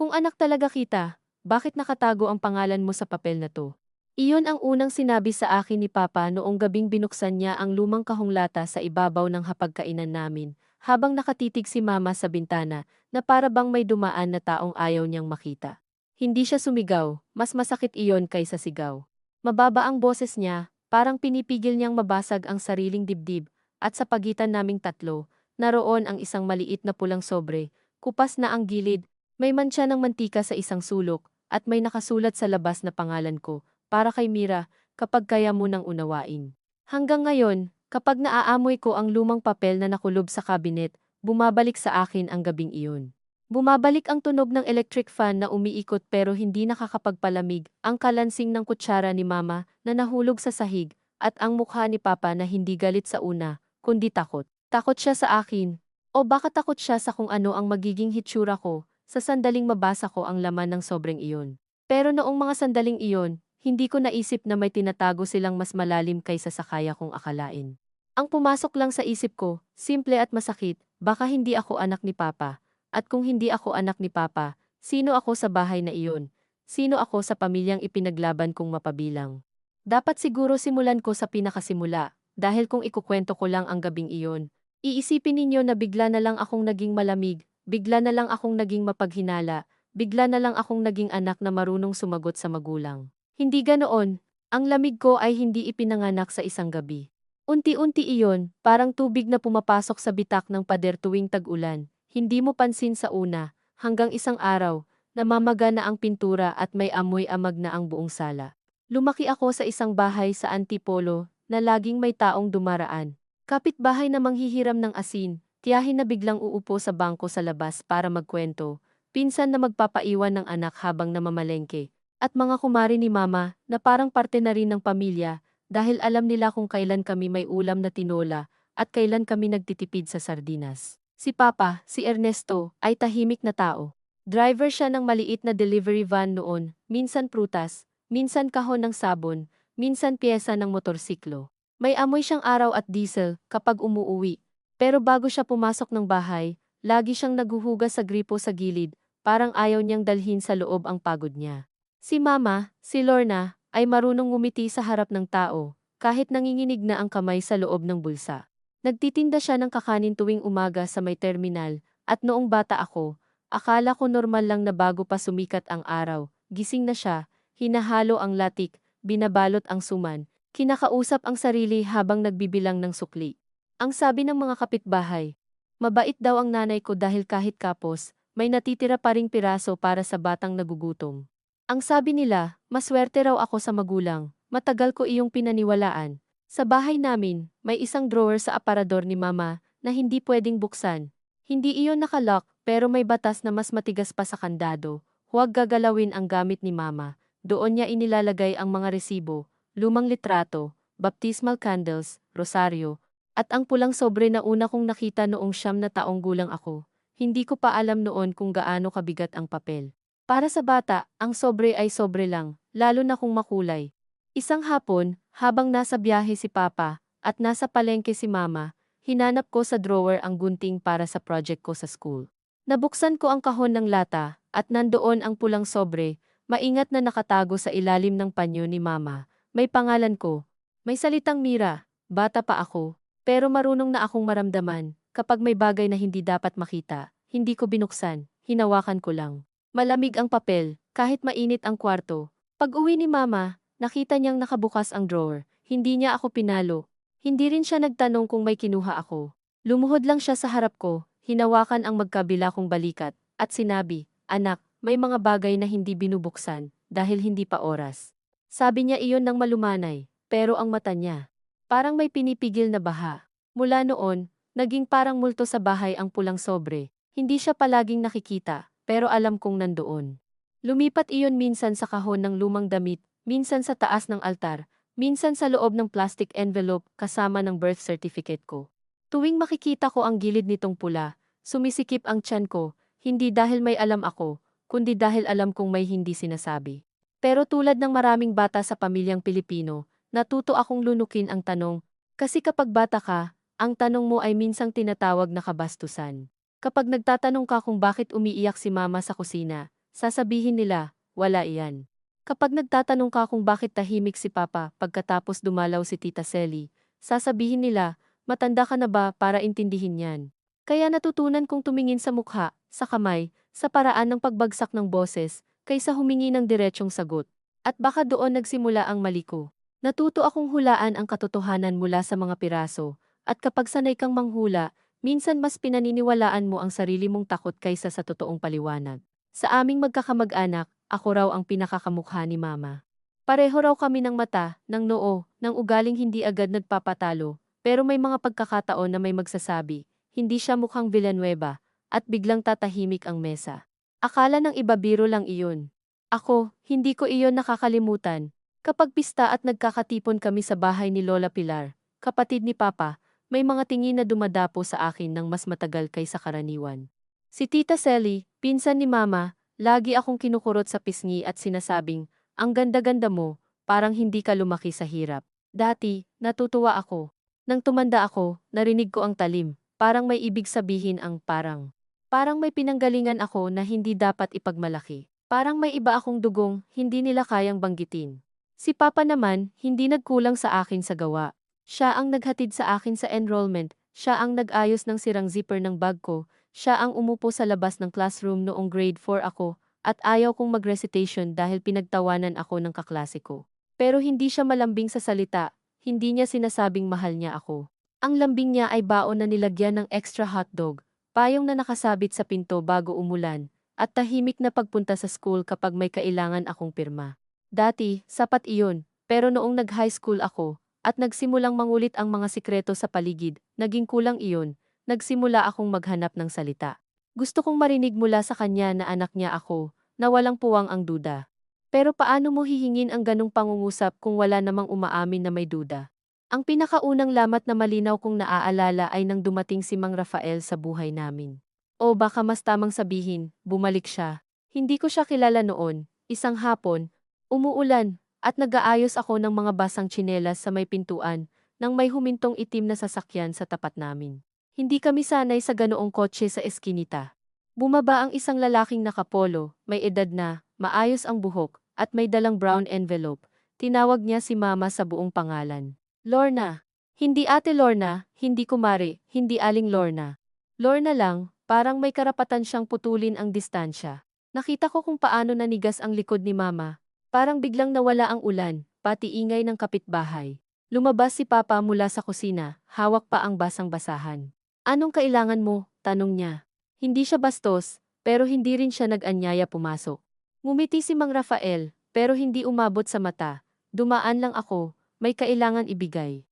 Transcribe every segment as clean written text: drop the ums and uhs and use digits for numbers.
Kung anak talaga kita, bakit nakatago ang pangalan mo sa papel na to? Iyon ang unang sinabi sa akin ni Papa noong gabing binuksan niya ang lumang kahong lata sa ibabaw ng hapagkainan namin, habang nakatitig si Mama sa bintana na para bang may dumaan na taong ayaw niyang makita. Hindi siya sumigaw, mas masakit iyon kaysa sigaw. Mababa ang boses niya, parang pinipigil niyang mabasag ang sariling dibdib, at sa pagitan naming tatlo, naroon ang isang maliit na pulang sobre, kupas na ang gilid, may mantsa ng mantika sa isang sulok, at may nakasulat sa labas na pangalan ko, para kay Mira, kapag kaya mo nang unawain. Hanggang ngayon, kapag naaamoy ko ang lumang papel na nakulob sa kabinet, bumabalik sa akin ang gabing iyon. Bumabalik ang tunog ng electric fan na umiikot pero hindi nakakapagpalamig, ang kalansing ng kutsara ni Mama na nahulog sa sahig, at ang mukha ni Papa na hindi galit sa una, kundi takot. Takot siya sa akin. O baka takot siya sa kung ano ang magiging hitsura ko, sa sandaling mabasa ko ang laman ng sobrang iyon. Pero noong mga sandaling iyon, hindi ko naisip na may tinatago silang mas malalim kaysa sa kaya kong akalain. Ang pumasok lang sa isip ko, simple at masakit, baka hindi ako anak ni Papa. At kung hindi ako anak ni Papa, sino ako sa bahay na iyon? Sino ako sa pamilyang ipinaglaban kong mapabilang? Dapat siguro simulan ko sa pinakasimula, dahil kung ikukwento ko lang ang gabing iyon, iisipin ninyo na bigla na lang akong naging malamig, bigla na lang akong naging mapaghinala, bigla na lang akong naging anak na marunong sumagot sa magulang. Hindi ganoon, ang lamig ko ay hindi ipinanganak sa isang gabi. Unti-unti iyon, parang tubig na pumapasok sa bitak ng pader tuwing tag-ulan. Hindi mo pansin sa una, hanggang isang araw, namamaga na ang pintura at may amoy amag na ang buong sala. Lumaki ako sa isang bahay sa Antipolo na laging may taong dumaraan. Kapitbahay na manghihiram ng asin, tiyahin na biglang uupo sa bangko sa labas para magkwento, pinsan na magpapaiwan ng anak habang namamalengke, at mga kumari ni Mama na parang parte na rin ng pamilya dahil alam nila kung kailan kami may ulam na tinola at kailan kami nagtitipid sa sardinas. Si Papa, si Ernesto, ay tahimik na tao. Driver siya ng maliit na delivery van noon, minsan prutas, minsan kahon ng sabon, minsan piyesa ng motorsiklo. May amoy siyang araw at diesel kapag umuuwi. Pero bago siya pumasok ng bahay, lagi siyang naguhugas sa gripo sa gilid, parang ayaw niyang dalhin sa loob ang pagod niya. Si Mama, si Lorna, ay marunong ngumiti sa harap ng tao, kahit nanginginig na ang kamay sa loob ng bulsa. Nagtitinda siya ng kakanin tuwing umaga sa may terminal, at noong bata ako, akala ko normal lang na bago pa sumikat ang araw, gising na siya, hinahalo ang latik, binabalot ang suman, kinakausap ang sarili habang nagbibilang ng sukli. Ang sabi ng mga kapitbahay, mabait daw ang nanay ko dahil kahit kapos, may natitira pa ring piraso para sa batang nagugutom. Ang sabi nila, maswerte raw ako sa magulang, matagal ko iyong pinaniwalaan. Sa bahay namin, may isang drawer sa aparador ni Mama na hindi pwedeng buksan. Hindi iyon nakalock pero may batas na mas matigas pa sa kandado. Huwag gagalawin ang gamit ni Mama. Doon niya inilalagay ang mga resibo, lumang litrato, baptismal candles, rosaryo, at ang pulang sobre na una kong nakita noong 9 na taong gulang ako. Hindi ko pa alam noon kung gaano kabigat ang papel. Para sa bata, ang sobre ay sobre lang, lalo na kung makulay. Isang hapon, habang nasa biyahe si Papa, at nasa palengke si Mama, hinanap ko sa drawer ang gunting para sa project ko sa school. Nabuksan ko ang kahon ng lata, at nandoon ang pulang sobre, maingat na nakatago sa ilalim ng panyo ni Mama. May pangalan ko. May salitang Mira, bata pa ako, pero marunong na akong maramdaman, kapag may bagay na hindi dapat makita, hindi ko binuksan, hinawakan ko lang. Malamig ang papel, kahit mainit ang kwarto. Pag-uwi ni Mama, nakita niyang nakabukas ang drawer, hindi niya ako pinalo. Hindi rin siya nagtanong kung may kinuha ako. Lumuhod lang siya sa harap ko, hinawakan ang magkabila kong balikat, at sinabi, anak, may mga bagay na hindi binubuksan, dahil hindi pa oras. Sabi niya iyon ng malumanay, pero ang mata niya, parang may pinipigil na baha. Mula noon, naging parang multo sa bahay ang pulang sobre. Hindi siya palaging nakikita, pero alam kong nandoon. Lumipat iyon minsan sa kahon ng lumang damit, minsan sa taas ng altar, minsan sa loob ng plastic envelope kasama ng birth certificate ko. Tuwing makikita ko ang gilid nitong pula, sumisikip ang tiyan ko, hindi dahil may alam ako, kundi dahil alam kong may hindi sinasabi. Pero tulad ng maraming bata sa pamilyang Pilipino, natuto akong lunukin ang tanong, kasi kapag bata ka, ang tanong mo ay minsang tinatawag na kabastusan. Kapag nagtatanong ka kung bakit umiiyak si Mama sa kusina, sasabihin nila, wala iyan. Kapag nagtatanong ka kung bakit tahimik si Papa pagkatapos dumalaw si Tita Selly, sasabihin nila, matanda ka na ba para intindihin yan? Kaya natutunan kong tumingin sa mukha, sa kamay, sa paraan ng pagbagsak ng boses, kaysa humingi ng diretsyong sagot. At baka doon nagsimula ang mali ko. Natuto akong hulaan ang katotohanan mula sa mga piraso, at kapag sanay kang manghula, minsan mas pinaniniwalaan mo ang sarili mong takot kaysa sa totoong paliwanag. Sa aming magkakamag-anak, ako raw ang pinakakamukha ni Mama. Pareho raw kami ng mata, ng noo, ng ugaling hindi agad nagpapatalo, pero may mga pagkakataon na may magsasabi, hindi siya mukhang Villanueva, at biglang tatahimik ang mesa. Akala ng iba biro lang iyon. Ako, hindi ko iyon nakakalimutan. Kapag pista at nagkakatipon kami sa bahay ni Lola Pilar, kapatid ni Papa, may mga tingin na dumadapo sa akin ng mas matagal kaysa karaniwan. Si Tita Selly, pinsan ni Mama, lagi akong kinukurot sa pisngi at sinasabing, ang ganda-ganda mo, parang hindi ka lumaki sa hirap. Dati, natutuwa ako. Nang tumanda ako, narinig ko ang talim, parang may ibig sabihin ang parang. Parang may pinanggalingan ako na hindi dapat ipagmalaki. Parang may iba akong dugong, hindi nila kayang banggitin. Si Papa naman, hindi nagkulang sa akin sa gawa. Siya ang naghatid sa akin sa enrollment, siya ang nag-ayos ng sirang zipper ng bag ko, siya ang umupo sa labas ng classroom noong grade 4 ako, at ayaw kong mag-recitation dahil pinagtawanan ako ng kaklase ko. Pero hindi siya malambing sa salita, hindi niya sinasabing mahal niya ako. Ang lambing niya ay baon na nilagyan ng extra hotdog, payong na nakasabit sa pinto bago umulan, at tahimik na pagpunta sa school kapag may kailangan akong pirma. Dati, sapat iyon, pero noong nag-high school ako, at nagsimulang mangulit ang mga sikreto sa paligid, naging kulang iyon. Nagsimula akong maghanap ng salita. Gusto kong marinig mula sa kanya na anak niya ako, na walang puwang ang duda. Pero paano mo hihingin ang ganong pangungusap kung wala namang umaamin na may duda? Ang pinakaunang lamat na malinaw kong naaalala ay nang dumating si Mang Rafael sa buhay namin. O baka mas tamang sabihin, bumalik siya. Hindi ko siya kilala noon, isang hapon, umuulan, at nag-aayos ako ng mga basang tsinelas sa may pintuan, nang may humintong itim na sasakyan sa tapat namin. Hindi kami sanay sa ganoong kotse sa eskinita. Bumaba ang isang lalaking nakapolo, may edad na, maayos ang buhok, at may dalang brown envelope. Tinawag niya si Mama sa buong pangalan. Lorna. Hindi Ate Lorna, hindi kumari, hindi Aling Lorna. Lorna lang, parang may karapatan siyang putulin ang distansya. Nakita ko kung paano nanigas ang likod ni Mama. Parang biglang nawala ang ulan, pati ingay ng kapitbahay. Lumabas si Papa mula sa kusina, hawak pa ang basang basahan. Anong kailangan mo? Tanong niya. Hindi siya bastos, pero hindi rin siya nag-anyaya pumasok. Ngumiti si Mang Rafael, pero hindi umabot sa mata. Dumaan lang ako, may kailangan ibigay.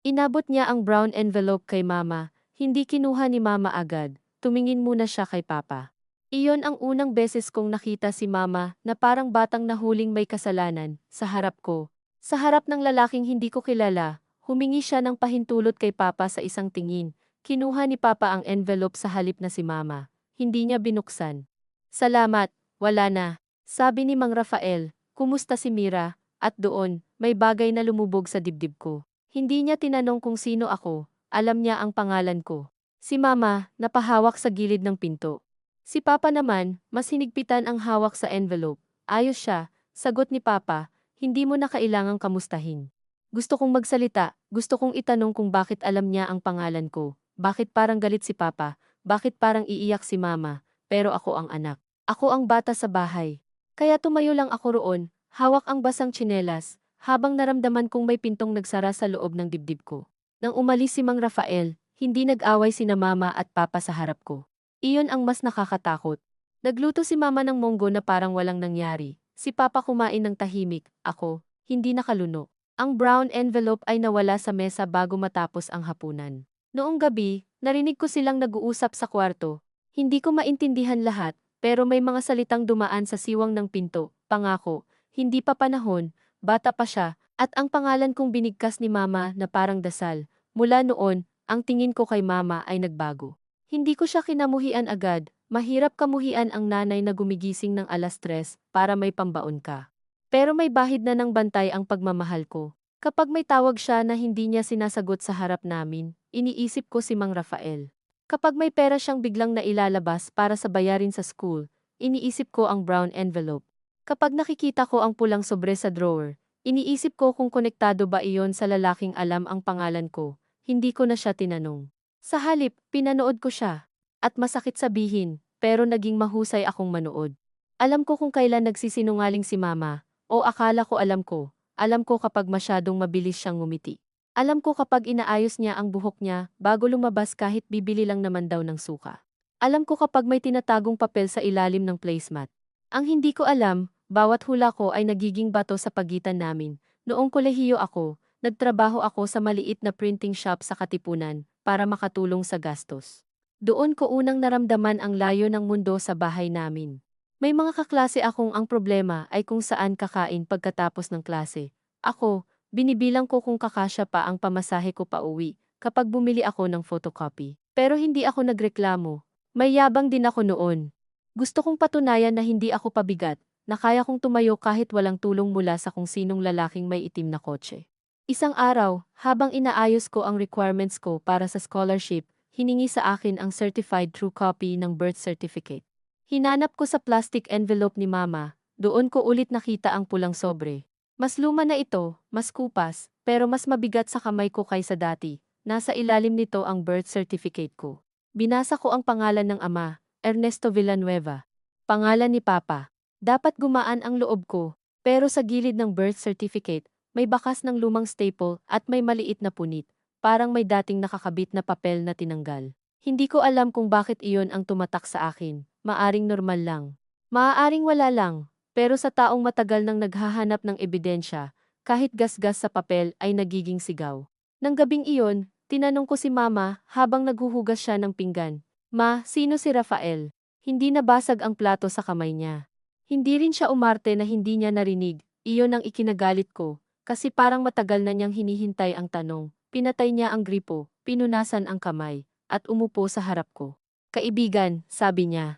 Inabot niya ang brown envelope kay Mama, hindi kinuha ni Mama agad, tumingin muna siya kay Papa. Iyon ang unang beses kong nakita si Mama na parang batang nahuling may kasalanan, sa harap ko. Sa harap ng lalaking hindi ko kilala, humingi siya ng pahintulot kay Papa sa isang tingin. Kinuha ni Papa ang envelope sa halip na si Mama. Hindi niya binuksan. Salamat, wala na. Sabi ni Mang Rafael, kumusta si Mira? At doon, may bagay na lumubog sa dibdib ko. Hindi niya tinanong kung sino ako, alam niya ang pangalan ko. Si Mama, napahawak sa gilid ng pinto. Si Papa naman, mas hinigpitan ang hawak sa envelope. Ayos siya, sagot ni Papa, hindi mo na kailangang kamustahin. Gusto kong magsalita, gusto kong itanong kung bakit alam niya ang pangalan ko. Bakit parang galit si Papa? Bakit parang iiyak si Mama? Pero ako ang anak. Ako ang bata sa bahay. Kaya tumayo lang ako roon, hawak ang basang tsinelas, habang naramdaman kong may pintong nagsara sa loob ng dibdib ko. Nang umalis si Mang Rafael, hindi nag-away sina Mama at Papa sa harap ko. Iyon ang mas nakakatakot. Nagluto si Mama ng monggo na parang walang nangyari. Si Papa kumain ng tahimik, ako, hindi nakaluno. Ang brown envelope ay nawala sa mesa bago matapos ang hapunan. Noong gabi, narinig ko silang nag-uusap sa kwarto. Hindi ko maintindihan lahat, pero may mga salitang dumaan sa siwang ng pinto. Pangako, hindi pa panahon, bata pa siya, at ang pangalan kong binigkas ni Mama na parang dasal. Mula noon, ang tingin ko kay Mama ay nagbago. Hindi ko siya kinamuhian agad, mahirap kamuhian ang nanay na gumigising ng 3:00 para may pambaon ka. Pero may bahid na ng bantay ang pagmamahal ko. Kapag may tawag siya na hindi niya sinasagot sa harap namin, iniisip ko si Mang Rafael. Kapag may pera siyang biglang nailalabas para sa bayarin sa school, iniisip ko ang brown envelope. Kapag nakikita ko ang pulang sobre sa drawer, iniisip ko kung konektado ba iyon sa lalaking alam ang pangalan ko. Hindi ko na siya tinanong. Sa halip, pinanood ko siya. At masakit sabihin, pero naging mahusay akong manood. Alam ko kung kailan nagsisinungaling si mama, o akala ko alam ko. Alam ko kapag masyadong mabilis siyang ngumiti. Alam ko kapag inaayos niya ang buhok niya bago lumabas kahit bibili lang naman daw ng suka. Alam ko kapag may tinatagong papel sa ilalim ng placemat. Ang hindi ko alam, bawat hula ko ay nagiging bato sa pagitan namin. Noong kolehiyo ako, nagtrabaho ako sa maliit na printing shop sa Katipunan para makatulong sa gastos. Doon ko unang naramdaman ang layo ng mundo sa bahay namin. May mga kaklase akong ang problema ay kung saan kakain pagkatapos ng klase. Ako, binibilang ko kung kakasya pa ang pamasahe ko pa uwi kapag bumili ako ng photocopy. Pero hindi ako nagreklamo. May yabang din ako noon. Gusto kong patunayan na hindi ako pabigat, na kaya kong tumayo kahit walang tulong mula sa kung sinong lalaking may itim na kotse. Isang araw, habang inaayos ko ang requirements ko para sa scholarship, hiningi sa akin ang certified true copy ng birth certificate. Hinanap ko sa plastic envelope ni mama, doon ko ulit nakita ang pulang sobre. Mas luma na ito, mas kupas, pero mas mabigat sa kamay ko kaysa dati. Nasa ilalim nito ang birth certificate ko. Binasa ko ang pangalan ng ama, Ernesto Villanueva. Pangalan ni papa. Dapat gumaan ang loob ko, pero sa gilid ng birth certificate, may bakas ng lumang staple at may maliit na punit, parang may dating nakakabit na papel na tinanggal. Hindi ko alam kung bakit iyon ang tumatak sa akin. Maaring normal lang. Maaaring wala lang, pero sa taong matagal nang naghahanap ng ebidensya, kahit gasgas sa papel ay nagiging sigaw. Nang gabing iyon, tinanong ko si mama habang naghuhugas siya ng pinggan. Ma, sino si Rafael? Hindi nabasag ang plato sa kamay niya. Hindi rin siya umarte na hindi niya narinig. Iyon ang ikinagalit ko, kasi parang matagal na niyang hinihintay ang tanong. Pinatay niya ang gripo, pinunasan ang kamay, at umupo sa harap ko. Kaibigan, sabi niya.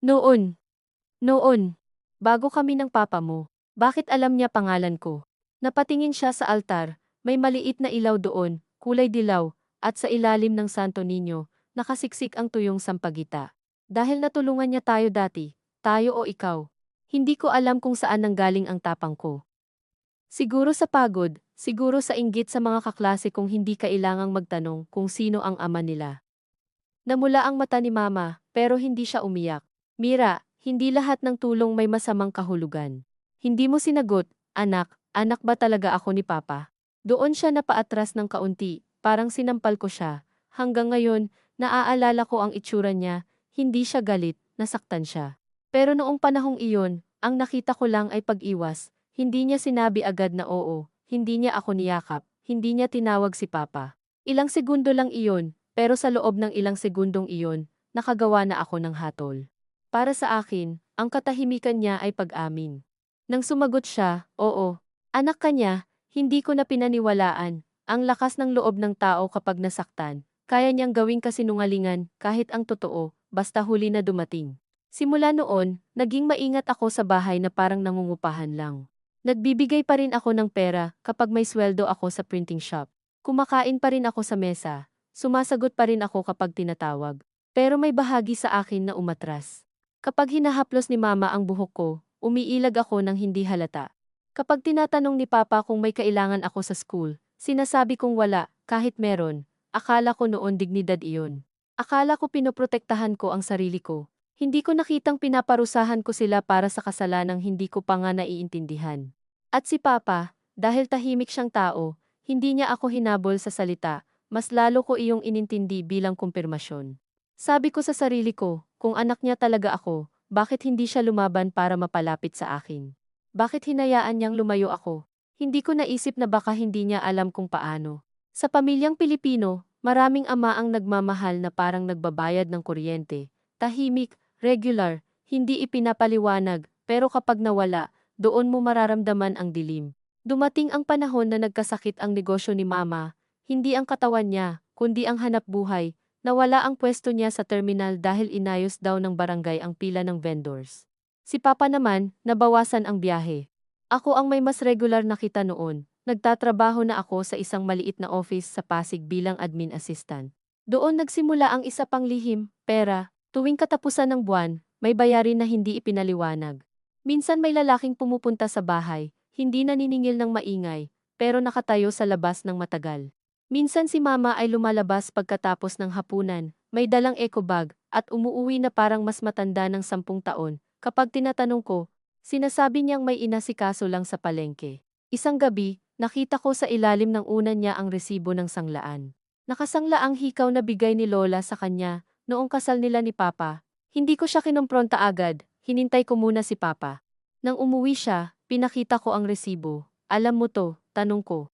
Noon, bago kami ng papa mo, bakit alam niya pangalan ko? Napatingin siya sa altar, may maliit na ilaw doon, kulay dilaw, at sa ilalim ng Santo Niño, nakasiksik ang tuyong sampagita. Dahil natulungan niya tayo dati, tayo o ikaw. Hindi ko alam kung saan nanggaling ang tapang ko. Siguro sa pagod, siguro sa inggit sa mga kaklase kong hindi kailangang magtanong kung sino ang ama nila. Namula ang mata ni mama, pero hindi siya umiyak. Mira, hindi lahat ng tulong may masamang kahulugan. Hindi mo sinagot, anak ba talaga ako ni papa? Doon siya napaatras ng kaunti, parang sinampal ko siya. Hanggang ngayon, naaalala ko ang itsura niya, hindi siya galit, nasaktan siya. Pero noong panahong iyon, ang nakita ko lang ay pag-iwas. Hindi niya sinabi agad na oo, hindi niya ako niyakap, hindi niya tinawag si papa. Ilang segundo lang iyon, pero sa loob ng ilang segundong iyon, nakagawa na ako ng hatol. Para sa akin, ang katahimikan niya ay pag-amin. Nang sumagot siya, oo, anak ka niya, hindi ko na pinaniwalaan. Ang lakas ng loob ng tao kapag nasaktan, kaya niyang gawing kasinungalingan kahit ang totoo, basta huli na dumating. Simula noon, naging maingat ako sa bahay na parang nangungupahan lang. Nagbibigay pa rin ako ng pera kapag may sweldo ako sa printing shop. Kumakain pa rin ako sa mesa, sumasagot pa rin ako kapag tinatawag. Pero may bahagi sa akin na umatras. Kapag hinahaplos ni mama ang buhok ko, umiilag ako ng hindi halata. Kapag tinatanong ni papa kung may kailangan ako sa school, sinasabi kong wala, kahit meron. Akala ko noon dignidad iyon. Akala ko pinoprotektahan ko ang sarili ko. Hindi ko nakitang pinaparusahan ko sila para sa kasalanang hindi ko pa nga naiintindihan. At si papa, dahil tahimik siyang tao, hindi niya ako hinabol sa salita, mas lalo ko iyong inintindi bilang kumpirmasyon. Sabi ko sa sarili ko, kung anak niya talaga ako, bakit hindi siya lumaban para mapalapit sa akin? Bakit hinayaan niyang lumayo ako? Hindi ko naisip na baka hindi niya alam kung paano. Sa pamilyang Pilipino, maraming ama ang nagmamahal na parang nagbabayad ng kuryente. Tahimik, regular, hindi ipinapaliwanag, pero kapag nawala, doon mo mararamdaman ang dilim. Dumating ang panahon na nagkasakit ang negosyo ni mama, hindi ang katawan niya, kundi ang hanap buhay. Nawala ang pwesto niya sa terminal dahil inayos daw ng barangay ang pila ng vendors. Si papa naman, nabawasan ang biyahe. Ako ang may mas regular na kita noon. Nagtatrabaho na ako sa isang maliit na office sa Pasig bilang admin assistant. Doon nagsimula ang isa pang lihim, pera. Tuwing katapusan ng buwan, may bayarin na hindi ipinaliwanag. Minsan may lalaking pumupunta sa bahay, hindi naniningil ng maingay, pero nakatayo sa labas ng matagal. Minsan si mama ay lumalabas pagkatapos ng hapunan, may dalang eco bag, at umuuwi na parang mas matanda ng 10 taon. Kapag tinatanong ko, sinasabi niyang may inasikaso lang sa palengke. Isang gabi, nakita ko sa ilalim ng unan niya ang resibo ng sanglaan. Nakasangla ang hikaw na bigay ni Lola sa kanya noong kasal nila ni Papa. Hindi ko siya kinompronta agad, hinintay ko muna si Papa. Nang umuwi siya, pinakita ko ang resibo. Alam mo to, tanong ko.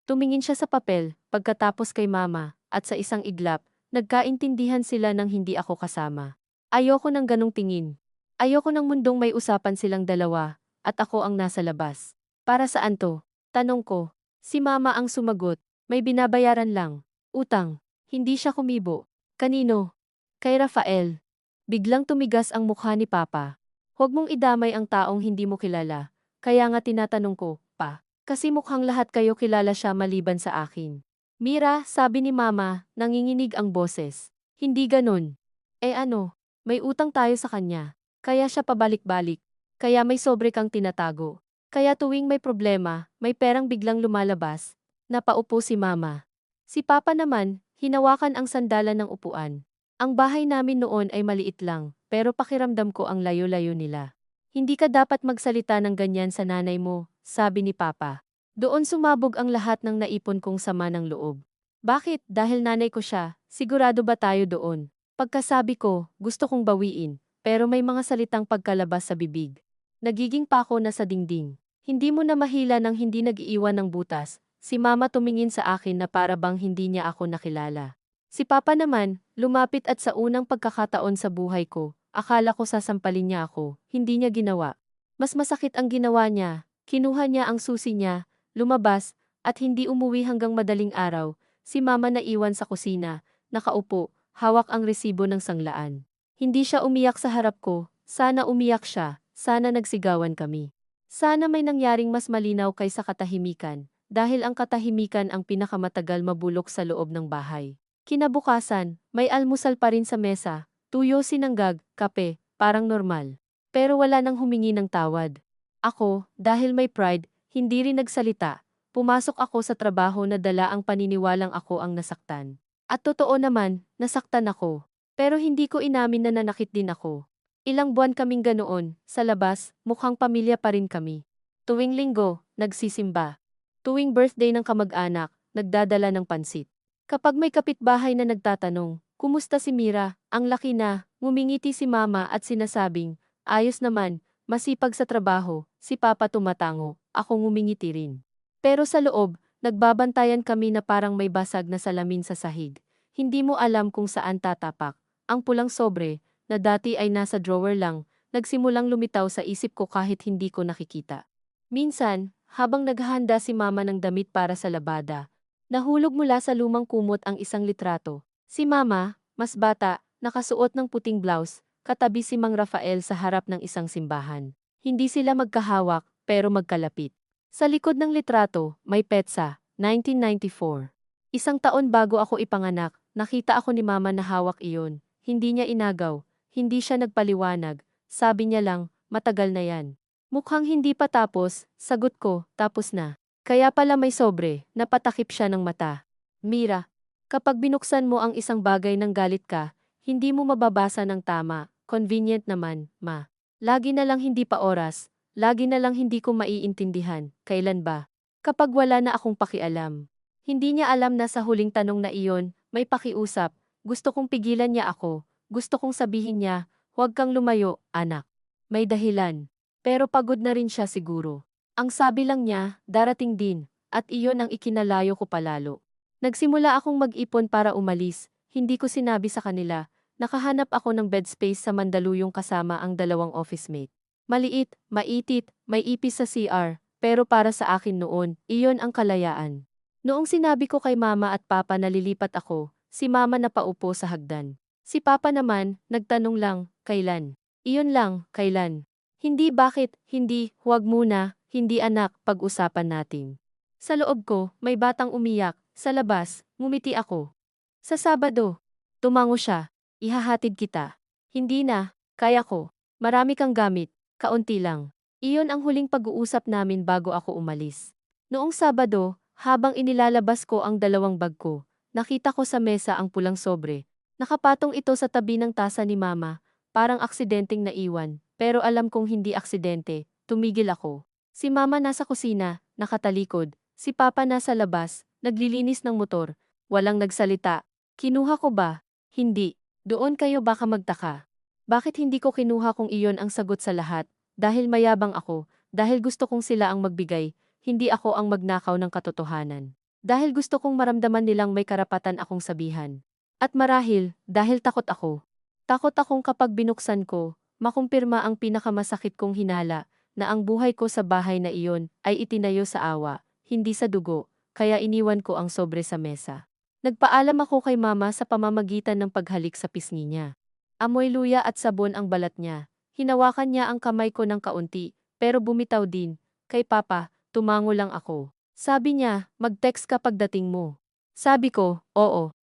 Tumingin siya sa papel, pagkatapos kay Mama, at sa isang iglap, nagkaintindihan sila nang hindi ako kasama. Ayoko ng ganong tingin. Ayoko ng mundong may usapan silang dalawa, at ako ang nasa labas. Para saan to? Tanong ko. Si Mama ang sumagot, may binabayaran lang. Utang. Hindi siya kumibo. Kanino? Kay Rafael. Biglang tumigas ang mukha ni Papa. Huwag mong idamay ang taong hindi mo kilala. Kaya nga tinatanong ko, Pa. Kasi mukhang lahat kayo kilala siya maliban sa akin. Mira, sabi ni Mama, nanginginig ang boses. Hindi ganun. Eh ano, may utang tayo sa kanya. Kaya siya pabalik-balik. Kaya may sobre kang tinatago. Kaya tuwing may problema, may perang biglang lumalabas. Napaupo si Mama. Si Papa naman, hinawakan ang sandalan ng upuan. Ang bahay namin noon ay maliit lang, pero pakiramdam ko ang layo-layo nila. Hindi ka dapat magsalita ng ganyan sa nanay mo, sabi ni Papa. Doon sumabog ang lahat ng naipon kong sama ng loob. Bakit? Dahil nanay ko siya, sigurado ba tayo doon? Pagkasabi ko, gusto kong bawiin, pero may mga salitang pagkalabas sa bibig. Nagiging pako na sa dingding. Hindi mo na mahila nang hindi nag-iiwan ng butas. Si Mama tumingin sa akin na para bang hindi niya ako nakilala. Si Papa naman, lumapit at sa unang pagkakataon sa buhay ko, akala ko sasampalin niya ako, hindi niya ginawa. Mas masakit ang ginawa niya, kinuha niya ang susi niya, lumabas, at hindi umuwi hanggang madaling araw. Si Mama naiwan sa kusina, nakaupo, hawak ang resibo ng sanglaan. Hindi siya umiyak sa harap ko, sana umiyak siya, sana nagsigawan kami. Sana may nangyaring mas malinaw kaysa katahimikan. Dahil ang katahimikan ang pinakamatagal mabulok sa loob ng bahay. Kinabukasan, may almusal pa rin sa mesa, tuyo sinanggag, kape, parang normal. Pero wala nang humingi ng tawad. Ako, dahil may pride, hindi rin nagsalita. Pumasok ako sa trabaho na dala ang paniniwalang ako ang nasaktan. At totoo naman, nasaktan ako. Pero hindi ko inamin na nanakit din ako. Ilang buwan kaming ganoon, sa labas, mukhang pamilya pa rin kami. Tuwing linggo, nagsisimba. Tuwing birthday ng kamag-anak, nagdadala ng pansit. Kapag may kapitbahay na nagtatanong, kumusta si Mira, ang laki na, ngumingiti si Mama at sinasabing, ayos naman, masipag sa trabaho, si Papa tumatango, ako ngumingiti rin. Pero sa loob, nagbabantayan kami na parang may basag na salamin sa sahig. Hindi mo alam kung saan tatapak. Ang pulang sobre, na dati ay nasa drawer lang, nagsimulang lumitaw sa isip ko kahit hindi ko nakikita. Minsan, habang naghahanda si Mama ng damit para sa labada, nahulog mula sa lumang kumot ang isang litrato. Si Mama, mas bata, nakasuot ng puting blouse, katabi si Mang Rafael sa harap ng isang simbahan. Hindi sila magkahawak, pero magkalapit. Sa likod ng litrato, may petsa, 1994. Isang taon bago ako ipanganak, nakita ako ni Mama na hawak iyon. Hindi niya inagaw, hindi siya nagpaliwanag, sabi niya lang, matagal na yan. Mukhang hindi pa tapos, sagot ko, tapos na. Kaya pala may sobre, napatakip siya ng mata. Mira, kapag binuksan mo ang isang bagay ng galit ka, hindi mo mababasa ng tama, convenient naman, Ma. Lagi na lang hindi pa oras, lagi na lang hindi ko maiintindihan, kailan ba? Kapag wala na akong pakialam. Hindi niya alam na sa huling tanong na iyon, may pakiusap, gusto kong pigilan niya ako, gusto kong sabihin niya, huwag kang lumayo, anak. May dahilan. Pero pagod na rin siya siguro. Ang sabi lang niya, darating din, at iyon ang ikinalayo ko palalo. Nagsimula akong mag-ipon para umalis, hindi ko sinabi sa kanila, nakahanap ako ng bed space sa Mandaluyong kasama ang 2 office mate. Maliit, maitit, may ipis sa CR, pero para sa akin noon, iyon ang kalayaan. Noong sinabi ko kay Mama at Papa na lilipat ako, si Mama napaupo sa hagdan. Si Papa naman, nagtanong lang, kailan? Iyon lang, kailan? Hindi bakit, hindi, huwag muna, hindi anak, pag-usapan natin. Sa loob ko, may batang umiyak, sa labas, ngumiti ako. Sa Sabado, tumango siya, ihahatid kita. Hindi na, kaya ko. Marami kang gamit, kaunti lang. Iyon ang huling pag-uusap namin bago ako umalis. Noong Sabado, habang inilalabas ko ang dalawang bag ko, nakita ko sa mesa ang pulang sobre. Nakapatong ito sa tabi ng tasa ni Mama, parang aksidenteng naiwan, pero alam kong hindi aksidente. Tumigil ako. Si Mama nasa kusina, nakatalikod. Si Papa nasa labas, naglilinis ng motor. Walang nagsalita. Kinuha ko ba? Hindi. Doon kayo baka magtaka. Bakit hindi ko kinuha kung iyon ang sagot sa lahat? Dahil mayabang ako, dahil gusto kong sila ang magbigay, hindi ako ang magnakaw ng katotohanan. Dahil gusto kong maramdaman nilang may karapatan akong sabihan. At marahil, dahil takot ako. Takot akong kapag binuksan ko, makumpirma ang pinakamasakit kong hinala, na ang buhay ko sa bahay na iyon ay itinayo sa awa, hindi sa dugo, kaya iniwan ko ang sobre sa mesa. Nagpaalam ako kay Mama sa pamamagitan ng paghalik sa pisngi niya. Amoy luya at sabon ang balat niya. Hinawakan niya ang kamay ko ng kaunti, pero bumitaw din. Kay Papa, tumango lang ako. Sabi niya, mag-text ka pagdating mo. Sabi ko, oo.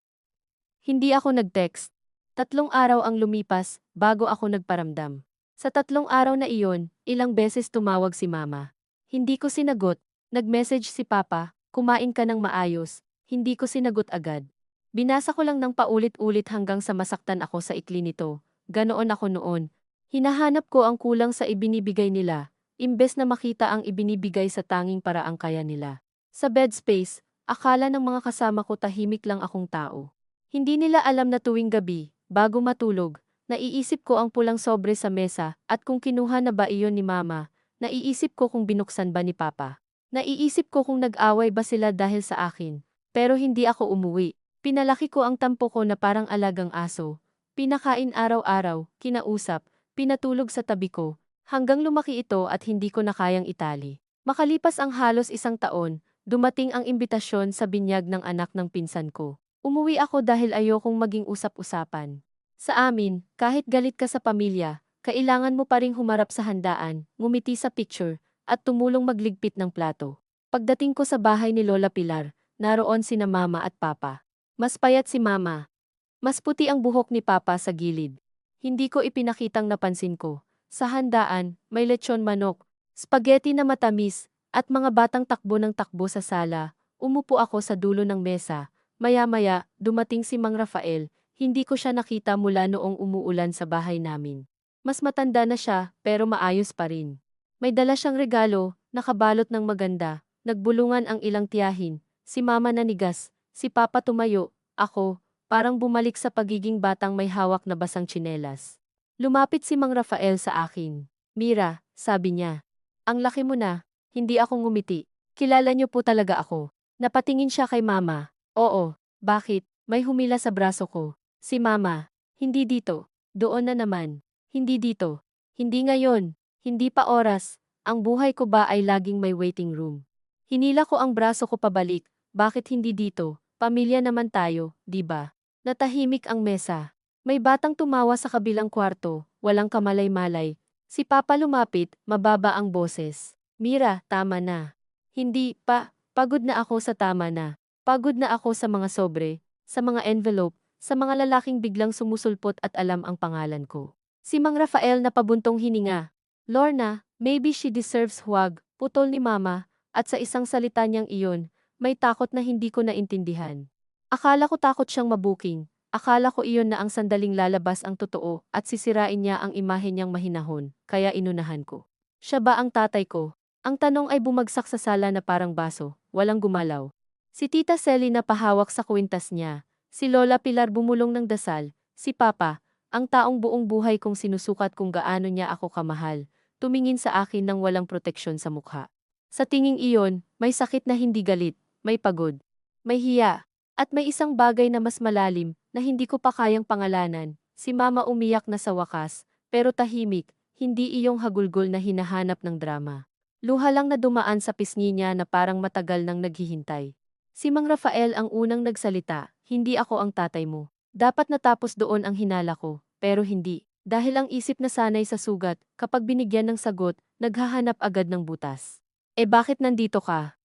Hindi ako nag-text. 3 araw ang lumipas, bago ako nagparamdam. Sa 3 araw na iyon, ilang beses tumawag si Mama. Hindi ko sinagot. Nag-message si Papa, kumain ka ng maayos. Hindi ko sinagot agad. Binasa ko lang ng paulit-ulit hanggang sa masaktan ako sa ikli nito. Ganoon ako noon. Hinahanap ko ang kulang sa ibinibigay nila, imbes na makita ang ibinibigay sa tanging paraang kaya nila. Sa bed space, akala ng mga kasama ko tahimik lang akong tao. Hindi nila alam na tuwing gabi, bago matulog, naiisip ko ang pulang sobre sa mesa at kung kinuha na ba iyon ni Mama, naiisip ko kung binuksan ba ni Papa. Naiisip ko kung nag-away ba sila dahil sa akin, pero hindi ako umuwi. Pinalaki ko ang tampo ko na parang alagang aso. Pinakain araw-araw, kinausap, pinatulog sa tabi ko, hanggang lumaki ito at hindi ko na kayang itali. Makalipas ang halos 1 taon, dumating ang imbitasyon sa binyag ng anak ng pinsan ko. Umuwi ako dahil ayokong maging usap-usapan. Sa amin, kahit galit ka sa pamilya, kailangan mo pa ring humarap sa handaan, ngumiti sa picture, at tumulong magligpit ng plato. Pagdating ko sa bahay ni Lola Pilar, naroon sina Mama at Papa. Mas payat si Mama. Mas puti ang buhok ni Papa sa gilid. Hindi ko ipinakitang napansin ko. Sa handaan, may lechon manok, spaghetti na matamis, at mga batang takbo ng takbo sa sala. Umupo ako sa dulo ng mesa. Maya-maya, dumating si Mang Rafael. Hindi ko siya nakita mula noong umuulan sa bahay namin. Mas matanda na siya, pero maayos pa rin. May dala siyang regalo, nakabalot ng maganda. Nagbulungan ang ilang tiyahin. Si Mama nanigas. Si Papa tumayo, ako, parang bumalik sa pagiging batang may hawak na basang tsinelas. Lumapit si Mang Rafael sa akin. Mira, sabi niya. Ang laki mo na, hindi ako ngumiti. Kilala niyo po talaga ako. Napatingin siya kay Mama. Oo, bakit? May humila sa braso ko. Si Mama. Hindi dito. Doon na naman. Hindi dito. Hindi ngayon. Hindi pa oras. Ang buhay ko ba ay laging may waiting room? Hinila ko ang braso ko pabalik. Bakit hindi dito? Pamilya naman tayo, di ba? Natahimik ang mesa. May batang tumawa sa kabilang kwarto, walang kamalay-malay. Si Papa lumapit, mababa ang boses. Mira, tama na. Hindi pa, pagod na ako sa tama na. Pagod na ako sa mga sobre, sa mga envelope, sa mga lalaking biglang sumusulpot at alam ang pangalan ko. Si Mang Rafael na pabuntong hininga. Lorna, maybe she deserves huwag, putol ni Mama, at sa isang salita niyang iyon, may takot na hindi ko naintindihan. Akala ko takot siyang mabuking. Akala ko iyon na ang sandaling lalabas ang totoo at sisirain niya ang imahe niyang mahinahon, kaya inunahan ko. Siya ba ang tatay ko? Ang tanong ay bumagsak sa sala na parang baso, walang gumalaw. Si Tita Selly na pahawak sa kwintas niya. Si Lola Pilar bumulong ng dasal. Si Papa, ang taong buong buhay kong sinusukat kung gaano niya ako kamahal, tumingin sa akin ng walang proteksyon sa mukha. Sa tinging iyon, may sakit na hindi galit. May pagod, may hiya, at may isang bagay na mas malalim na hindi ko pa kayang pangalanan. Si Mama umiyak na sa wakas, pero tahimik, hindi iyong hagulgol na hinahanap ng drama. Luha lang na dumaan sa pisngi niya na parang matagal nang naghihintay. Si Mang Rafael ang unang nagsalita, hindi ako ang tatay mo. Dapat natapos doon ang hinala ko, pero hindi. Dahil ang isip na sanay sa sugat, kapag binigyan ng sagot, naghahanap agad ng butas. Eh bakit nandito ka?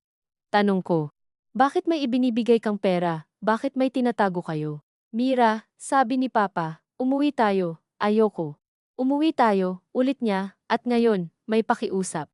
Tanong ko. Bakit may ibinibigay kang pera? Bakit may tinatago kayo? Mira, sabi ni Papa, umuwi tayo. Ayoko. Umuwi tayo, ulit niya, at ngayon, may pakiusap.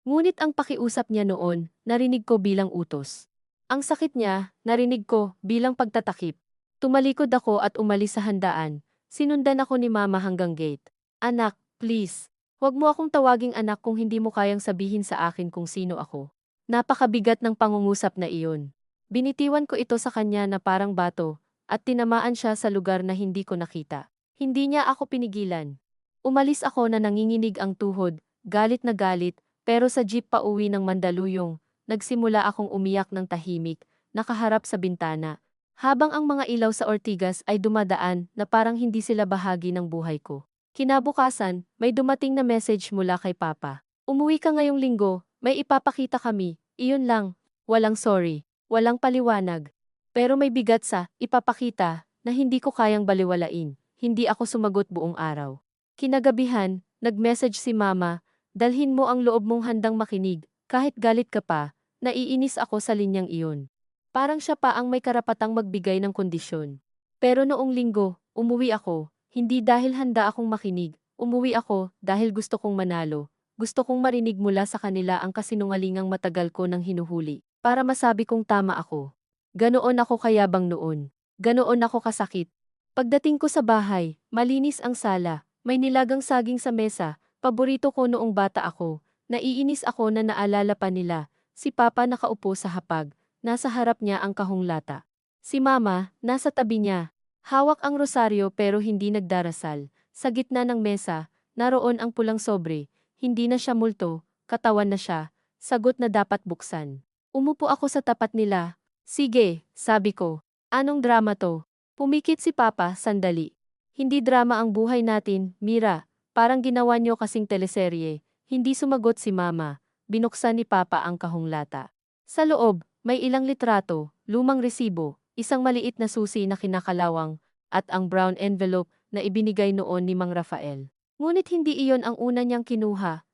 Ngunit ang pakiusap niya noon, narinig ko bilang utos. Ang sakit niya, narinig ko bilang pagtatakip. Tumalikod ako at umalis sa handaan. Sinundan ako ni mama hanggang gate. Anak, please. Huwag mo akong tawaging anak kung hindi mo kayang sabihin sa akin kung sino ako. Napakabigat ng pangungusap na iyon. Binitiwan ko ito sa kanya na parang bato, at tinamaan siya sa lugar na hindi ko nakita. Hindi niya ako pinigilan. Umalis ako na nanginginig ang tuhod, galit na galit, pero sa jeep pa uwi ng Mandaluyong, nagsimula akong umiyak ng tahimik, nakaharap sa bintana, habang ang mga ilaw sa Ortigas ay dumadaan na parang hindi sila bahagi ng buhay ko. Kinabukasan, may dumating na message mula kay Papa. Umuwi ka ngayong linggo, may ipapakita kami, iyon lang, walang sorry, walang paliwanag. Pero may bigat sa ipapakita na hindi ko kayang baliwalain, hindi ako sumagot buong araw. Kinagabihan, nag-message si Mama, dalhin mo ang loob mong handang makinig, kahit galit ka pa, naiinis ako sa linyang iyon. Parang siya pa ang may karapatang magbigay ng kondisyon. Pero noong linggo, umuwi ako, hindi dahil handa akong makinig, umuwi ako dahil gusto kong manalo, gusto kong marinig mula sa kanila ang kasinungalingang matagal ko nang hinuhuli, para masabi kong tama ako. Ganoon ako kayabang noon. Ganoon ako kasakit. Pagdating ko sa bahay, malinis ang sala, may nilagang saging sa mesa. Paborito ko noong bata ako, naiinis ako na naalala pa nila, si Papa nakaupo sa hapag, nasa harap niya ang kahong lata. Si Mama, nasa tabi niya, hawak ang rosaryo pero hindi nagdarasal. Sa gitna ng mesa, naroon ang pulang sobre, hindi na siya multo, katawan na siya, sagot na dapat buksan. Umupo ako sa tapat nila. Sige, sabi ko, anong drama to? Pumikit si Papa, sandali. Hindi drama ang buhay natin, Mira. Parang ginawa niyo kasing teleserye, hindi sumagot si Mama, binuksan ni Papa ang kahong lata. Sa loob, may ilang litrato, lumang resibo, isang maliit na susi na kinakalawang, at ang brown envelope na ibinigay noon ni Mang Rafael. Ngunit hindi iyon ang una niyang kinuha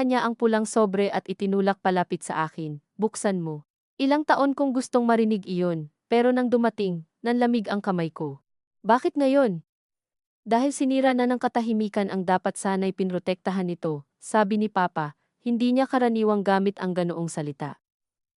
niya ang pulang sobre at itinulak palapit sa akin, buksan mo. Ilang taon kong gustong marinig iyon, pero nang dumating, nanlamig ang kamay ko. Bakit ngayon? Dahil sinira na ng katahimikan ang dapat sanay pinrotektahan nito, sabi ni Papa, hindi niya karaniwang gamit ang ganoong salita.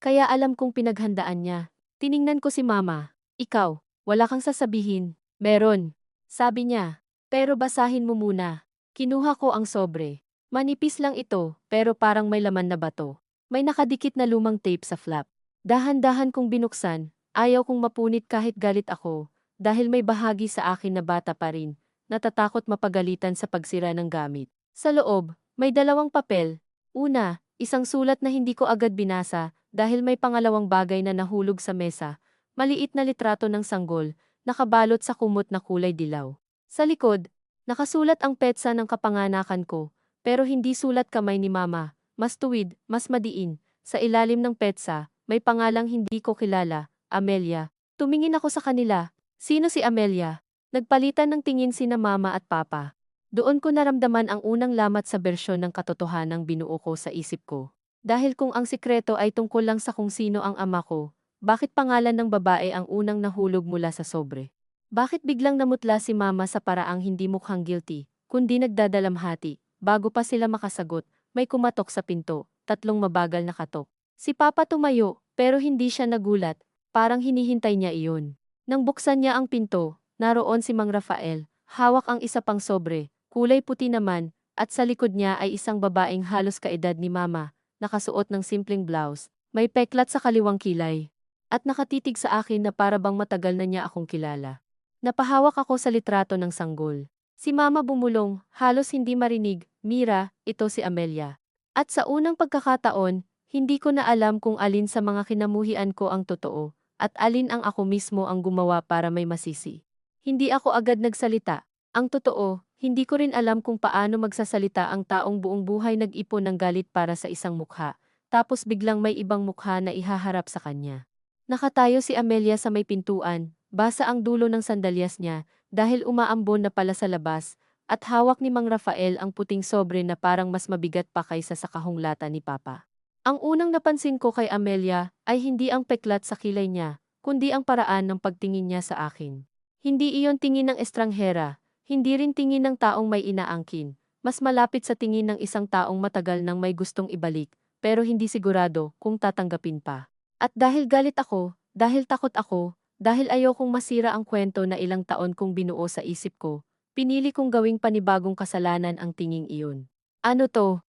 Kaya alam kong pinaghandaan niya. Tiningnan ko si Mama. Ikaw, wala kang sasabihin. Meron. Sabi niya. Pero basahin mo muna. Kinuha ko ang sobre. Manipis lang ito, pero parang may laman na bato. May nakadikit na lumang tape sa flap. Dahan-dahan kong binuksan, ayaw kong mapunit kahit galit ako, dahil may bahagi sa akin na bata pa rin. Natatakot mapagalitan sa pagsira ng gamit. Sa loob, may dalawang papel. Una, isang sulat na hindi ko agad binasa dahil may pangalawang bagay na nahulog sa mesa. Maliit na litrato ng sanggol, nakabalot sa kumot na kulay dilaw. Sa likod, nakasulat ang petsa ng kapanganakan ko, pero hindi sulat kamay ni Mama. Mas tuwid, mas madiin. Sa ilalim ng petsa, may pangalang hindi ko kilala, Amelia. Tumingin ako sa kanila. Sino si Amelia? Nagpalitan ng tingin sina Mama at Papa. Doon ko naramdaman ang unang lamat sa bersyon ng katotohanang binuo ko sa isip ko. Dahil kung ang sikreto ay tungkol lang sa kung sino ang ama ko, bakit pangalan ng babae ang unang nahulog mula sa sobre? Bakit biglang namutla si Mama sa paraang hindi mukhang guilty, kundi nagdadalamhati? Bago pa sila makasagot, may kumatok sa pinto, tatlong mabagal na katok. Si Papa tumayo, pero hindi siya nagulat, parang hinihintay niya iyon. Nang buksan niya ang pinto, naroon si Mang Rafael, hawak ang isa pang sobre, kulay puti naman, at sa likod niya ay isang babaeng halos kaedad ni Mama, nakasuot ng simpleng blouse, may peklat sa kaliwang kilay, at nakatitig sa akin na para bang matagal na niya akong kilala. Napahawak ako sa litrato ng sanggol. Si Mama bumulong, halos hindi marinig, Mira, ito si Amelia. At sa unang pagkakataon, hindi ko na alam kung alin sa mga kinamuhian ko ang totoo, at alin ang ako mismo ang gumawa para may masisi. Hindi ako agad nagsalita. Ang totoo, hindi ko rin alam kung paano magsasalita ang taong buong buhay nag-ipon ng galit para sa isang mukha, tapos biglang may ibang mukha na ihaharap sa kanya. Nakatayo si Amelia sa may pintuan, basa ang dulo ng sandalyas niya, dahil umaambon na pala sa labas, at hawak ni Mang Rafael ang puting sobre na parang mas mabigat pa kaysa sa kahong lata ni Papa. Ang unang napansin ko kay Amelia ay hindi ang peklat sa kilay niya, kundi ang paraan ng pagtingin niya sa akin. Hindi iyon tingin ng estranghera, hindi rin tingin ng taong may inaangkin. Mas malapit sa tingin ng isang taong matagal nang may gustong ibalik, pero hindi sigurado kung tatanggapin pa. At dahil galit ako, dahil takot ako, dahil ayokong masira ang kwento na ilang taon kong binuo sa isip ko, pinili kong gawing panibagong kasalanan ang tinging iyon. Ano to?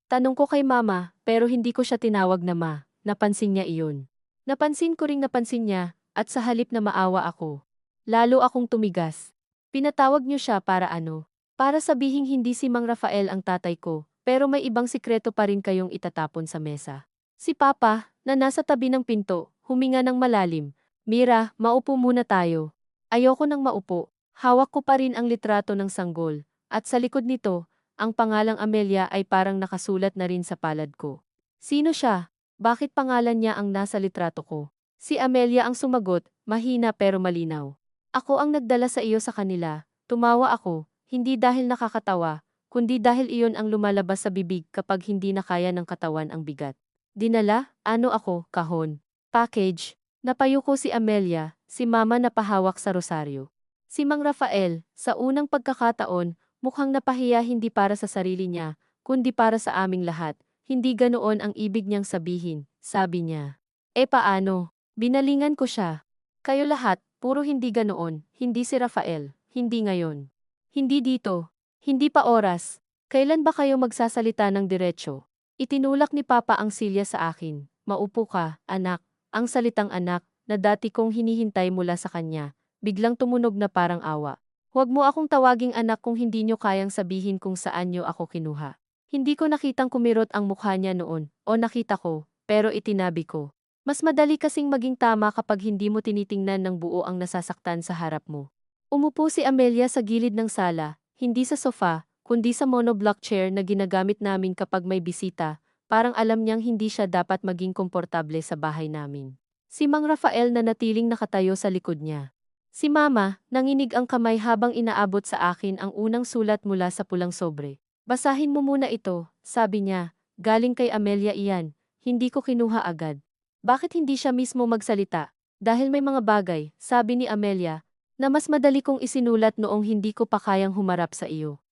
Tanong ko kay mama, pero hindi ko siya tinawag na ma. Napansin niya iyon. Napansin ko ring napansin niya, at sa halip na maawa ako, lalo akong tumigas. Pinatawag niyo siya para ano? Para sabihing hindi si Mang Rafael ang tatay ko, pero may ibang sikreto pa rin kayong itatapon sa mesa. Si Papa, na nasa tabi ng pinto, huminga ng malalim. Mira, maupo muna tayo. Ayoko nang maupo. Hawak ko pa rin ang litrato ng sanggol, at sa likod nito, ang pangalang Amelia ay parang nakasulat na rin sa palad ko. Sino siya? Bakit pangalan niya ang nasa litrato ko? Si Amelia ang sumagot, mahina pero malinaw. Ako ang nagdala sa iyo sa kanila. Tumawa ako, hindi dahil nakakatawa, kundi dahil iyon ang lumalabas sa bibig kapag hindi na kaya ng katawan ang bigat. Dinala? Ano ako? Kahon. Package. Napayuko si Amelia, si Mama na pahawak sa rosaryo. Si Mang Rafael, sa unang pagkakataon, mukhang napahiya hindi para sa sarili niya, kundi para sa aming lahat. Hindi ganoon ang ibig niyang sabihin, sabi niya. Paano? Binalingan ko siya. Kayo lahat, puro hindi ganoon, hindi si Rafael, hindi ngayon. Hindi dito. Hindi pa oras. Kailan ba kayo magsasalita ng diretsyo? Itinulak ni Papa ang silya sa akin. Maupo ka, anak. Ang salitang anak, na dati kong hinihintay mula sa kanya, biglang tumunog na parang awa. Huwag mo akong tawaging anak kung hindi nyo kayang sabihin kung saan nyo ako kinuha. Hindi ko nakitang kumirot ang mukha niya noon, o nakita ko, pero itinabi ko. Mas madali kasing maging tama kapag hindi mo tinitingnan ng buo ang nasasaktan sa harap mo. Umupo si Amelia sa gilid ng sala, hindi sa sofa, kundi sa monoblock chair na ginagamit namin kapag may bisita, parang alam niyang hindi siya dapat maging komportable sa bahay namin. Si Mang Rafael na natiling nakatayo sa likod niya. Si Mama, nanginig ang kamay habang inaabot sa akin ang unang sulat mula sa pulang sobre. Basahin mo muna ito, sabi niya, galing kay Amelia iyan, hindi ko kinuha agad. Bakit hindi siya mismo magsalita? Dahil may mga bagay, sabi ni Amelia, na mas madali kong isinulat noong hindi ko pa kayang humarap sa iyo.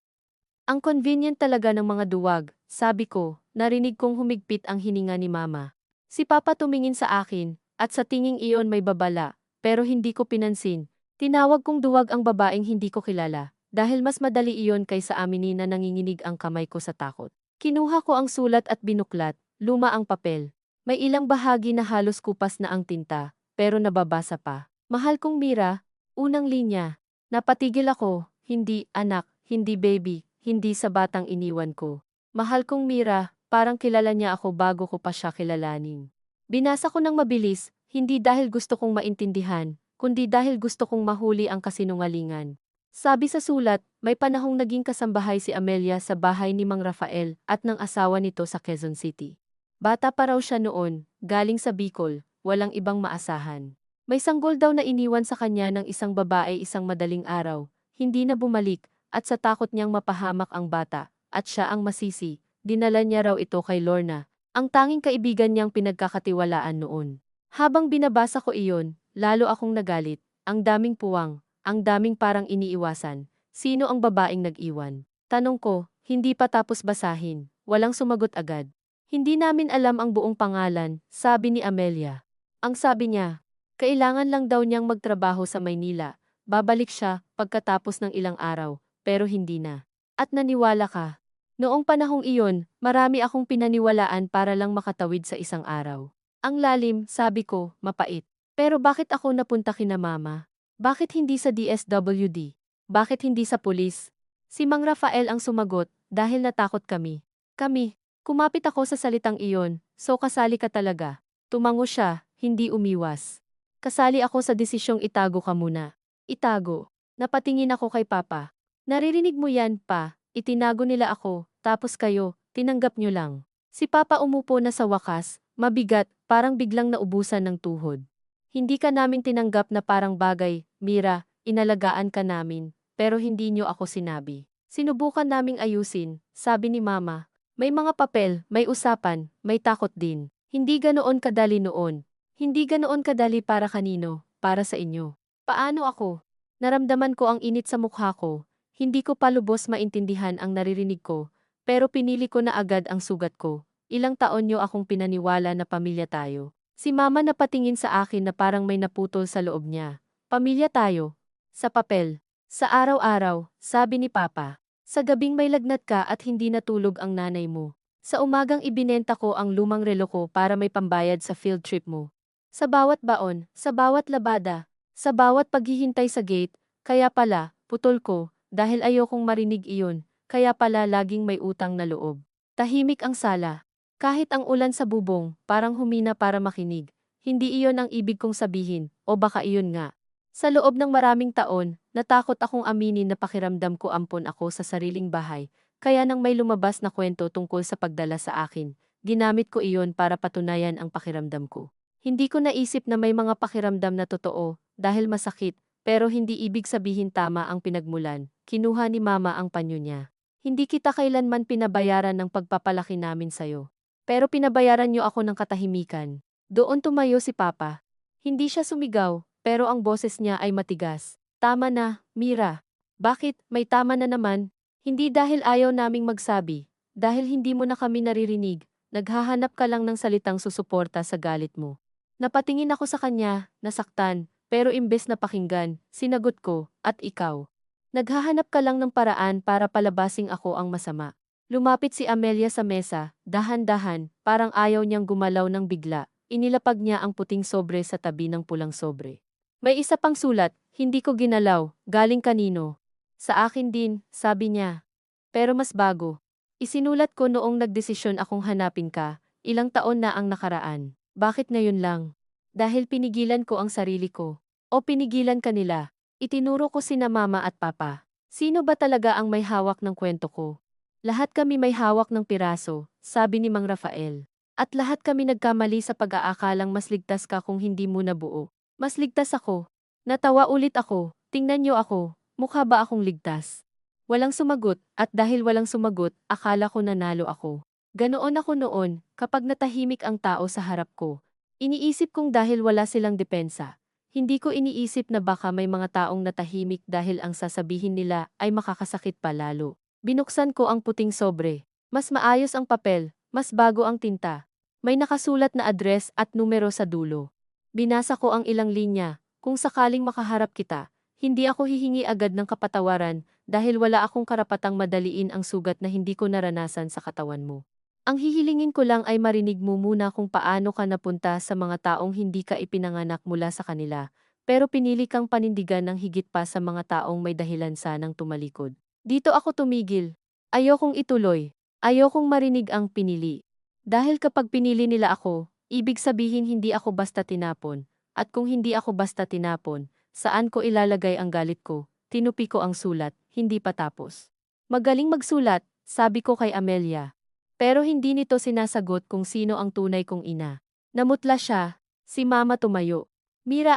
Ang convenient talaga ng mga duwag, sabi ko, narinig kong humigpit ang hininga ni Mama. Si Papa tumingin sa akin, at sa tinging iyon may babala, pero hindi ko pinansin. Tinawag kong duwag ang babaeng hindi ko kilala, dahil mas madali iyon kaysa aminin na nanginginig ang kamay ko sa takot. Kinuha ko ang sulat at binuklat, luma ang papel. May ilang bahagi na halos kupas na ang tinta, pero nababasa pa. Mahal kong Mira, unang linya. Napatigil ako, hindi anak, hindi baby, hindi sa batang iniwan ko. Mahal kong Mira, parang kilala niya ako bago ko pa siya kilalanin. Binasa ko ng mabilis, hindi dahil gusto kong maintindihan, kundi dahil gusto kong mahuli ang kasinungalingan. Sabi sa sulat, may panahong naging kasambahay si Amelia sa bahay ni Mang Rafael at ng asawa nito sa Quezon City. Bata pa raw siya noon, galing sa Bicol, walang ibang maasahan. May sanggol daw na iniwan sa kanya ng isang babae isang madaling araw, hindi na bumalik, at sa takot niyang mapahamak ang bata, at siya ang masisi, dinala niya raw ito kay Lorna, ang tanging kaibigan niyang pinagkakatiwalaan noon. Habang binabasa ko iyon, lalo akong nagalit, ang daming puwang, ang daming parang iniiwasan. Sino ang babaeng nag-iwan? Tanong ko, hindi pa tapos basahin, walang sumagot agad. Hindi namin alam ang buong pangalan, sabi ni Amelia. Ang sabi niya, kailangan lang daw niyang magtrabaho sa Maynila, babalik siya pagkatapos ng ilang araw. Pero hindi na. At naniwala ka. Noong panahong iyon, marami akong pinaniwalaan para lang makatawid sa isang araw. Ang lalim, sabi ko, mapait. Pero bakit ako napunta kina Mama? Bakit hindi sa DSWD? Bakit hindi sa pulis? Si Mang Rafael ang sumagot, dahil natakot kami. Kami. Kumapit ako sa salitang iyon, so kasali ka talaga. Tumango siya, hindi umiwas. Kasali ako sa desisyong itago ka muna. Itago. Napatingin ako kay Papa. Naririnig mo yan, Pa, itinago nila ako, tapos kayo, tinanggap nyo lang. Si Papa umupo na sa wakas, mabigat, parang biglang naubusan ng tuhod. Hindi ka namin tinanggap na parang bagay, Mira, inalagaan ka namin, pero hindi nyo ako sinabi. Sinubukan naming ayusin, sabi ni Mama. May mga papel, may usapan, may takot din. Hindi ganoon kadali noon. Hindi ganoon kadali para kanino, para sa inyo. Paano ako? Naramdaman ko ang init sa mukha ko. Hindi ko pa lubos maintindihan ang naririnig ko, pero pinili ko na agad ang sugat ko. Ilang taon niyo akong pinaniwala na pamilya tayo. Si mama napatingin sa akin na parang may naputol sa loob niya. Pamilya tayo. Sa papel. Sa araw-araw, sabi ni Papa. Sa gabing may lagnat ka at hindi natulog ang nanay mo. Sa umagang ibinenta ko ang lumang relo ko para may pambayad sa field trip mo. Sa bawat baon, sa bawat labada, sa bawat paghihintay sa gate, kaya pala, putol ko, dahil ayokong marinig iyon, kaya pala laging may utang na loob. Tahimik ang sala. Kahit ang ulan sa bubong, parang humina para makinig. Hindi iyon ang ibig kong sabihin, o baka iyon nga. Sa loob ng maraming taon, natakot akong aminin na pakiramdam ko ampon ako sa sariling bahay, kaya nang may lumabas na kwento tungkol sa pagdala sa akin, ginamit ko iyon para patunayan ang pakiramdam ko. Hindi ko naisip na may mga pakiramdam na totoo, dahil masakit, pero hindi ibig sabihin tama ang pinagmulan. Kinuha ni Mama ang panyo niya. Hindi kita kailanman pinabayaran ng pagpapalaki namin sayo. Pero pinabayaran niyo ako ng katahimikan. Doon tumayo si Papa. Hindi siya sumigaw, pero ang boses niya ay matigas. Tama na, Mira. Bakit, may tama na naman? Hindi dahil ayaw naming magsabi. Dahil hindi mo na kami naririnig. Naghahanap ka lang ng salitang susuporta sa galit mo. Napatingin ako sa kanya, nasaktan, pero imbes na pakinggan, sinagot ko, at ikaw. Naghahanap ka lang ng paraan para palabasing ako ang masama. Lumapit si Amelia sa mesa, dahan-dahan, parang ayaw niyang gumalaw ng bigla. Inilapag niya ang puting sobre sa tabi ng pulang sobre. May isa pang sulat, hindi ko ginalaw, galing kanino. Sa akin din, sabi niya. Pero mas bago. Isinulat ko noong nagdesisyon akong hanapin ka, ilang taon na ang nakaraan. Bakit ngayon lang? Dahil pinigilan ko ang sarili ko. O pinigilan ka nila. Itinuro ko sina Mama at Papa. Sino ba talaga ang may hawak ng kwento ko? Lahat kami may hawak ng piraso, sabi ni Mang Rafael. At lahat kami nagkamali sa pag-aakalang mas ligtas ka kung hindi mo nabuo. Mas ligtas ako. Natawa ulit ako. Tingnan niyo ako. Mukha ba akong ligtas? Walang sumagot, at dahil walang sumagot, akala ko nanalo ako. Ganoon ako noon, kapag natahimik ang tao sa harap ko. Iniisip kong dahil wala silang depensa. Hindi ko iniisip na baka may mga taong natahimik dahil ang sasabihin nila ay makakasakit pa lalo. Binuksan ko ang puting sobre. Mas maayos ang papel, mas bago ang tinta. May nakasulat na address at numero sa dulo. Binasa ko ang ilang linya. Kung sakaling makaharap kita, hindi ako hihingi agad ng kapatawaran dahil wala akong karapatang madaliin ang sugat na hindi ko naranasan sa katawan mo. Ang hihilingin ko lang ay marinig mo muna kung paano ka napunta sa mga taong hindi ka ipinanganak mula sa kanila, pero pinili kang panindigan ng higit pa sa mga taong may dahilan sanang tumalikod. Dito ako tumigil. Ayokong ituloy. Ayokong marinig ang pinili. Dahil kapag pinili nila ako, ibig sabihin hindi ako basta tinapon. At kung hindi ako basta tinapon, saan ko ilalagay ang galit ko? Tinupi ko ang sulat, hindi pa tapos. Magaling magsulat, sabi ko kay Amelia. Pero hindi nito sinasagot kung sino ang tunay kong ina. Namutla siya. Si Mama tumayo. Mira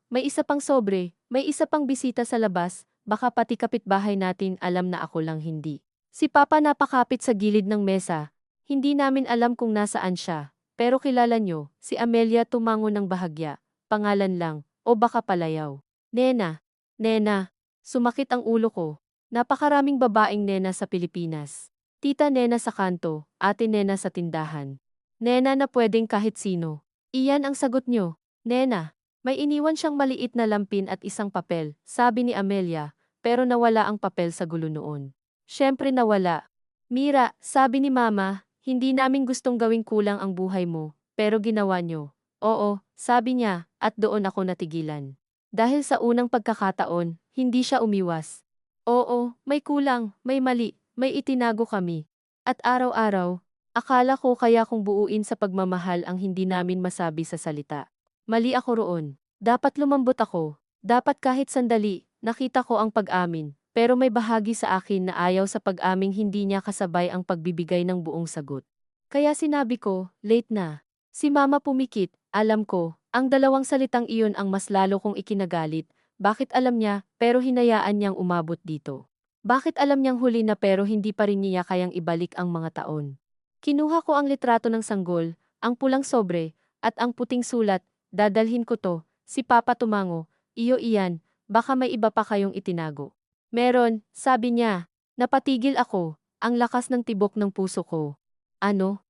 may isa pang sobre, may isa pang bisita sa labas, baka pati kapitbahay natin alam na ako lang hindi. Si Papa napakapit sa gilid ng mesa. Hindi namin alam kung nasaan siya. Pero kilala nyo, si Amelia tumango ng bahagya. Pangalan lang, o baka palayaw. Nena. Nena. Sumakit ang ulo ko. Napakaraming babaeng nena sa Pilipinas. Tita Nena sa kanto, Ate Nena sa tindahan. Nena na pwedeng kahit sino. Iyan ang sagot nyo. Nena. May iniwan siyang maliit na lampin at isang papel, sabi ni Amelia, pero nawala ang papel sa gulo noon. Siyempre nawala. Mira, sabi ni Mama, hindi namin gustong gawing kulang ang buhay mo, pero ginawa nyo. Oo, sabi niya, at doon ako natigilan. Dahil sa unang pagkakataon, hindi siya umiwas. Oo, may kulang, may mali. May itinago kami. At araw-araw, akala ko kaya kong buuin sa pagmamahal ang hindi namin masabi sa salita. Mali ako roon. Dapat lumambot ako. Dapat kahit sandali, nakita ko ang pag-amin. Pero may bahagi sa akin na ayaw sa pag-aming hindi niya kasabay ang pagbibigay ng buong sagot. Kaya sinabi ko, late na. Si Mama pumikit, alam ko, ang dalawang salitang iyon ang mas lalo kong ikinagalit. Bakit alam niya, pero hinayaan niyang umabot dito? Bakit alam niyang huli na pero hindi pa rin niya kayang ibalik ang mga taon? Kinuha ko ang litrato ng sanggol, ang pulang sobre, at ang puting sulat, dadalhin ko to, si Papa tumango, iyo iyan, baka may iba pa kayong itinago. Meron, sabi niya. Napatigil ako, ang lakas ng tibok ng puso ko. Ano?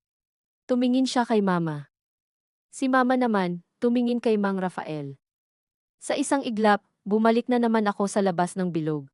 Tumingin siya kay mama. Si mama naman, tumingin kay Mang Rafael. Sa isang iglap, bumalik na naman ako sa labas ng bilog.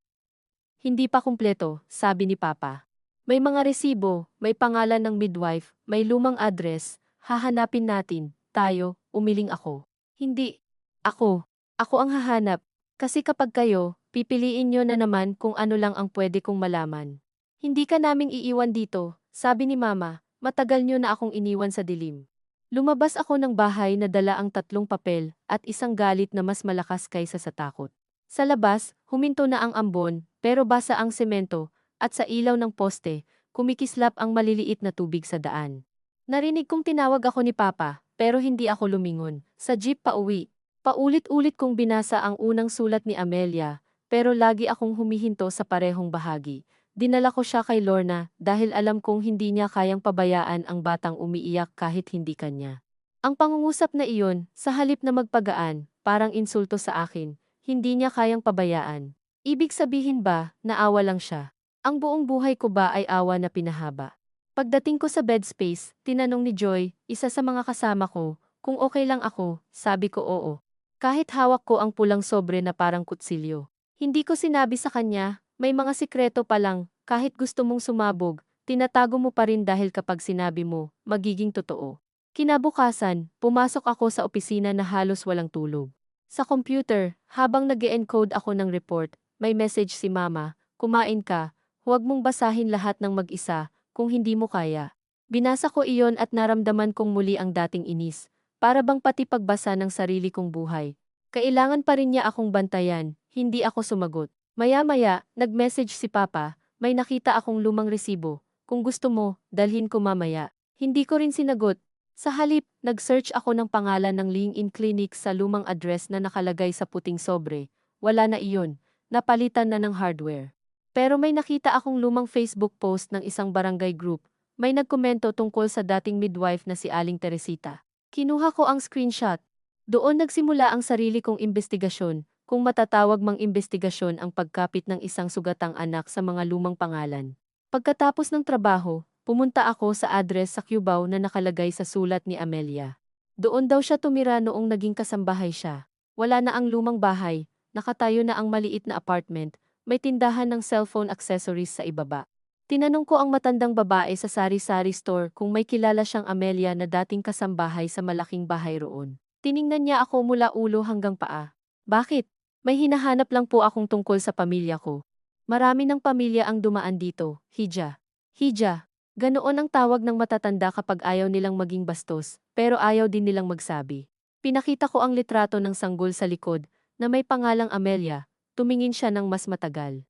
Hindi pa kumpleto, sabi ni Papa. May mga resibo, may pangalan ng midwife, may lumang address, hahanapin natin, tayo, umiling ako. Hindi. Ako. Ako ang hahanap. Kasi kapag kayo, pipiliin nyo na naman kung ano lang ang pwede kong malaman. Hindi ka naming iiwan dito, sabi ni Mama, matagal nyo na akong iniwan sa dilim. Lumabas ako ng bahay na dala ang 3 papel at isang galit na mas malakas kaysa sa takot. Sa labas, huminto na ang ambon, pero basa ang semento, at sa ilaw ng poste, kumikislap ang maliliit na tubig sa daan. Narinig kong tinawag ako ni Papa, pero hindi ako lumingon. Sa jeep pauwi, paulit-ulit kong binasa ang unang sulat ni Amelia, pero lagi akong humihinto sa parehong bahagi. Dinala ko siya kay Lorna dahil alam kong hindi niya kayang pabayaan ang batang umiiyak kahit hindi kanya. Ang pangungusap na iyon, sa halip na magpagaan, parang insulto sa akin, hindi niya kayang pabayaan. Ibig sabihin ba, naawa lang siya? Ang buong buhay ko ba ay awa na pinahaba? Pagdating ko sa bed space, tinanong ni Joy, isa sa mga kasama ko, kung okay lang ako, sabi ko oo. Kahit hawak ko ang pulang sobre na parang kutsilyo. Hindi ko sinabi sa kanya, may mga sikreto pa lang, kahit gusto mong sumabog, tinatago mo pa rin dahil kapag sinabi mo, magiging totoo. Kinabukasan, pumasok ako sa opisina na halos walang tulog. Sa computer, habang nag-e-encode ako ng report, may message si Mama, kumain ka, huwag mong basahin lahat ng mag-isa, kung hindi mo kaya. Binasa ko iyon at naramdaman kong muli ang dating inis, para bang pati pagbasa ng sarili kong buhay. Kailangan pa rin niya akong bantayan, hindi ako sumagot. Maya-maya, nag-message si Papa, may nakita akong lumang resibo, kung gusto mo, dalhin ko mamaya. Hindi ko rin sinagot. Sa halip, nag-search ako ng pangalan ng Ling-In Clinic sa lumang address na nakalagay sa puting sobre. Wala na iyon, napalitan na ng hardware. Pero may nakita akong lumang Facebook post ng isang barangay group. May nagkomento tungkol sa dating midwife na si Aling Teresita. Kinuha ko ang screenshot. Doon nagsimula ang sarili kong investigasyon, kung matatawag mang investigasyon ang pagkapit ng isang sugatang anak sa mga lumang pangalan. Pagkatapos ng trabaho, pumunta ako sa address sa Cubao na nakalagay sa sulat ni Amelia. Doon daw siya tumira noong naging kasambahay siya. Wala na ang lumang bahay, nakatayo na ang maliit na apartment, may tindahan ng cellphone accessories sa ibaba. Tinanong ko ang matandang babae sa sari-sari store kung may kilala siyang Amelia na dating kasambahay sa malaking bahay roon. Tiningnan niya ako mula ulo hanggang paa. Bakit? May hinahanap lang po akong tungkol sa pamilya ko. Marami ng pamilya ang dumaan dito, Hija. Hija. Ganoon ang tawag ng matatanda kapag ayaw nilang maging bastos, pero ayaw din nilang magsabi. Pinakita ko ang litrato ng sanggol sa likod, na may pangalang Amelia, tumingin siya ng mas matagal.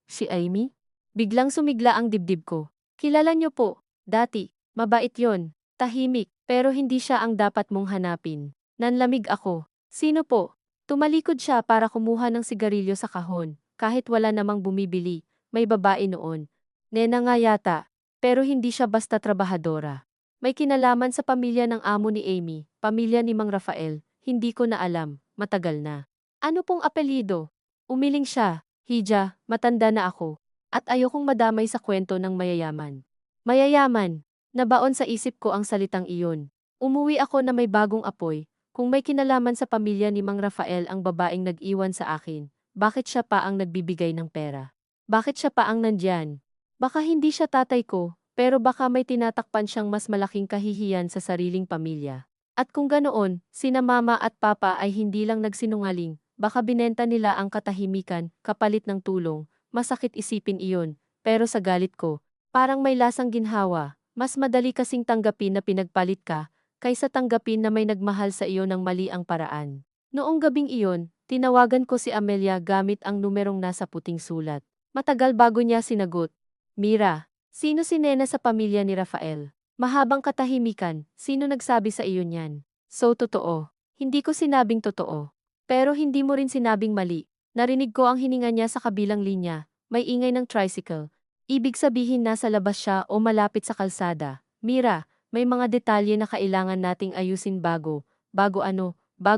Si Amy? Biglang sumigla ang dibdib ko. Kilala niyo po, dati, mabait yon, tahimik, pero hindi siya ang dapat mong hanapin. Nanlamig ako. Sino po? Tumalikod siya para kumuha ng sigarilyo sa kahon, kahit wala namang bumibili, may babae noon. Nena nga yata. Pero hindi siya basta trabahadora. May kinalaman sa pamilya ng amo ni Amy, pamilya ni Mang Rafael, hindi ko na alam, matagal na. Ano pong apelyido? Umiling siya, Hija, matanda na ako, at ayokong madamay sa kwento ng mayayaman. Mayayaman, nabaon sa isip ko ang salitang iyon. Umuwi ako na may bagong apoy, kung may kinalaman sa pamilya ni Mang Rafael ang babaeng nag-iwan sa akin, bakit siya pa ang nagbibigay ng pera? Bakit siya pa ang nandyan? Baka hindi siya tatay ko, pero baka may tinatakpan siyang mas malaking kahihiyan sa sariling pamilya. At kung ganoon, sina mama at papa ay hindi lang nagsinungaling, baka binenta nila ang katahimikan, kapalit ng tulong, masakit isipin iyon, pero sa galit ko, parang may lasang ginhawa, mas madali kasing tanggapin na pinagpalit ka, kaysa tanggapin na may nagmahal sa iyo ng mali ang paraan. Noong gabing iyon, tinawagan ko si Amelia gamit ang numerong nasa puting sulat. Matagal bago niya sinagot. Mira, sino si Nena sa pamilya ni Rafael? Mahabang katahimikan, sino nagsabi sa iyo niyan? So totoo. Hindi ko sinabing totoo. Pero hindi mo rin sinabing mali. Narinig ko ang hininga niya sa kabilang linya, may ingay ng tricycle. Ibig sabihin nasa labas siya o malapit sa kalsada. Mira, may mga detalye na kailangan nating ayusin bago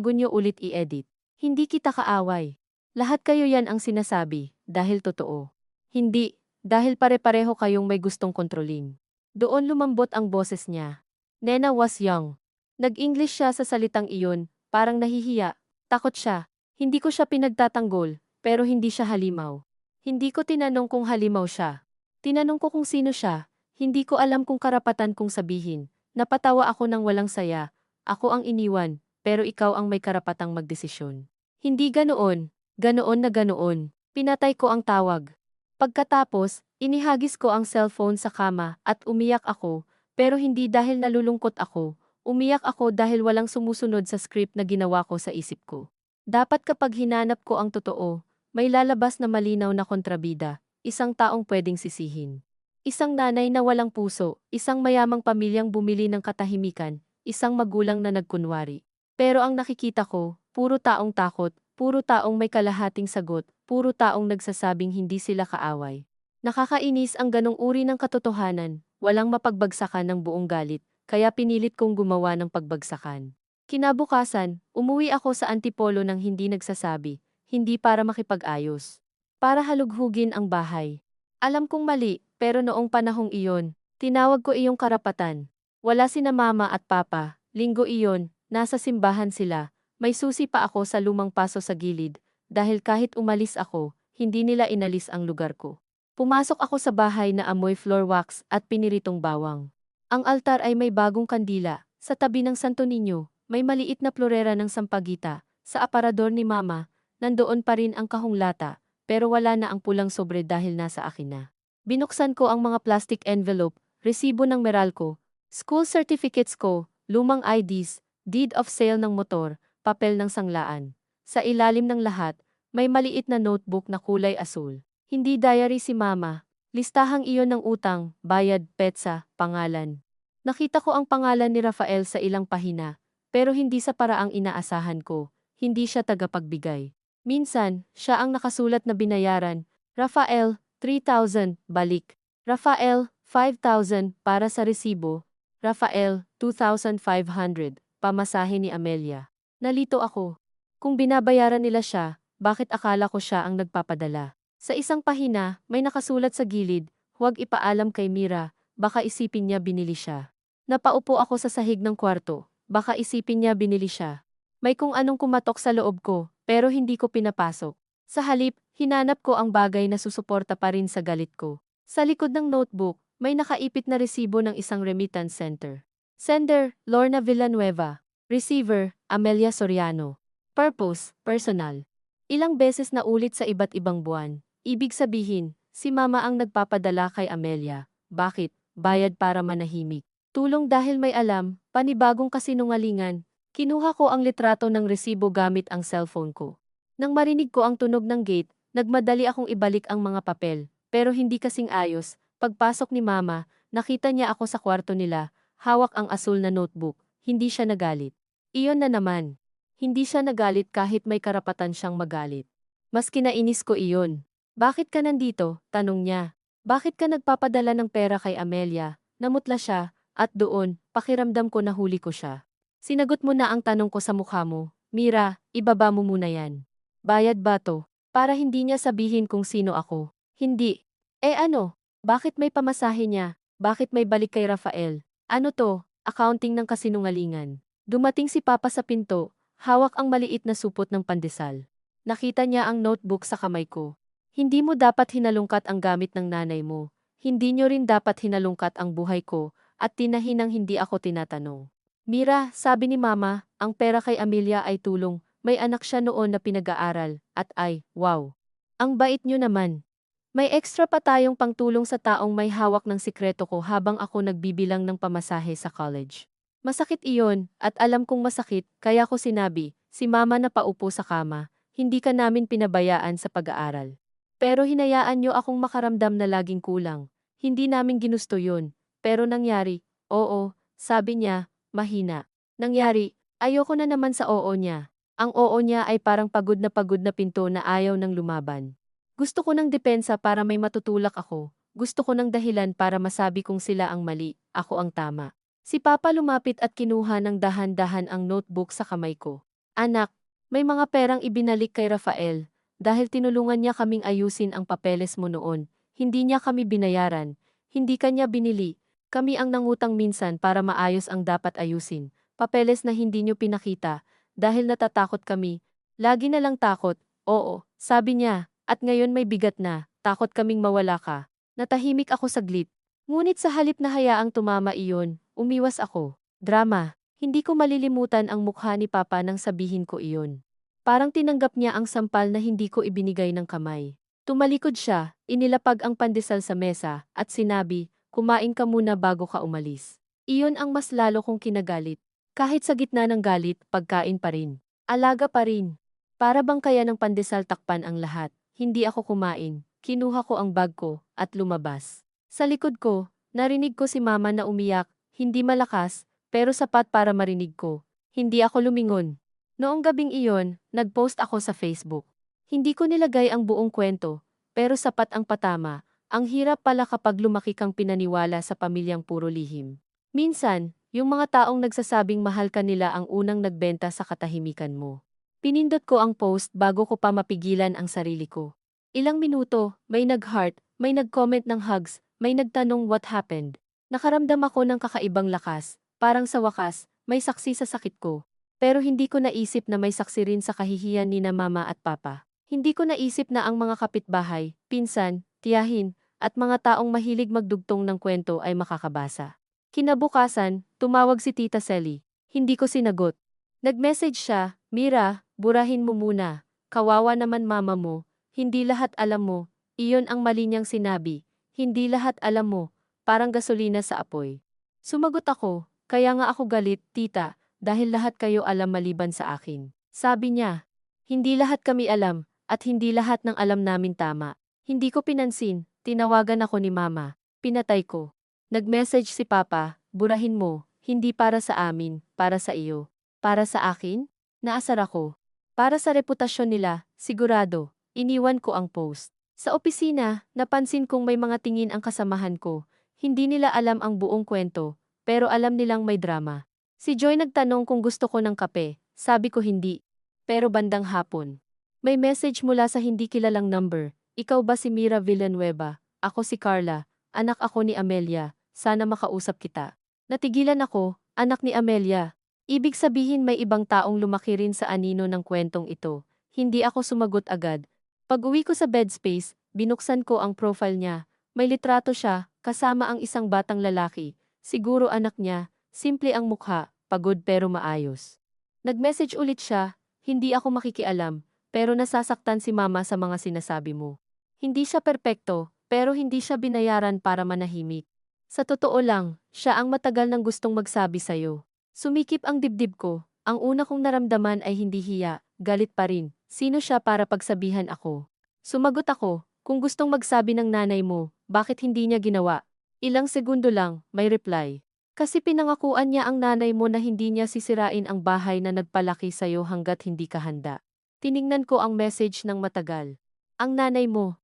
niyo ulit i-edit. Hindi kita kaaway. Lahat kayo yan ang sinasabi, dahil totoo. Hindi, dahil pare-pareho kayong may gustong kontrolin. Doon lumambot ang boses niya. Nena was young. Nag-English siya sa salitang iyon, parang nahihiya. Takot siya. Hindi ko siya pinagtatanggol, pero hindi siya halimaw. Hindi ko tinanong kung halimaw siya. Tinanong ko kung sino siya. Hindi ko alam kung karapatan kong sabihin. Napatawa ako ng walang saya. Ako ang iniwan, pero ikaw ang may karapatang magdesisyon. Hindi ganoon. Ganoon na ganoon. Pinatay ko ang tawag. Pagkatapos, inihagis ko ang cellphone sa kama at umiyak ako, pero hindi dahil nalulungkot ako. Umiyak ako dahil walang sumusunod sa script na ginawa ko sa isip ko. Dapat kapag hinanap ko ang totoo, may lalabas na malinaw na kontrabida, isang taong pwedeng sisihin. Isang nanay na walang puso, isang mayamang pamilyang bumili ng katahimikan, isang magulang na nagkunwari. Pero ang nakikita ko, puro taong takot, puro taong may kalahating sagot, puro taong nagsasabing hindi sila kaaway. Nakakainis ang ganong uri ng katotohanan, walang mapagbagsakan ng buong galit, kaya pinilit kong gumawa ng pagbagsakan. Kinabukasan, umuwi ako sa antipolo ng hindi nagsasabi, hindi para makipag-ayos. Para halughugin ang bahay. Alam kong mali, pero noong panahong iyon, tinawag ko iyong karapatan. Wala sina mama at papa, linggo iyon, nasa simbahan sila, may susi pa ako sa lumang paso sa gilid, dahil kahit umalis ako, hindi nila inalis ang lugar ko. Pumasok ako sa bahay na amoy floor wax at piniritong bawang. Ang altar ay may bagong kandila, sa tabi ng Santo Niño, may maliit na florera ng sampagita, sa aparador ni mama, nandoon pa rin ang kahong lata, pero wala na ang pulang sobre dahil nasa akin na. Binuksan ko ang mga plastic envelope, resibo ng Meralco, school certificates ko, lumang IDs, deed of sale ng motor, papel ng sanglaan. Sa ilalim ng lahat, may maliit na notebook na kulay asul. Hindi diary si mama, listahang iyon ng utang, bayad, petsa, pangalan. Nakita ko ang pangalan ni Rafael sa ilang pahina, pero hindi sa paraang inaasahan ko, hindi siya tagapagbigay. Minsan, siya ang nakasulat na binayaran, Rafael, 3,000, balik. Rafael, 5,000, para sa resibo. Rafael, 2,500, pamasahe ni Amelia. Nalito ako. Kung binabayaran nila siya, bakit akala ko siya ang nagpapadala? Sa isang pahina, may nakasulat sa gilid, huwag ipaalam kay Mira, baka isipin niya binili siya. Napaupo ako sa sahig ng kwarto, baka isipin niya binili siya. May kung anong kumatok sa loob ko, pero hindi ko pinapasok. Sa halip, hinanap ko ang bagay na susuporta pa rin sa galit ko. Sa likod ng notebook, may nakaipit na resibo ng isang remittance center. Sender, Lorna Villanueva. Receiver, Amelia Soriano. Purpose, personal. Ilang beses na ulit sa iba't ibang buwan. Ibig sabihin, si mama ang nagpapadala kay Amelia. Bakit? Bayad para manahimik. Tulong dahil may alam, panibagong kasinungalingan. Kinuha ko ang litrato ng resibo gamit ang cellphone ko. Nang marinig ko ang tunog ng gate, nagmadali akong ibalik ang mga papel, pero hindi kasing ayos. Pagpasok ni mama, nakita niya ako sa kwarto nila, hawak ang asul na notebook. Hindi siya nagalit. Iyon na naman. Hindi siya nagalit kahit may karapatan siyang magalit. Mas kinainis ko iyon. Bakit ka nandito? Tanong niya. Bakit ka nagpapadala ng pera kay Amelia? Namutla siya, at doon, pakiramdam ko na huli ko siya. Sinagot mo na ang tanong ko sa mukha mo. Mira, ibaba mo muna yan. Bayad ba to? Para hindi niya sabihin kung sino ako. Hindi. Ano? Bakit may pamasahe niya? Bakit may balik kay Rafael? Ano to? Accounting ng kasinungalingan. Dumating si Papa sa pinto, hawak ang maliit na supot ng pandesal. Nakita niya ang notebook sa kamay ko. Hindi mo dapat hinalungkat ang gamit ng nanay mo. Hindi niyo rin dapat hinalungkat ang buhay ko, at tinahinang hindi ako tinatanong. Mira, sabi ni Mama, ang pera kay Amelia ay tulong, may anak siya noon na pinag-aaral, at ay, wow. Ang bait niyo naman. May extra pa tayong pangtulong sa taong may hawak ng sikreto ko habang ako nagbibilang ng pamasahe sa college. Masakit iyon, at alam kong masakit, kaya ko sinabi, si mama na paupo sa kama, hindi ka namin pinabayaan sa pag-aaral. Pero hinayaan niyo akong makaramdam na laging kulang. Hindi namin ginusto yun, pero nangyari, oo, sabi niya, mahina. Nangyari, ayoko na naman sa oo niya. Ang oo niya ay parang pagod na pinto na ayaw ng lumaban. Gusto ko ng depensa para may matutulak ako. Gusto ko ng dahilan para masabi kong sila ang mali, ako ang tama. Si Papa lumapit at kinuha ng dahan-dahan ang notebook sa kamay ko. Anak, may mga perang ibinalik kay Rafael. dahil tinulungan niya kaming ayusin ang papeles mo noon. Hindi niya kami binayaran, hindi kanya binili. Kami ang nangutang minsan para maayos ang dapat ayusin. Papeles na hindi niyo pinakita, dahil natatakot kami. Lagi na lang takot, oo, sabi niya, at ngayon may bigat na, takot kaming mawala ka. Natahimik ako saglit. Ngunit sa halip na hayaang tumama iyon, umiwas ako. Drama. Hindi ko malilimutan ang mukha ni Papa nang sabihin ko iyon. Parang tinanggap niya ang sampal na hindi ko ibinigay ng kamay. Tumalikod siya, inilapag ang pandesal sa mesa, at sinabi, kumain ka muna bago ka umalis. Iyon ang mas lalo kong kinagalit. Kahit sa gitna ng galit, pagkain pa rin. Alaga pa rin. Para bang kaya ng pandesal takpan ang lahat, hindi ako kumain, kinuha ko ang bag ko, at lumabas. Sa likod ko, narinig ko si Mama na umiyak, hindi malakas, pero sapat para marinig ko. Hindi ako lumingon. Noong gabing iyon, nag-post ako sa Facebook. Hindi ko nilagay ang buong kwento, pero sapat ang patama. Ang hirap pala kapag lumaki kang pinaniwala sa pamilyang puro lihim. Minsan, yung mga taong nagsasabing mahal ka nila ang unang nagbenta sa katahimikan mo. Pinindot ko ang post bago ko pa mapigilan ang sarili ko. Ilang minuto, may nag-heart, may nag-comment ng hugs, may nagtanong what happened. Nakaramdam ako ng kakaibang lakas. Parang sa wakas, may saksi sa sakit ko. Pero hindi ko naisip na may saksi rin sa kahihiyan ni na Mama at Papa. Hindi ko naisip na ang mga kapitbahay, pinsan, tiyahin, at mga taong mahilig magdugtong ng kwento ay makakabasa. Kinabukasan, tumawag si Tita Selly. Hindi ko sinagot. Nag-message siya, Mira, burahin mo muna. Kawawa naman mama mo. Hindi lahat alam mo. Iyon ang mali niyang sinabi. Hindi lahat alam mo. Parang gasolina sa apoy. Sumagot ako. Kaya nga ako galit, tita, dahil lahat kayo alam maliban sa akin. Sabi niya, hindi lahat kami alam, at hindi lahat ng alam namin tama. Hindi ko pinansin, tinawagan ako ni Mama, pinatay ko. Nag-message si Papa, burahin mo, hindi para sa amin, para sa iyo. Para sa akin? Naasar ako. Para sa reputasyon nila, sigurado, iniwan ko ang post. Sa opisina, napansin kong may mga tingin ang kasamahan ko. Hindi nila alam ang buong kwento. Pero alam nilang may drama. Si Joy nagtanong kung gusto ko ng kape, sabi ko hindi. Pero bandang hapon. May message mula sa hindi kilalang number, ikaw ba si Mira Villanueva? Ako si Carla, anak ako ni Amelia, sana makausap kita. Natigilan ako, anak ni Amelia. Ibig sabihin may ibang taong lumaki rin sa anino ng kwentong ito. Hindi ako sumagot agad. Pag-uwi ko sa bed space, binuksan ko ang profile niya. May litrato siya, kasama ang isang batang lalaki. Siguro anak niya, simple ang mukha, pagod pero maayos. Nag-message ulit siya, hindi ako makikialam, pero nasasaktan si Mama sa mga sinasabi mo. Hindi siya perpekto, pero hindi siya binayaran para manahimik. Sa totoo lang, siya ang matagal nang gustong magsabi sa'yo. Sumikip ang dibdib ko, ang una kong naramdaman ay hindi hiya, galit pa rin. Sino siya para pagsabihan ako? Sumagot ako, kung gustong magsabi ng nanay mo, bakit hindi niya ginawa? Ilang segundo lang, may reply. Kasi pinangakuan niya ang nanay mo na hindi niya sisirain ang bahay na nagpalaki sa'yo hanggat hindi ka handa. Tiningnan ko ang message ng matagal. Ang nanay mo.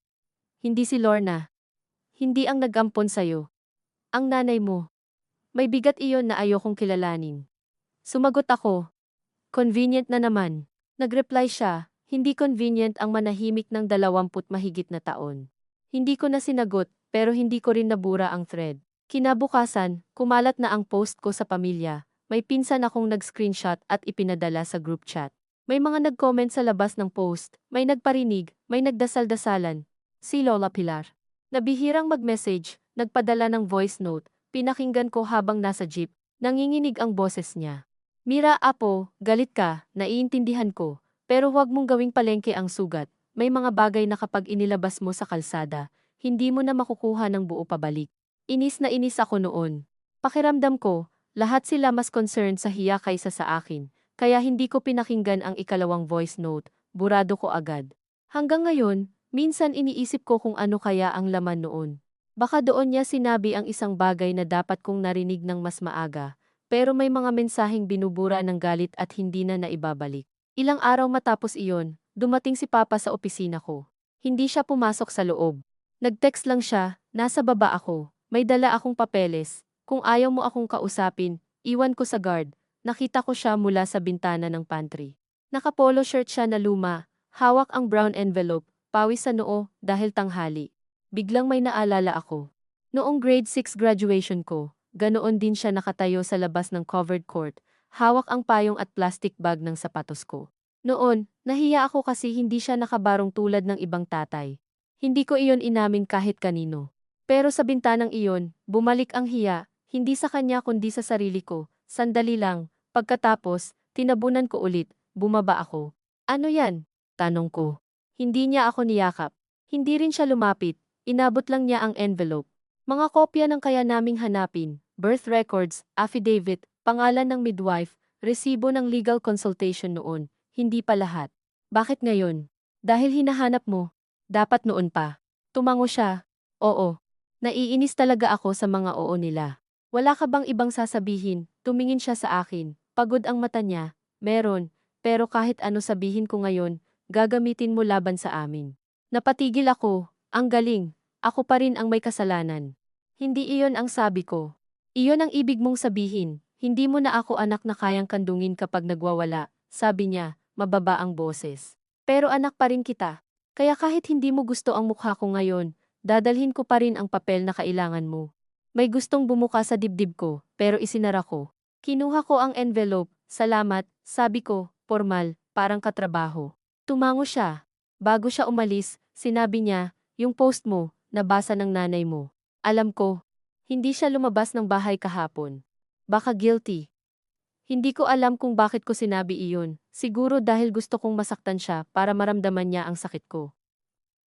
Hindi si Lorna. Hindi ang nag-ampon sa'yo. Ang nanay mo. May bigat iyon na ayokong kilalanin. Sumagot ako. Convenient na naman. Nag-reply siya, hindi convenient ang manahimik ng 20 mahigit na taon. Hindi ko na sinagot, pero hindi ko rin nabura ang thread. Kinabukasan, kumalat na ang post ko sa pamilya. May pinsan akong nag-screenshot at ipinadala sa group chat. May mga nag-comment sa labas ng post, may nagparinig, may nagdasal-dasalan. Si Lola Pilar. Nabihirang mag-message, nagpadala ng voice note, pinakinggan ko habang nasa jeep, nanginginig ang boses niya. Mira, apo, galit ka, naiintindihan ko, pero huwag mong gawing palengke ang sugat. May mga bagay na kapag inilabas mo sa kalsada, hindi mo na makukuha ng buo pabalik. Inis na inis ako noon. Pakiramdam ko, lahat sila mas concerned sa hiya kaysa sa akin, kaya hindi ko pinakinggan ang ikalawang voice note, burado ko agad. Hanggang ngayon, minsan iniisip ko kung ano kaya ang laman noon. Baka doon niya sinabi ang isang bagay na dapat kong narinig ng mas maaga, pero may mga mensaheng binubura ng galit at hindi na naibabalik. Ilang araw matapos iyon, dumating si Papa sa opisina ko. Hindi siya pumasok sa loob. Nag-text lang siya, nasa baba ako, may dala akong papeles, kung ayaw mo akong kausapin, iwan ko sa guard. Nakita ko siya mula sa bintana ng pantry. Naka-polo shirt siya na luma, hawak ang brown envelope, pawis sa noo dahil tanghali. Biglang may naalala ako. Noong grade 6 graduation ko, ganoon din siya nakatayo sa labas ng covered court, hawak ang payong at plastic bag ng sapatos ko. Noon, nahiya ako kasi hindi siya nakabarong tulad ng ibang tatay. Hindi ko iyon inamin kahit kanino. Pero sa bintanang iyon, bumalik ang hiya, hindi sa kanya kundi sa sarili ko. Sandali lang, pagkatapos, tinabunan ko ulit, bumaba ako. Ano yan? Tanong ko. Hindi niya ako niyakap. Hindi rin siya lumapit. Inabot lang niya ang envelope. Mga kopya ng kaya naming hanapin, birth records, affidavit, pangalan ng midwife, resibo ng legal consultation noon, hindi pa lahat. Bakit ngayon? Dahil hinahanap mo. Dapat noon pa. Tumango siya. Oo. Naiinis talaga ako sa mga oo nila. Wala ka bang ibang sasabihin? Tumingin siya sa akin. Pagod ang mata niya. Meron. Pero kahit ano sabihin ko ngayon, gagamitin mo laban sa amin. Napatigil ako. Ang galing. Ako pa rin ang may kasalanan. Hindi iyon ang sabi ko. Iyon ang ibig mong sabihin. Hindi mo na ako anak na kayang kandungin kapag nagwawala, sabi niya, mababa ang boses. Pero anak pa rin kita. Kaya kahit hindi mo gusto ang mukha ko ngayon, dadalhin ko pa rin ang papel na kailangan mo. May gustong bumuka sa dibdib ko, pero isinara ko. Kinuha ko ang envelope, salamat, sabi ko, formal, parang katrabaho. Tumango siya. Bago siya umalis, sinabi niya, yung post mo, nabasa ng nanay mo. Alam ko, hindi siya lumabas ng bahay kahapon. Baka guilty. Hindi ko alam kung bakit ko sinabi iyon, siguro dahil gusto kong masaktan siya para maramdaman niya ang sakit ko.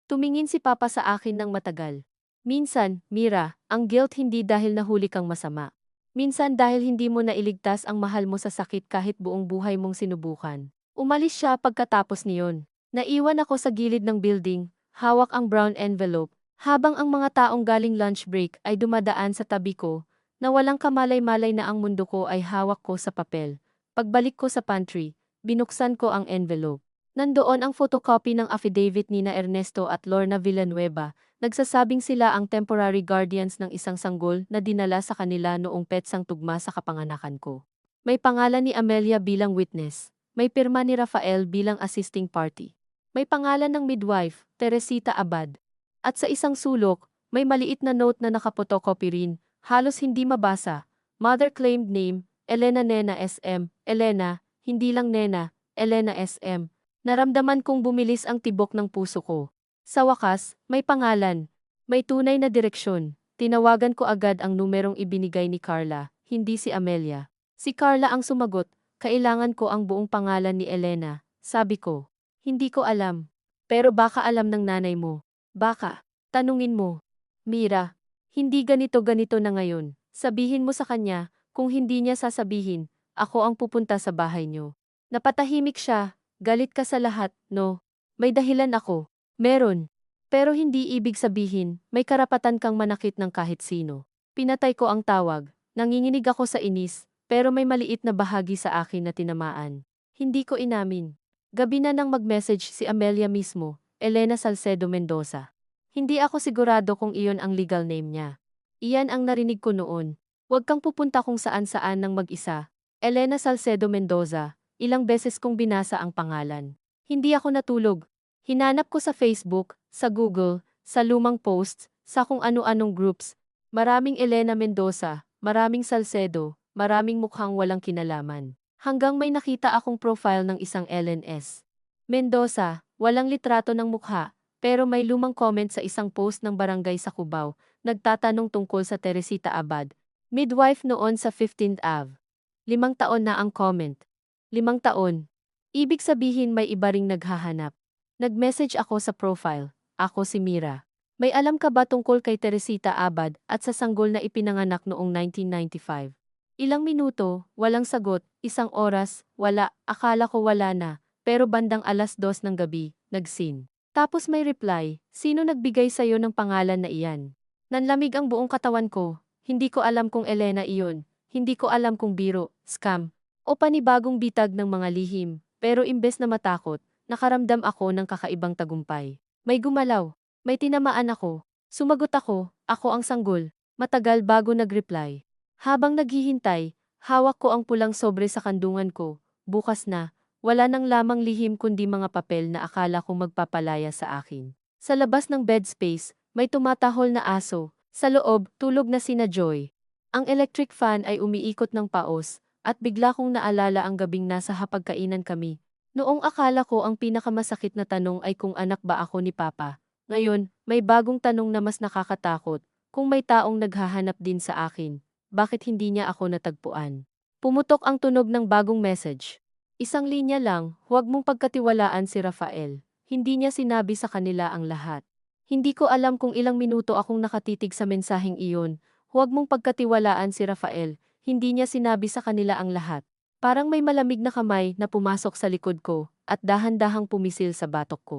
Tumingin si Papa sa akin ng matagal. Minsan, Mira, ang guilt hindi dahil nahuli kang masama. Minsan dahil hindi mo nailigtas ang mahal mo sa sakit kahit buong buhay mong sinubukan. Umalis siya pagkatapos niyon. Naiwan ako sa gilid ng building, hawak ang brown envelope, habang ang mga taong galing lunch break ay dumadaan sa tabi ko, na walang kamalay-malay na ang mundo ko ay hawak ko sa papel. Pagbalik ko sa pantry, binuksan ko ang envelope. Nandoon ang photocopy ng affidavit ni na Ernesto at Lorna Villanueva, nagsasabing sila ang temporary guardians ng isang sanggol na dinala sa kanila noong petsang tugma sa kapanganakan ko. May pangalan ni Amelia bilang witness, may pirma ni Rafael bilang assisting party. May pangalan ng midwife, Teresita Abad. At sa isang sulok, may maliit na note na nakapotocopy rin, halos hindi mabasa. Mother claimed name, Elena Nena SM, Elena, hindi lang Nena, Elena SM. Naramdaman kong bumilis ang tibok ng puso ko. Sa wakas, may pangalan. May tunay na direksyon. Tinawagan ko agad ang numerong ibinigay ni Carla, hindi si Amelia. Si Carla ang sumagot, kailangan ko ang buong pangalan ni Elena, sabi ko. Hindi ko alam. Pero baka alam ng nanay mo. Baka. Tanungin mo. Mira, hindi ganito-ganito na ngayon. Sabihin mo sa kanya, kung hindi niya sasabihin, ako ang pupunta sa bahay niyo. Napatahimik siya. Galit ka sa lahat, no? May dahilan ako. Meron. Pero hindi ibig sabihin, may karapatan kang manakit ng kahit sino. Pinatay ko ang tawag. Nanginginig ako sa inis, pero may maliit na bahagi sa akin na tinamaan. Hindi ko inamin. Gabi na nang mag-message si Amelia mismo, Elena Salcedo Mendoza. Hindi ako sigurado kung iyon ang legal name niya. Iyan ang narinig ko noon. Huwag kang pupunta kung saan-saan ng mag-isa. Elena Salcedo Mendoza. Ilang beses kong binasa ang pangalan. Hindi ako natulog. Hinanap ko sa Facebook, sa Google, sa lumang posts, sa kung ano-anong groups. Maraming Elena Mendoza, maraming Salcedo, maraming mukhang walang kinalaman. Hanggang may nakita akong profile ng isang LNS. Mendoza, walang litrato ng mukha, pero may lumang comment sa isang post ng barangay sa Cubao, nagtatanong tungkol sa Teresita Abad. Midwife noon sa 15th Ave. 5 taon na ang comment. 5 taon. Ibig sabihin may iba ring naghahanap. Nag-message ako sa profile. Ako si Mira. May alam ka ba tungkol kay Teresita Abad at sa sanggol na ipinanganak noong 1995? Ilang minuto, walang sagot, 1 oras, wala, akala ko wala na, pero bandang 2:00 ng gabi, nag-seen. Tapos may reply, sino nagbigay sa'yo ng pangalan na iyan? Nanlamig ang buong katawan ko, hindi ko alam kung Elena iyon, hindi ko alam kung biro, scam, o panibagong bitag ng mga lihim, pero imbes na matakot, nakaramdam ako ng kakaibang tagumpay. May gumalaw, may tinamaan ako. Sumagot ako ang sanggol, matagal bago nag-reply. Habang naghihintay, hawak ko ang pulang sobre sa kandungan ko, bukas na, Wala nang lamang lihim kundi mga papel na akala kong magpapalaya sa akin. Sa labas ng bed space, may tumatahol na aso. Sa loob, tulog na sina Joy. Ang electric fan ay umiikot ng paos, at bigla kong naalala ang gabing nasa hapagkainan kami. Noong akala ko ang pinakamasakit na tanong ay kung anak ba ako ni Papa. Ngayon, may bagong tanong na mas nakakatakot. Kung may taong naghahanap din sa akin, bakit hindi niya ako natagpuan? Pumutok ang tunog ng bagong message. Isang linya lang, huwag mong pagkatiwalaan si Rafael. Hindi niya sinabi sa kanila ang lahat. Hindi ko alam kung ilang minuto akong nakatitig sa mensaheng iyon. Huwag mong pagkatiwalaan si Rafael. Hindi niya sinabi sa kanila ang lahat. Parang may malamig na kamay na pumasok sa likod ko at dahan-dahang pumisil sa batok ko.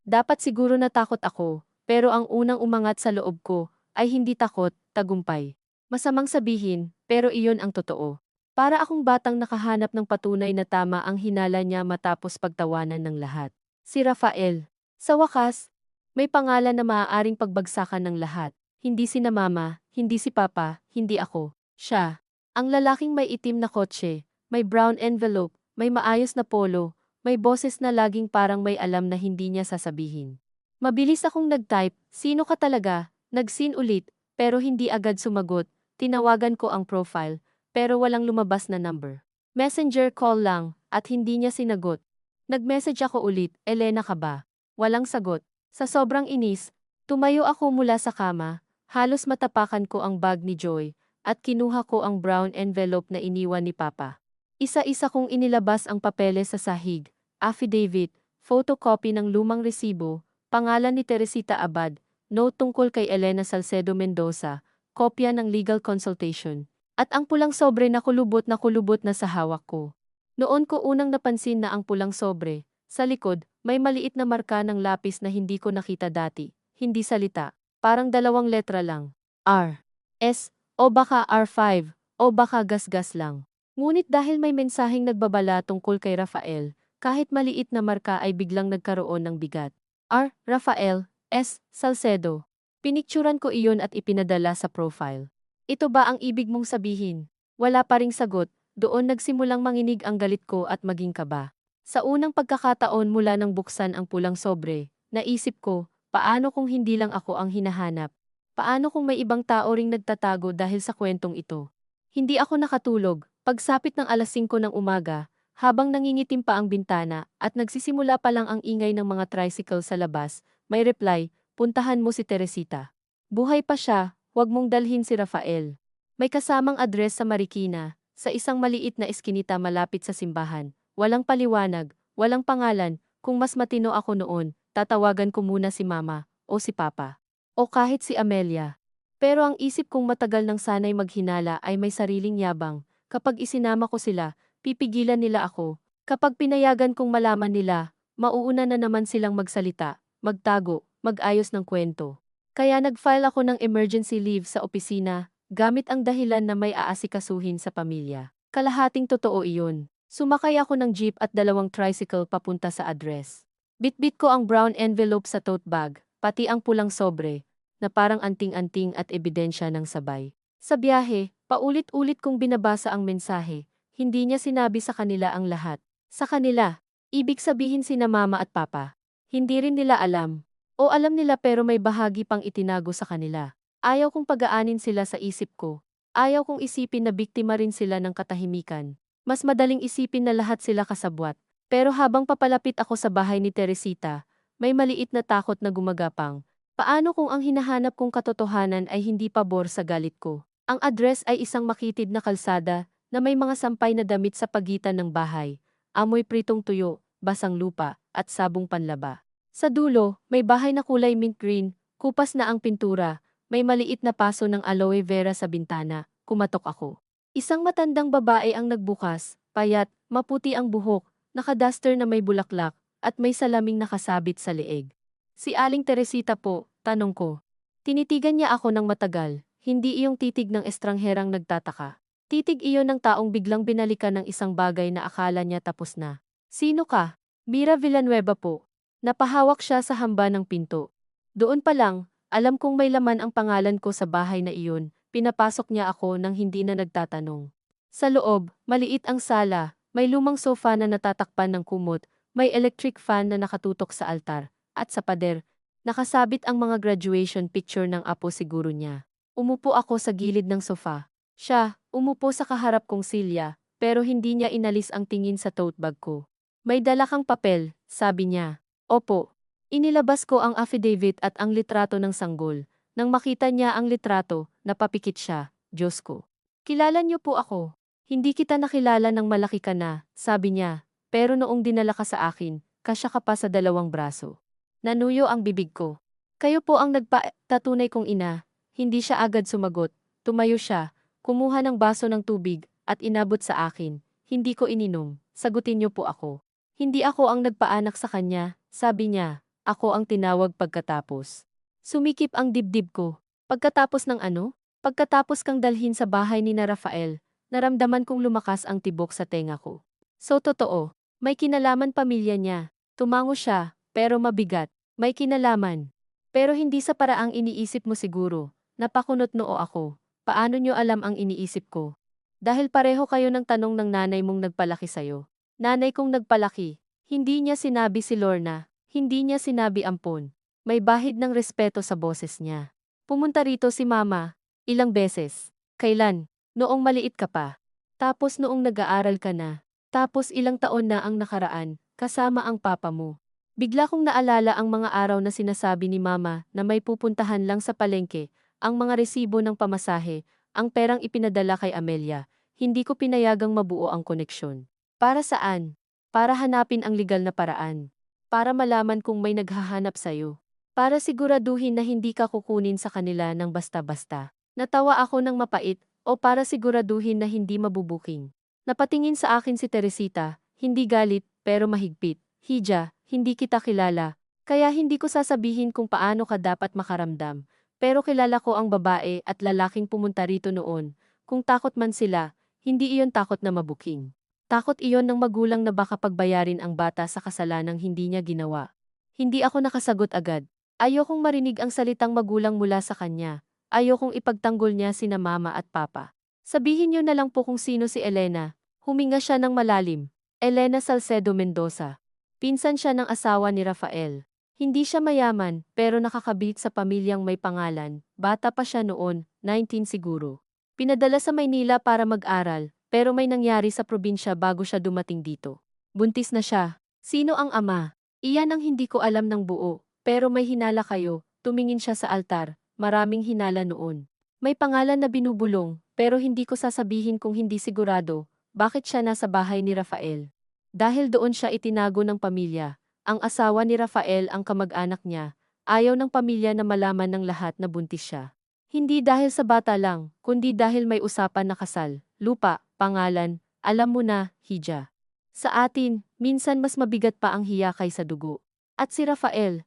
Dapat siguro natakot ako, pero ang unang umangat sa loob ko ay hindi takot, tagumpay. Masamang sabihin, pero iyon ang totoo. Para akong batang nakahanap ng patunay na tama ang hinala niya matapos pagtawanan ng lahat. Si Rafael. Sa wakas, may pangalan na maaaring pagbagsakan ng lahat. Hindi sina Mama, hindi si Papa, hindi ako. Siya. Ang lalaking may itim na kotse, may brown envelope, may maayos na polo, may boses na laging parang may alam na hindi niya sasabihin. Mabilis akong nag-type, sino ka talaga? Nag-seen ulit, pero hindi agad sumagot. Tinawagan ko ang profile, pero walang lumabas na number. Messenger call lang, at hindi niya sinagot. Nag-message ako ulit, Elena ka ba? Walang sagot. Sa sobrang inis, tumayo ako mula sa kama, halos matapakan ko ang bag ni Joy, at kinuha ko ang brown envelope na iniwan ni Papa. Isa-isa kong inilabas ang papeles sa sahig, affidavit, photocopy ng lumang resibo, pangalan ni Teresita Abad, note tungkol kay Elena Salcedo Mendoza, kopya ng legal consultation. At ang pulang sobre na kulubot na sa hawak ko. Noon ko unang napansin na ang pulang sobre, sa likod, may maliit na marka ng lapis na hindi ko nakita dati, hindi salita, parang dalawang letra lang. R. S. O baka R5, o baka gasgas lang. Ngunit dahil may mensaheng nagbabala tungkol kay Rafael, kahit maliit na marka ay biglang nagkaroon ng bigat. R. Rafael, S. Salcedo. Pinikturan ko iyon at ipinadala sa profile. Ito ba ang ibig mong sabihin? Wala pa ring sagot, doon nagsimulang manginig ang galit ko at maging kaba. Sa unang pagkakataon mula nang buksan ang pulang sobre, naisip ko, paano kung hindi lang ako ang hinahanap? Paano kung may ibang tao ring nagtatago dahil sa kwentong ito? Hindi ako nakatulog, pagsapit ng alas 5 ng umaga, habang nangingitim pa ang bintana at nagsisimula pa lang ang ingay ng mga tricycle sa labas, may reply, puntahan mo si Teresita. Buhay pa siya. Huwag mong dalhin si Rafael. May kasamang address sa Marikina, sa isang maliit na eskinita malapit sa simbahan. Walang paliwanag, walang pangalan, kung mas matino ako noon, tatawagan ko muna si Mama, o si Papa, o kahit si Amelia. Pero ang isip kong matagal nang sanay maghinala ay may sariling yabang. Kapag isinama ko sila, pipigilan nila ako. Kapag pinayagan kong malaman nila, mauuna na naman silang magsalita, magtago, mag-ayos ng kwento. Kaya nag-file ako ng emergency leave sa opisina, gamit ang dahilan na may aasikasuhin sa pamilya. Kalahating totoo iyon. Sumakay ako ng jeep at 2 tricycle papunta sa address. Bitbit ko ang brown envelope sa tote bag, pati ang pulang sobre, na parang anting-anting at ebidensya ng sabay. Sa biyahe, paulit-ulit kong binabasa ang mensahe, hindi niya sinabi sa kanila ang lahat. Sa kanila, ibig sabihin sina Mama at Papa. Hindi rin nila alam. O alam nila pero may bahagi pang itinago sa kanila. Ayaw kong pag-aanin sila sa isip ko. Ayaw kong isipin na biktima rin sila ng katahimikan. Mas madaling isipin na lahat sila kasabwat. Pero habang papalapit ako sa bahay ni Teresita, may maliit na takot na gumagapang. Paano kung ang hinahanap kong katotohanan ay hindi pabor sa galit ko? Ang address ay isang makitid na kalsada na may mga sampay na damit sa pagitan ng bahay. Amoy pritong tuyo, basang lupa, at sabong panlaba. Sa dulo, may bahay na kulay mint green, kupas na ang pintura, may maliit na paso ng aloe vera sa bintana, kumatok ako. Isang matandang babae ang nagbukas, payat, maputi ang buhok, nakaduster na may bulaklak, at may salaming nakasabit sa leeg. Si Aling Teresita po, tanong ko. Tinitigan niya ako ng matagal, hindi iyong titig ng estrangherang nagtataka. Titig iyon ng taong biglang binalikan ng isang bagay na akala niya tapos na. Sino ka? Mira Villanueva po. Napahawak siya sa hamba ng pinto. Doon pa lang, alam kong may laman ang pangalan ko sa bahay na iyon, pinapasok niya ako nang hindi na nagtatanong. Sa loob, maliit ang sala, May lumang sofa na natatakpan ng kumot, may electric fan na nakatutok sa altar, at sa pader, nakasabit ang mga graduation picture ng apo siguro niya. Umupo ako sa gilid ng sofa. Siya, umupo sa kaharap kong silya, pero hindi niya inalis ang tingin sa tote bag ko. May dala kang papel, sabi niya. Opo. Inilabas ko ang affidavit at ang litrato ng sanggol. Nang makita niya ang litrato, napapikit siya. Diyos ko. Kilala niyo po ako. Hindi kita nakilala nang malaki ka na, sabi niya. Pero noong dinala ka sa akin, kasya ka pa sa 2 braso. Nanuyo ang bibig ko. Kayo po ang nagpa-tatunay kong ina. Hindi siya agad sumagot. Tumayo siya, kumuha ng baso ng tubig, at inabot sa akin. Hindi ko ininom. Sagutin niyo po ako. Hindi ako ang nagpaanak sa kanya, sabi niya. Ako ang tinawag pagkatapos. Sumikip ang dibdib ko. Pagkatapos ng ano? Pagkatapos kang dalhin sa bahay ni na Rafael, naramdaman kong lumakas ang tibok sa tenga ko. So totoo, may kinalaman pamilya niya. Tumango siya, pero mabigat. May kinalaman. Pero hindi sa paraang iniisip mo siguro. Napakunot noo ako. Paano niyo alam ang iniisip ko? Dahil pareho kayo ng tanong ng nanay mong nagpalaki sayo. Nanay kong nagpalaki. Hindi niya sinabi si Lorna. Hindi niya sinabi ampon. May bahid ng respeto sa boses niya. Pumunta rito si mama. Ilang beses. Kailan? Noong maliit ka pa. Tapos noong nag-aaral ka na. Tapos ilang taon na ang nakaraan, kasama ang papa mo. Bigla kong naalala ang mga araw na sinasabi ni mama na may pupuntahan lang sa palengke, ang mga resibo ng pamasahe, ang perang ipinadala kay Amelia. Hindi ko pinayagang mabuo ang koneksyon. Para saan? Para hanapin ang legal na paraan. Para malaman kung may naghahanap sa'yo. Para siguraduhin na hindi ka kukunin sa kanila ng basta-basta. Natawa ako ng mapait, o para siguraduhin na hindi mabubuking. Napatingin sa akin si Teresita, hindi galit, pero mahigpit. Hija, hindi kita kilala, kaya hindi ko sasabihin kung paano ka dapat makaramdam. Pero kilala ko ang babae at lalaking pumunta rito noon. Kung takot man sila, hindi iyon takot na mabuking. Takot iyon ng magulang na baka pagbayarin ang bata sa kasalanang hindi niya ginawa. Hindi ako nakasagot agad. Ayokong marinig ang salitang magulang mula sa kanya. Ayokong ipagtanggol niya sina mama at papa. Sabihin niyo na lang po kung sino si Elena. Huminga siya ng malalim. Elena Salcedo Mendoza. Pinsan siya ng asawa ni Rafael. Hindi siya mayaman, pero nakakabit sa pamilyang may pangalan. Bata pa siya noon, 19 siguro. Pinadala sa Maynila para mag-aral, pero may nangyari sa probinsya bago siya dumating dito. Buntis na siya. Sino ang ama? Iyan ang hindi ko alam ng buo, pero may hinala kayo. Tumingin siya sa altar. Maraming hinala noon. May pangalan na binubulong, pero hindi ko sasabihin kung hindi sigurado, bakit siya nasa bahay ni Rafael. Dahil doon siya itinago ng pamilya. Ang asawa ni Rafael ang kamag-anak niya. Ayaw ng pamilya na malaman ng lahat na buntis siya. Hindi dahil sa bata lang, kundi dahil may usapan na kasal, lupa, pangalan, alam mo na, Hija. Sa atin, minsan mas mabigat pa ang hiya kaysa dugo. At si Rafael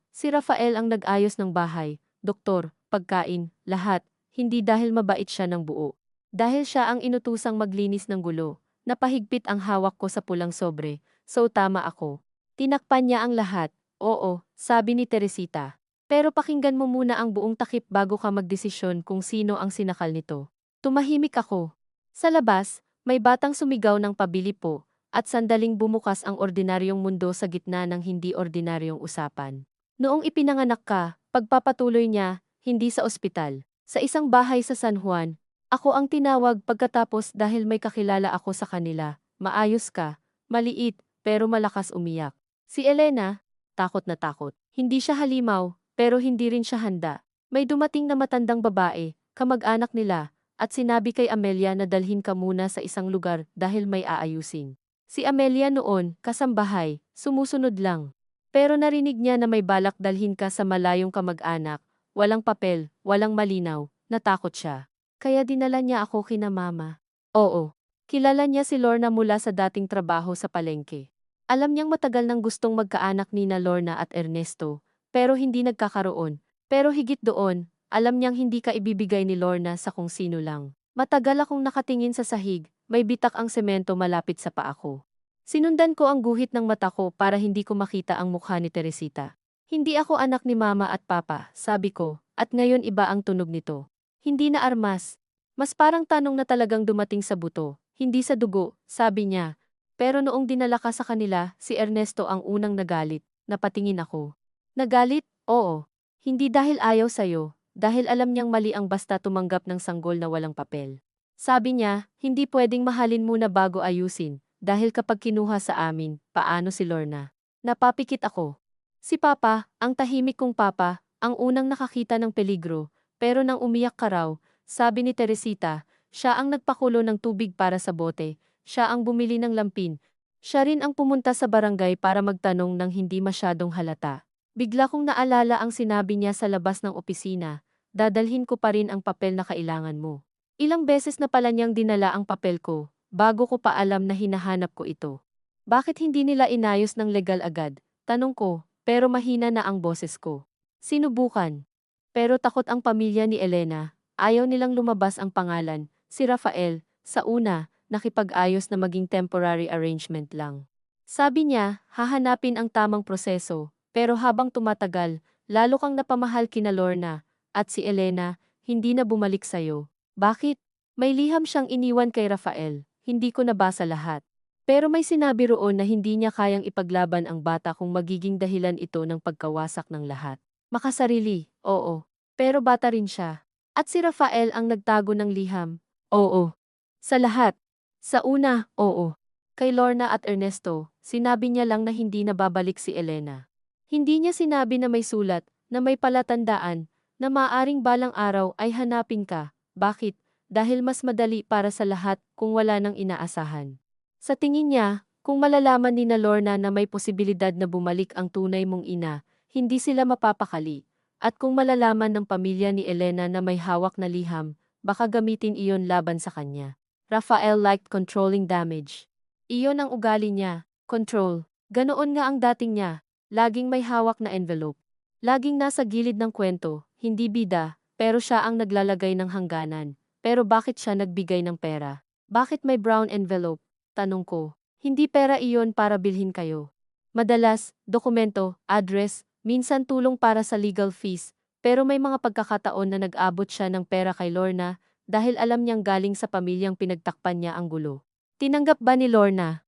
ang nag-ayos ng bahay, doktor, pagkain, lahat, hindi dahil mabait siya ng buo. Dahil siya ang inutusang maglinis ng gulo, napahigpit ang hawak ko sa pulang sobre, so tama ako. Tinakpan niya ang lahat, oo, sabi ni Teresita. Pero pakinggan mo muna ang buong takip bago ka magdesisyon kung sino ang sinakal nito. Tumahimik ako. Sa labas, may batang sumigaw ng pabili po, at sandaling bumukas ang ordinaryong mundo sa gitna ng hindi ordinaryong usapan. Noong ipinanganak ka, pagpapatuloy niya, hindi sa ospital, sa isang bahay sa San Juan, ako ang tinawag pagkatapos dahil may kakilala ako sa kanila. Maayos ka, maliit, pero malakas umiyak. Si Elena, takot na takot. Hindi siya halimaw, pero hindi rin siya handa. May dumating na matandang babae, kamag-anak nila, at sinabi kay Amelia na dalhin ka muna sa isang lugar dahil may aayusin. Si Amelia noon, kasambahay, sumusunod lang. Pero narinig niya na may balak dalhin ka sa malayong kamag-anak, walang papel, walang malinaw, natakot siya. Kaya dinala niya ako kina mama. Oo, kilala niya si Lorna mula sa dating trabaho sa palengke. Alam niyang matagal nang gustong magkaanak nina Lorna at Ernesto, pero hindi nagkakaroon. Pero higit doon, alam niyang hindi ka ibibigay ni Lorna sa kung sino lang. Matagal akong nakatingin sa sahig, may bitak ang semento malapit sa paa ko. Sinundan ko ang guhit ng mata ko para hindi ko makita ang mukha ni Teresita. Hindi ako anak ni mama at papa, sabi ko, at ngayon iba ang tunog nito. Hindi na armas. Mas parang tanong na talagang dumating sa buto, hindi sa dugo, sabi niya. Pero noong dinala ka sa kanila, si Ernesto ang unang nagalit. Napatingin ako. Nagalit? Oo. Hindi dahil ayaw sa'yo, dahil alam niyang mali ang basta tumanggap ng sanggol na walang papel. Sabi niya, hindi pwedeng mahalin muna bago ayusin, dahil kapag kinuha sa amin, paano si Lorna? Napapikit ako. Si Papa, ang tahimik kong Papa, ang unang nakakita ng peligro, pero nang umiyak ka raw, sabi ni Teresita, siya ang nagpakulo ng tubig para sa bote, siya ang bumili ng lampin, siya rin ang pumunta sa barangay para magtanong ng hindi masyadong halata. Bigla kong naalala ang sinabi niya sa labas ng opisina, dadalhin ko pa rin ang papel na kailangan mo. Ilang beses na pala niyang dinala ang papel ko, bago ko pa alam na hinahanap ko ito. Bakit hindi nila inayos ng legal agad? Tanong ko, pero mahina na ang boses ko. Sinubukan. Pero takot ang pamilya ni Elena, ayaw nilang lumabas ang pangalan, si Rafael, sa una, nakipag-ayos na maging temporary arrangement lang. Sabi niya, hahanapin ang tamang proseso, pero habang tumatagal, lalo kang napamahal kina Lorna, at si Elena, hindi na bumalik sa'yo. Bakit? May liham siyang iniwan kay Rafael, hindi ko nabasa lahat. Pero may sinabi roon na hindi niya kayang ipaglaban ang bata kung magiging dahilan ito ng pagkawasak ng lahat. Makasarili, oo. Pero bata rin siya. At si Rafael ang nagtago ng liham. Oo. Sa lahat. Sa una, oo. Kay Lorna at Ernesto, sinabi niya lang na hindi na babalik si Elena. Hindi niya sinabi na may sulat, na may palatandaan, na maaring balang araw ay hanapin ka. Bakit? Dahil mas madali para sa lahat kung wala nang inaasahan. Sa tingin niya, kung malalaman ni na Lorna na may posibilidad na bumalik ang tunay mong ina, hindi sila mapapakali. At kung malalaman ng pamilya ni Elena na may hawak na liham, baka gamitin iyon laban sa kanya. Rafael liked controlling damage. Iyon ang ugali niya, control. Ganoon nga ang dating niya, laging may hawak na envelope. Laging nasa gilid ng kwento, hindi bida, pero siya ang naglalagay ng hangganan. Pero bakit siya nagbigay ng pera? Bakit may brown envelope? Tanong ko. Hindi pera iyon para bilhin kayo. Madalas, dokumento, address, minsan tulong para sa legal fees, pero may mga pagkakataon na nag-abot siya ng pera kay Lorna dahil alam niyang galing sa pamilyang pinagtakpan niya ang gulo. Tinanggap ba ni Lorna?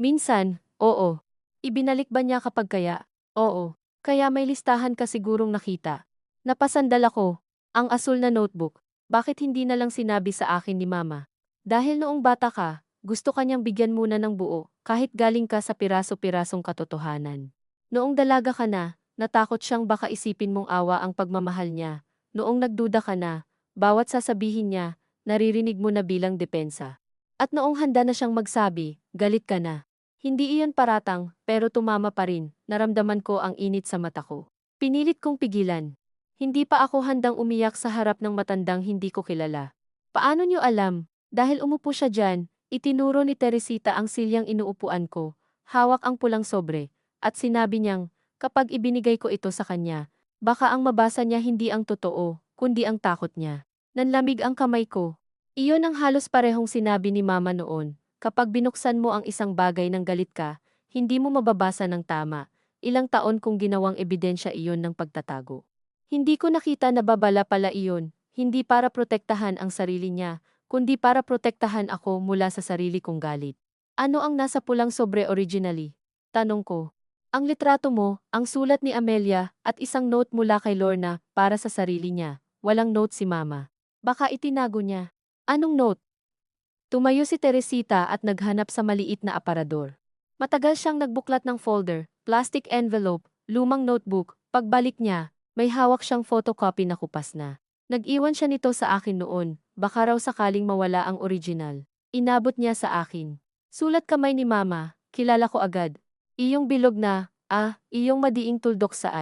Minsan, oo. Ibinalik ba niya kapag kaya? Oo. Kaya may listahan ka sigurong nakita. Napasandal ako. Ang asul na notebook. Bakit hindi na lang sinabi sa akin ni Mama? Dahil noong bata ka, gusto kanyang bigyan muna ng buo, kahit galing ka sa piraso-pirasong katotohanan. Noong dalaga ka na, natakot siyang baka isipin mong awa ang pagmamahal niya. Noong nagduda ka na, bawat sasabihin niya, naririnig mo na bilang depensa. At noong handa na siyang magsabi, galit ka na. Hindi iyon paratang, pero tumama pa rin, naramdaman ko ang init sa mata ko. Pinilit kong pigilan. Hindi pa ako handang umiyak sa harap ng matandang hindi ko kilala. Paano niyo alam? Dahil umupo siya dyan, itinuro ni Teresita ang silyang inuupuan ko, hawak ang pulang sobre, at sinabi niyang, kapag ibinigay ko ito sa kanya, baka ang mabasa niya hindi ang totoo, kundi ang takot niya. Nanlamig ang kamay ko. Iyon ang halos parehong sinabi ni Mama noon, kapag binuksan mo ang isang bagay ng galit ka, hindi mo mababasa ng tama, ilang taon kong ginawang ebidensya iyon ng pagtatago. Hindi ko nakita na babala pala iyon, hindi para protektahan ang sarili niya, kundi para protektahan ako mula sa sarili kong galit. Ano ang nasa pulang sobre originally? Tanong ko. Ang litrato mo, ang sulat ni Amelia, at isang note mula kay Lorna para sa sarili niya. Walang note si Mama. Baka itinago niya. Anong note? Tumayo si Teresita at naghanap sa maliit na aparador. Matagal siyang nagbuklat ng folder, plastic envelope, lumang notebook. Pagbalik niya, may hawak siyang photocopy na kupas na. Nag-iwan siya nito sa akin noon, baka raw sakaling mawala ang original. Inabot niya sa akin. Sulat kamay ni Mama, kilala ko agad. Iyong bilog na, iyong madiing tuldok sa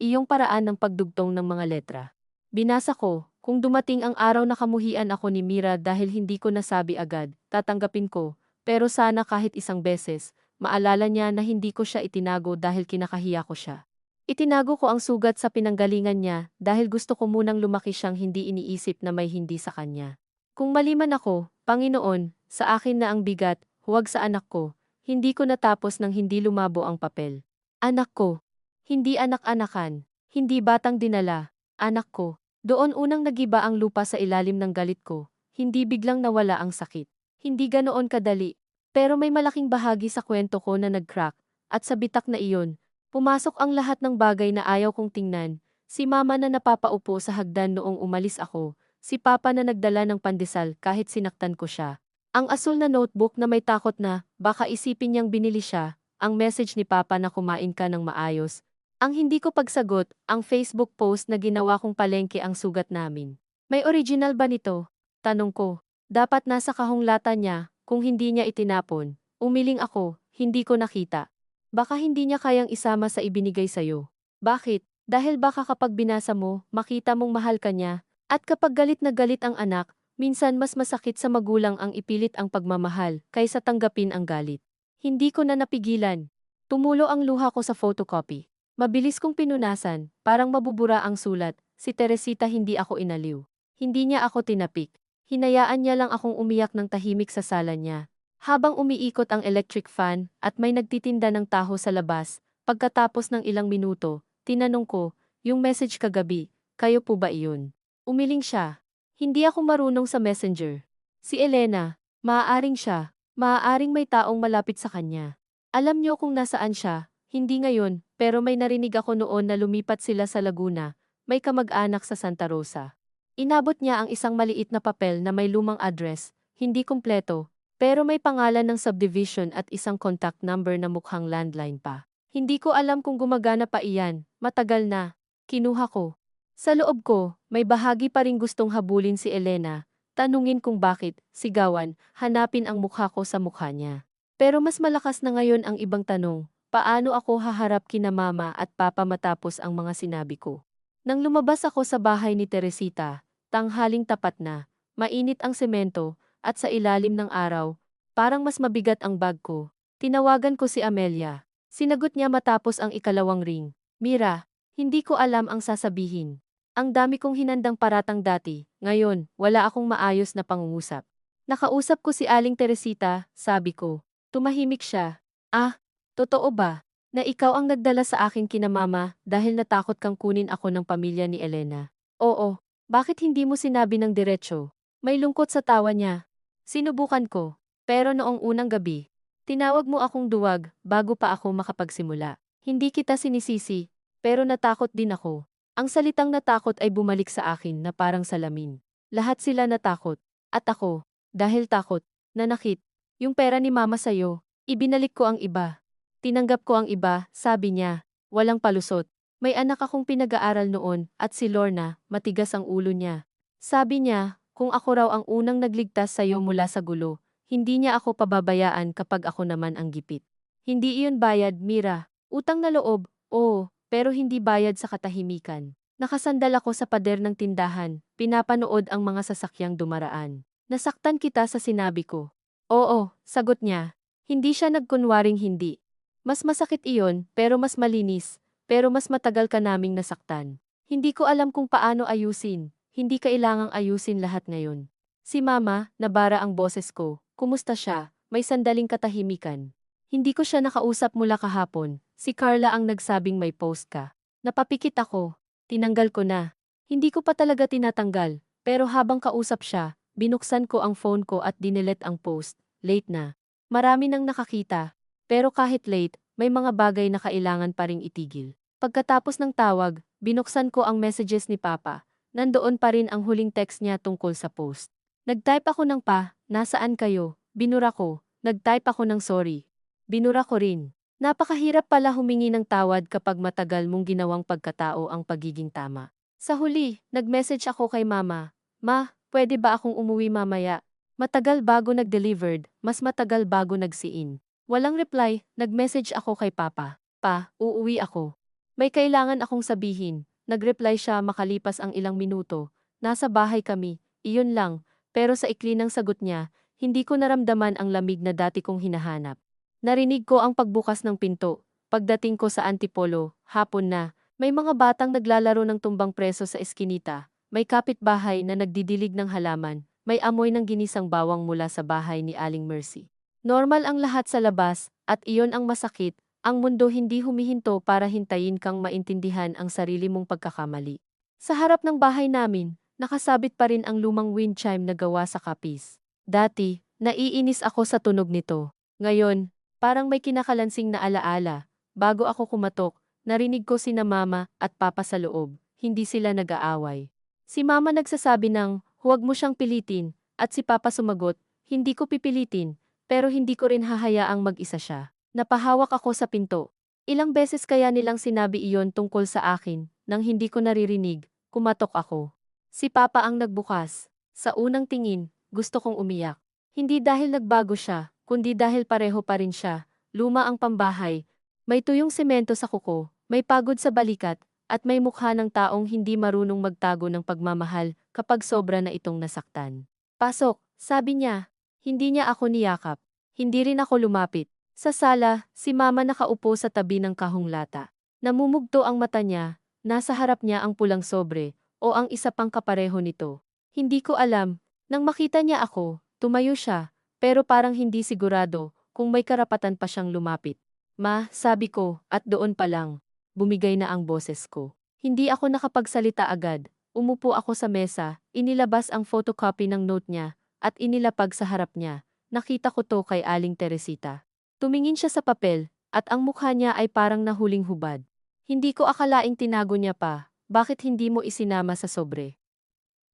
iyong paraan ng pagdugtong ng mga letra. Binasa ko, kung dumating ang araw na kamuhian ako ni Mira dahil hindi ko nasabi agad, tatanggapin ko, pero sana kahit isang beses, maalala niya na hindi ko siya itinago dahil kinakahiya ko siya. Itinago ko ang sugat sa pinanggalingan niya dahil gusto ko munang lumaki siyang hindi iniisip na may hindi sa kanya. Kung mali man ako, Panginoon, sa akin na ang bigat, huwag sa anak ko, hindi ko natapos nang hindi lumabo ang papel. Anak ko. Hindi anak-anakan. Hindi batang dinala. Anak ko. Doon unang nagiba ang lupa sa ilalim ng galit ko, hindi biglang nawala ang sakit. Hindi ganoon kadali. Pero may malaking bahagi sa kwento ko na nag-crack, at sa bitak na iyon, pumasok ang lahat ng bagay na ayaw kong tingnan. Si mama na napapaupo sa hagdan noong umalis ako, si papa na nagdala ng pandesal kahit sinaktan ko siya. Ang asul na notebook na may takot na, baka isipin niyang binili siya, ang message ni papa na kumain ka ng maayos. Ang hindi ko pagsagot, ang Facebook post na ginawa kong palengke ang sugat namin. May original ba nito? Tanong ko. Dapat nasa kahonglatan niya, kung hindi niya itinapon. Umiling ako, hindi ko nakita. Baka hindi niya kayang isama sa ibinigay sa'yo. Bakit? Dahil baka kapag binasa mo, makita mong mahal ka niya. At kapag galit na galit ang anak, minsan mas masakit sa magulang ang ipilit ang pagmamahal kaysa tanggapin ang galit. Hindi ko na napigilan. Tumulo ang luha ko sa photocopy. Mabilis kong pinunasan, parang mabubura ang sulat. Si Teresita hindi ako inaliw. Hindi niya ako tinapik. Hinayaan niya lang akong umiyak ng tahimik sa sala niya. Habang umiikot ang electric fan at may nagtitinda ng taho sa labas, pagkatapos ng ilang minuto, tinanong ko, yung message kagabi, kayo po ba iyon? Umiling siya. Hindi ako marunong sa messenger. Si Elena, maaaring siya, maaaring may taong malapit sa kanya. Alam niyo kung nasaan siya, hindi ngayon, pero may narinig ako noon na lumipat sila sa Laguna, may kamag-anak sa Santa Rosa. Inabot niya ang isang maliit na papel na may lumang address, hindi kumpleto, pero may pangalan ng subdivision at isang contact number na mukhang landline pa. Hindi ko alam kung gumagana pa iyan, matagal na. Kinuha ko. Sa loob ko, may bahagi pa ring gustong habulin si Elena, tanungin kung bakit, sigawan, hanapin ang mukha ko sa mukha niya. Pero mas malakas na ngayon ang ibang tanong, paano ako haharap kina mama at papa matapos ang mga sinabi ko? Nang lumabas ako sa bahay ni Teresita, tanghaling tapat na, mainit ang semento, at sa ilalim ng araw, parang mas mabigat ang bag ko. Tinawagan ko si Amelia. Sinagot niya matapos ang ikalawang ring. Mira, hindi ko alam ang sasabihin. Ang dami kong hinandang paratang dati, ngayon, wala akong maayos na pangungusap. Nakausap ko si Aling Teresita, sabi ko. Tumahimik siya. Ah, totoo ba? Na ikaw ang nagdala sa akin kina mama dahil natakot kang kunin ako ng pamilya ni Elena. Oo, bakit hindi mo sinabi ng diretsyo? May lungkot sa tawa niya. Sinubukan ko, pero noong unang gabi, tinawag mo akong duwag bago pa ako makapagsimula. Hindi kita sinisisi, pero natakot din ako. Ang salitang natakot ay bumalik sa akin na parang salamin. Lahat sila natakot. At ako, dahil takot, nanakit. Yung pera ni mama sa'yo, ibinalik ko ang iba. Tinanggap ko ang iba, sabi niya. Walang palusot. May anak akong pinag-aaral noon at si Lorna, matigas ang ulo niya. Sabi niya, kung ako raw ang unang nagligtas sa'yo mula sa gulo, hindi niya ako pababayaan kapag ako naman ang gipit. Hindi iyon bayad, Mira. Utang na loob, oo, pero hindi bayad sa katahimikan. Nakasandal ako sa pader ng tindahan, pinapanood ang mga sasakyang dumaraan. Nasaktan kita sa sinabi ko. Oo, sagot niya. Hindi siya nagkunwaring hindi. Mas masakit iyon, pero mas malinis, pero mas matagal ka naming nasaktan. Hindi ko alam kung paano ayusin, hindi kailangang ayusin lahat ngayon. Si mama, nabara ang boses ko, kumusta siya, may sandaling katahimikan. Hindi ko siya nakausap mula kahapon, si Carla ang nagsabing may post ka. Napapikit ako, tinanggal ko na. Hindi ko pa talaga tinatanggal, pero habang kausap siya, binuksan ko ang phone ko at dinilet ang post. Late na. Marami nang nakakita. Pero kahit late, may mga bagay na kailangan pa ring itigil. Pagkatapos ng tawag, binuksan ko ang messages ni Papa. Nandoon pa rin ang huling text niya tungkol sa post. Nag-type ako ng nasaan kayo? Binura ko. Nag-type ako ng sorry. Binura ko rin. Napakahirap pala humingi ng tawad kapag matagal mong ginawang pagkatao ang pagiging tama. Sa huli, nag-message ako kay mama. Ma, pwede ba akong umuwi mamaya? Matagal bago nag-delivered, mas matagal bago nagsiin. Walang reply, nag-message ako kay Papa. Pa, uuwi ako. May kailangan akong sabihin. Nag-reply siya makalipas ang ilang minuto. Nasa bahay kami, iyon lang. Pero sa ikli ng sagot niya, hindi ko naramdaman ang lamig na dati kong hinahanap. Narinig ko ang pagbukas ng pinto. Pagdating ko sa Antipolo, hapon na, may mga batang naglalaro ng tumbang preso sa eskinita. May kapitbahay na nagdidilig ng halaman. May amoy ng ginisang bawang mula sa bahay ni Aling Mercy. Normal ang lahat sa labas, at iyon ang masakit, ang mundo hindi humihinto para hintayin kang maintindihan ang sarili mong pagkakamali. Sa harap ng bahay namin, nakasabit pa rin ang lumang wind chime na gawa sa kapis. Dati, naiinis ako sa tunog nito. Ngayon, parang may kinakalansing na alaala. Bago ako kumatok, narinig ko sina mama at papa sa loob. Hindi sila nag-aaway. Si mama nagsasabi ng, huwag mo siyang pilitin, at si papa sumagot, hindi ko pipilitin, pero hindi ko rin hahayaang mag-isa siya. Napahawak ako sa pinto. Ilang beses kaya nilang sinabi iyon tungkol sa akin, nang hindi ko naririnig, kumatok ako. Si papa ang nagbukas. Sa unang tingin, gusto kong umiyak. Hindi dahil nagbago siya, kundi dahil pareho pa rin siya. Luma ang pambahay. May tuyong semento sa kuko, may pagod sa balikat, at may mukha ng taong hindi marunong magtago ng pagmamahal kapag sobra na itong nasaktan. Pasok, sabi niya. Hindi niya ako niyakap. Hindi rin ako lumapit. Sa sala, si mama nakaupo sa tabi ng kahong lata. Namumugto ang mata niya, nasa harap niya ang pulang sobre, o ang isa pang kapareho nito. Hindi ko alam. Nang makita niya ako, tumayo siya, pero parang hindi sigurado kung may karapatan pa siyang lumapit. Ma, sabi ko, at doon pa lang. Bumigay na ang boses ko. Hindi ako nakapagsalita agad. Umupo ako sa mesa, inilabas ang photocopy ng note niya, at inilapag sa harap niya. Nakita ko to kay Aling Teresita. Tumingin siya sa papel, at ang mukha niya ay parang nahuling hubad. Hindi ko akalaing tinago niya pa. Bakit hindi mo isinama sa sobre?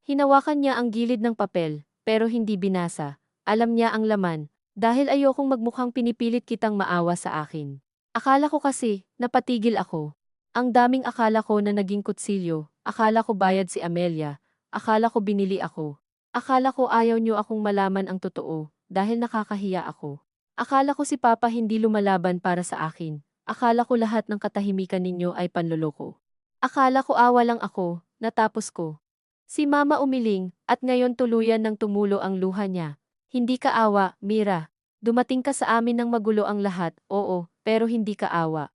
Hinawakan niya ang gilid ng papel, pero hindi binasa. Alam niya ang laman, dahil ayokong magmukhang pinipilit kitang maawa sa akin. Akala ko kasi, napatigil ako. Ang daming akala ko na naging kutsilyo, akala ko bayad si Amelia, akala ko binili ako. Akala ko ayaw niyo akong malaman ang totoo, dahil nakakahiya ako. Akala ko si Papa hindi lumalaban para sa akin. Akala ko lahat ng katahimikan ninyo ay panloloko. Akala ko awa lang ako, natapos ko. Si Mama umiling, at ngayon tuluyan ng tumulo ang luha niya. Hindi ka awa, Mira. Dumating ka sa amin ng magulo ang lahat, oo, pero hindi ka awa.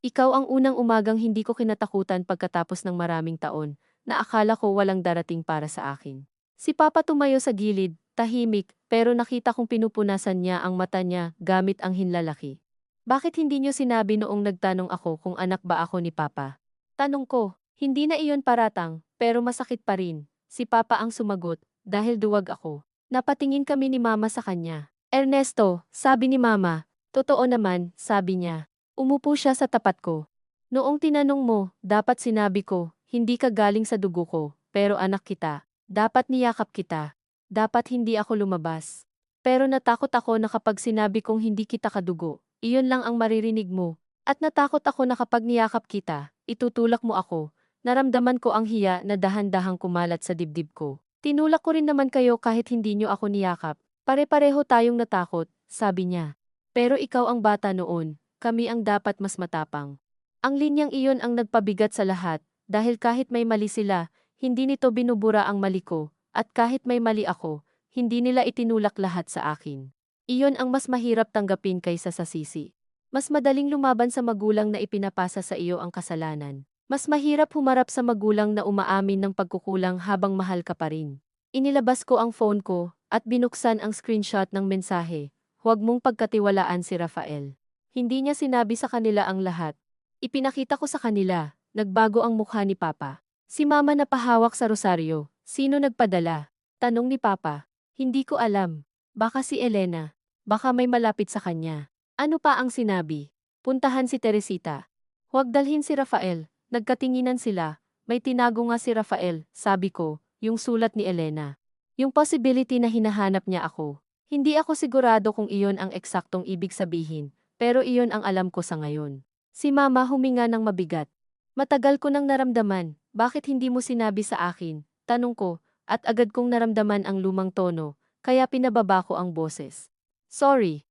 Ikaw ang unang umagang hindi ko kinatakutan pagkatapos ng maraming taon, na akala ko walang darating para sa akin. Si Papa tumayo sa gilid, tahimik, pero nakita kong pinupunasan niya ang mata niya gamit ang hinlalaki. Bakit hindi niyo sinabi noong nagtanong ako kung anak ba ako ni Papa? Tanong ko, hindi na iyon paratang, pero masakit pa rin. Si Papa ang sumagot, dahil duwag ako. Napatingin kami ni Mama sa kanya. Ernesto, sabi ni Mama. Totoo naman, sabi niya. Umupo siya sa tapat ko. Noong tinanong mo, dapat sinabi ko, hindi ka galing sa dugo ko, pero anak kita. Dapat niyakap kita. Dapat hindi ako lumabas. Pero natakot ako na kapag sinabi kong hindi kita kadugo, iyon lang ang maririnig mo. At natakot ako na kapag niyakap kita, itutulak mo ako. Naramdaman ko ang hiya na dahan-dahang kumalat sa dibdib ko. Tinulak ko rin naman kayo kahit hindi niyo ako niyakap. Pare-pareho tayong natakot, sabi niya. Pero ikaw ang bata noon, kami ang dapat mas matapang. Ang linyang iyon ang nagpabigat sa lahat, dahil kahit may mali sila, hindi nito binubura ang mali ko, at kahit may mali ako, hindi nila itinulak lahat sa akin. Iyon ang mas mahirap tanggapin kaysa sa sisi. Mas madaling lumaban sa magulang na ipinapasa sa iyo ang kasalanan. Mas mahirap humarap sa magulang na umaamin ng pagkukulang habang mahal ka pa rin. Inilabas ko ang phone ko, at binuksan ang screenshot ng mensahe. Huwag mong pagkatiwalaan si Rafael. Hindi niya sinabi sa kanila ang lahat. Ipinakita ko sa kanila, nagbago ang mukha ni Papa. Si Mama napahawak sa rosaryo. Sino nagpadala? Tanong ni Papa. Hindi ko alam. Baka si Elena. Baka may malapit sa kanya. Ano pa ang sinabi? Puntahan si Teresita. Huwag dalhin si Rafael. Nagkatinginan sila. May tinago nga si Rafael, sabi ko, yung sulat ni Elena. Yung possibility na hinahanap niya ako. Hindi ako sigurado kung iyon ang eksaktong ibig sabihin, pero iyon ang alam ko sa ngayon. Si Mama huminga ng mabigat. Matagal ko nang naramdaman, bakit hindi mo sinabi sa akin? Tanong ko, at agad kong naramdaman ang lumang tono, kaya pinababa ko ang boses. Sorry,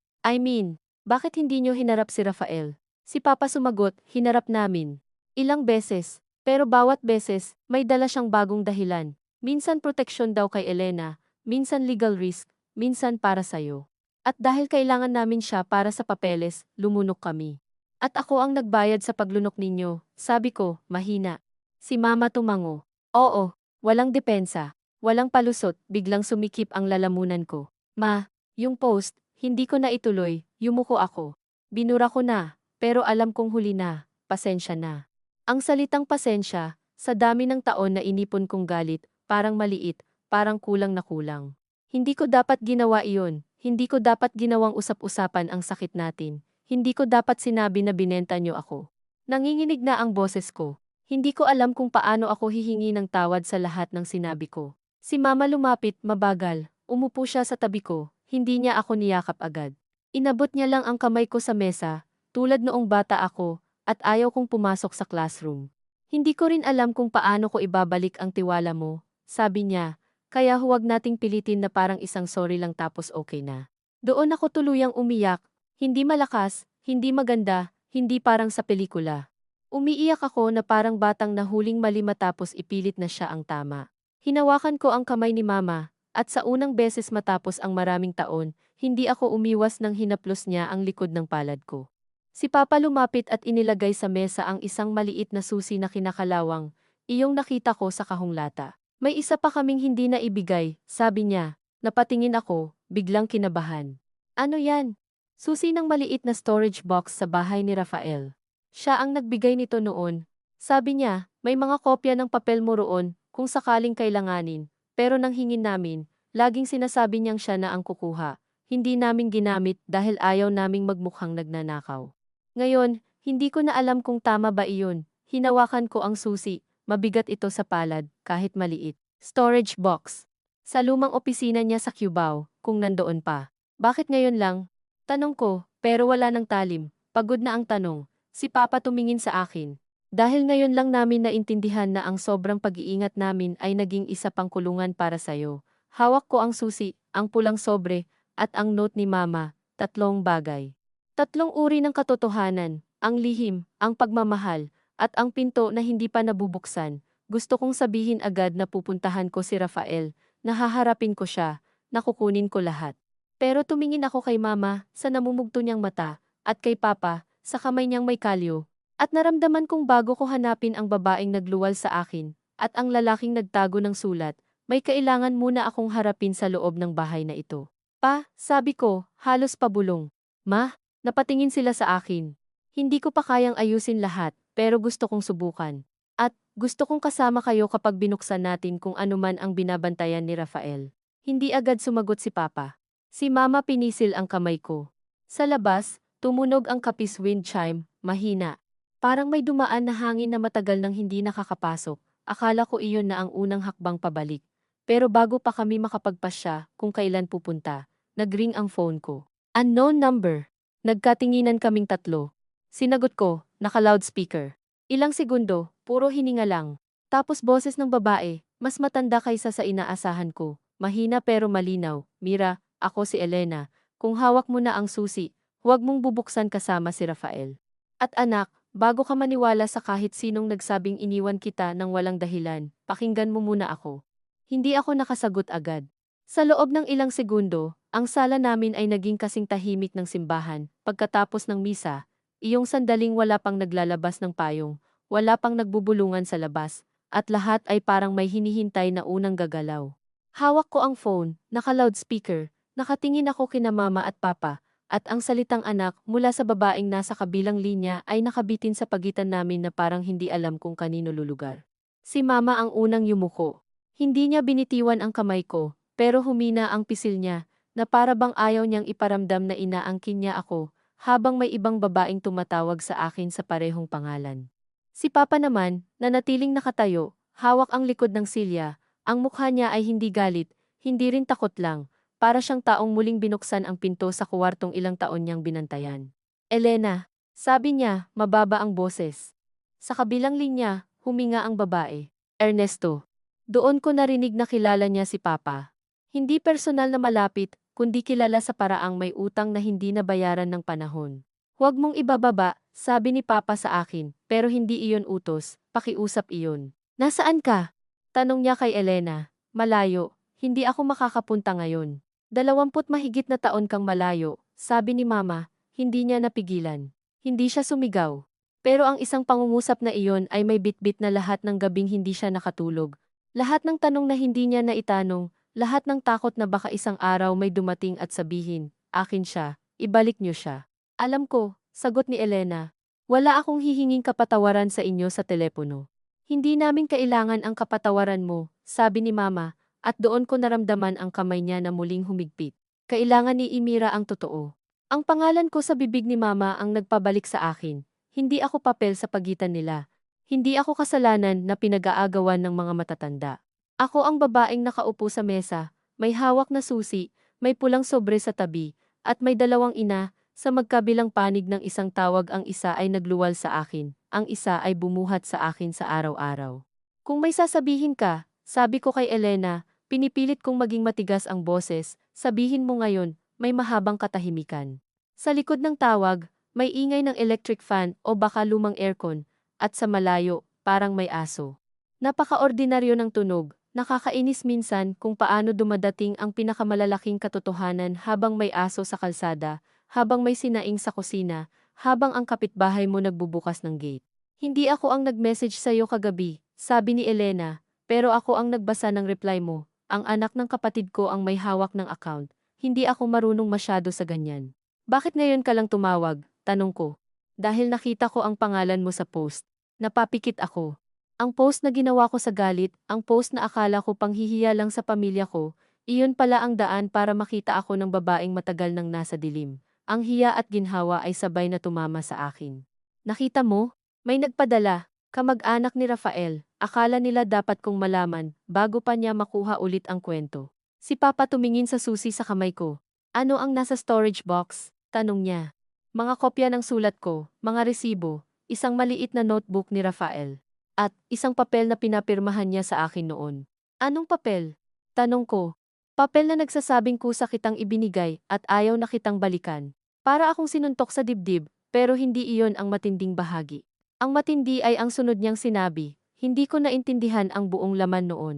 bakit hindi niyo hinarap si Rafael? Si Papa sumagot, hinarap namin. Ilang beses, pero bawat beses, may dala siyang bagong dahilan. Minsan proteksyon daw kay Elena, minsan legal risk, minsan para sayo. At dahil kailangan namin siya para sa papeles, lumunok kami. At ako ang nagbayad sa paglunok ninyo, sabi ko, mahina. Si Mama tumango. Oo, walang depensa, walang palusot, biglang sumikip ang lalamunan ko. Ma, yung post, hindi ko na ituloy, yumuko ako. Binura ko na, pero alam kong huli na, pasensya na. Ang salitang pasensya, sa dami ng taon na inipon kong galit, parang maliit, parang kulang na kulang. Hindi ko dapat ginawa iyon, hindi ko dapat ginawang usap-usapan ang sakit natin. Hindi ko dapat sinabi na binenta niyo ako. Nanginginig na ang boses ko. Hindi ko alam kung paano ako hihingi ng tawad sa lahat ng sinabi ko. Si Mama lumapit, mabagal. Umupo siya sa tabi ko. Hindi niya ako niyakap agad. Inabot niya lang ang kamay ko sa mesa, tulad noong bata ako, at ayaw kong pumasok sa classroom. Hindi ko rin alam kung paano ko ibabalik ang tiwala mo, sabi niya, kaya huwag nating pilitin na parang isang sorry lang tapos okay na. Doon ako tuluyang umiyak, hindi malakas, hindi maganda, hindi parang sa pelikula. Umiiyak ako na parang batang nahuling mali matapos ipilit na siya ang tama. Hinawakan ko ang kamay ni Mama, at sa unang beses matapos ang maraming taon, hindi ako umiwas nang hinaplos niya ang likod ng palad ko. Si Papa lumapit at inilagay sa mesa ang isang maliit na susi na kinakalawang, iyong nakita ko sa kahunglata. May isa pa kaming hindi na ibigay, sabi niya. Napatingin ako, biglang kinabahan. Ano yan? Susi ng maliit na storage box sa bahay ni Rafael. Siya ang nagbigay nito noon. Sabi niya, may mga kopya ng papel mo roon kung sakaling kailanganin, pero nang hingin namin, laging sinasabi niyang siya na ang kukuha. Hindi namin ginamit dahil ayaw naming magmukhang nagnanakaw. Ngayon, hindi ko na alam kung tama ba iyon. Hinawakan ko ang susi, mabigat ito sa palad, kahit maliit. Storage box. Sa lumang opisina niya sa Cubao, kung nandoon pa. Bakit ngayon lang? Tanong ko, pero wala nang talim. Pagod na ang tanong. Si Papa tumingin sa akin. Dahil ngayon lang namin naintindihan na ang sobrang pag-iingat namin ay naging isa pang kulungan para sayo. Hawak ko ang susi, ang pulang sobre, at ang note ni Mama, 3 bagay. 3 uri ng katotohanan, ang lihim, ang pagmamahal, at ang pinto na hindi pa nabubuksan. Gusto kong sabihin agad na pupuntahan ko si Rafael, na haharapin ko siya, na kukunin ko lahat. Pero tumingin ako kay Mama, sa namumugto niyang mata, at kay Papa, sa kamay niyang may kalyo. At naramdaman kong bago ko hanapin ang babaeng nagluwal sa akin, at ang lalaking nagtago ng sulat, may kailangan muna akong harapin sa loob ng bahay na ito. Pa, sabi ko, halos pabulong. Ma, napatingin sila sa akin. Hindi ko pa kayang ayusin lahat, pero gusto kong subukan. At gusto kong kasama kayo kapag binuksan natin kung ano man ang binabantayan ni Rafael. Hindi agad sumagot si Papa. Si Mama pinisil ang kamay ko. Sa labas, tumunog ang kapis wind chime, mahina. Parang may dumaan na hangin na matagal nang hindi nakakapasok. Akala ko iyon na ang unang hakbang pabalik. Pero bago pa kami makapagpasya kung kailan pupunta, nagring ang phone ko. Unknown number. Nagkatinginan kaming tatlo. Sinagot ko, naka-loudspeaker. Ilang segundo, puro hininga lang. Tapos boses ng babae, mas matanda kaysa sa inaasahan ko. Mahina pero malinaw. Mira, ako si Elena. Kung hawak mo na ang susi, huwag mong bubuksan kasama si Rafael. At anak, bago ka maniwala sa kahit sinong nagsabing iniwan kita ng walang dahilan, pakinggan mo muna ako. Hindi ako nakasagot agad. Sa loob ng ilang segundo, ang sala namin ay naging kasing tahimik ng simbahan. Pagkatapos ng misa, iyong sandaling wala pang naglalabas ng payong, wala pang nagbubulungan sa labas, at lahat ay parang may hinihintay na unang gagalaw. Hawak ko ang phone, naka-loudspeaker, nakatingin ako kina Mama at Papa, at ang salitang anak mula sa babaeng nasa kabilang linya ay nakabitin sa pagitan namin na parang hindi alam kung kanino lulugar. Si Mama ang unang yumuko. Hindi niya binitiwan ang kamay ko, pero humina ang pisil niya, na para bang ayaw niyang iparamdam na inaangkin niya ako, habang may ibang babaeng tumatawag sa akin sa parehong pangalan. Si Papa naman, nanatiling nakatayo, hawak ang likod ng silya, ang mukha niya ay hindi galit, hindi rin takot lang, para siyang taong muling binuksan ang pinto sa kuwartong ilang taon niyang binantayan. Elena, sabi niya, mababa ang boses. Sa kabilang linya, huminga ang babae. Ernesto. Doon ko narinig na kilala niya si Papa. Hindi personal na malapit, kundi kilala sa paraang may utang na hindi nabayaran ng panahon. Huwag mong ibababa, sabi ni Papa sa akin, pero hindi iyon utos, pakiusap iyon. Nasaan ka? Tanong niya kay Elena. Malayo, hindi ako makakapunta ngayon. 20 mahigit na taon kang malayo, sabi ni Mama, hindi niya napigilan. Hindi siya sumigaw. Pero ang isang pangungusap na iyon ay may bitbit na lahat ng gabing hindi siya nakatulog. Lahat ng tanong na hindi niya naitanong, lahat ng takot na baka isang araw may dumating at sabihin, akin siya, ibalik niyo siya. Alam ko, sagot ni Elena. Wala akong hihinging kapatawaran sa inyo sa telepono. Hindi namin kailangan ang kapatawaran mo, sabi ni Mama, at doon ko naramdaman ang kamay niya na muling humigpit. Kailangan ni Imira ang totoo. Ang pangalan ko sa bibig ni Mama ang nagpabalik sa akin. Hindi ako papel sa pagitan nila. Hindi ako kasalanan na pinag-aagawan ng mga matatanda. Ako ang babaeng nakaupo sa mesa, may hawak na susi, may pulang sobre sa tabi, at may dalawang ina. Sa magkabilang panig ng isang tawag, ang isa ay nagluwal sa akin, ang isa ay bumuhat sa akin sa araw-araw. Kung may sasabihin ka, sabi ko kay Elena, pinipilit kong maging matigas ang boses, sabihin mo ngayon, may mahabang katahimikan. Sa likod ng tawag, may ingay ng electric fan o baka lumang aircon, at sa malayo, parang may aso. Napaka-ordinaryo ng tunog, nakakainis minsan kung paano dumadating ang pinakamalalaking katotohanan habang may aso sa kalsada, habang may sinaing sa kusina, habang ang kapitbahay mo nagbubukas ng gate. Hindi ako ang nag-message sa'yo kagabi, sabi ni Elena, pero ako ang nagbasa ng reply mo. Ang anak ng kapatid ko ang may hawak ng account. Hindi ako marunong masyado sa ganyan. Bakit ngayon ka lang tumawag? Tanong ko. Dahil nakita ko ang pangalan mo sa post. Napapikit ako. Ang post na ginawa ko sa galit, ang post na akala ko panghihiya lang sa pamilya ko, iyon pala ang daan para makita ako ng babaeng matagal nang nasa dilim. Ang hiya at ginhawa ay sabay na tumama sa akin. Nakita mo? May nagpadala. Kamag-anak ni Rafael. Akala nila dapat kong malaman, bago pa niya makuha ulit ang kwento. Si Papa tumingin sa susi sa kamay ko. Ano ang nasa storage box? Tanong niya. Mga kopya ng sulat ko, mga resibo, isang maliit na notebook ni Rafael. At isang papel na pinapirmahan niya sa akin noon. Anong papel? Tanong ko. Papel na nagsasabing kusa kitang ibinigay at ayaw na kitang balikan. Para akong sinuntok sa dibdib, pero hindi iyon ang matinding bahagi. Ang matindi ay ang sunod niyang sinabi. Hindi ko naintindihan ang buong laman noon.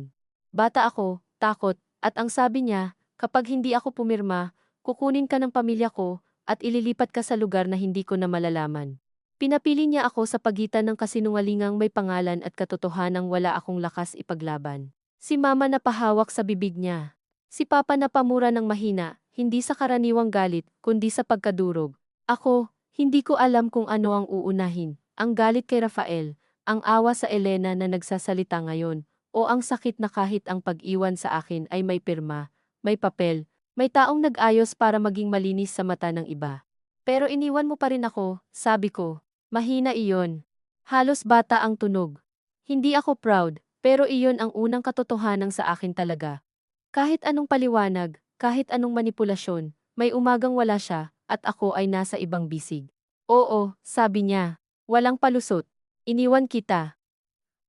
Bata ako, takot, at ang sabi niya, kapag hindi ako pumirma, kukunin ka ng pamilya ko, at ililipat ka sa lugar na hindi ko na malalaman. Pinapili niya ako sa pagitan ng kasinungalingang may pangalan at katotohanang wala akong lakas ipaglaban. Si Mama napahawak sa bibig niya. Si Papa napamura ng mahina, hindi sa karaniwang galit, kundi sa pagkadurog. Ako, hindi ko alam kung ano ang uunahin. Ang galit kay Rafael, ang awa sa Elena na nagsasalita ngayon, o ang sakit na kahit ang pag-iwan sa akin ay may pirma, may papel, may taong nag-ayos para maging malinis sa mata ng iba. Pero iniwan mo pa rin ako, sabi ko. Mahina iyon. Halos bata ang tunog. Hindi ako proud, pero iyon ang unang katotohanan sa akin talaga. Kahit anong paliwanag, kahit anong manipulasyon, may umagang wala siya, at ako ay nasa ibang bisig. Oo, sabi niya. Walang palusot. Iniwan kita.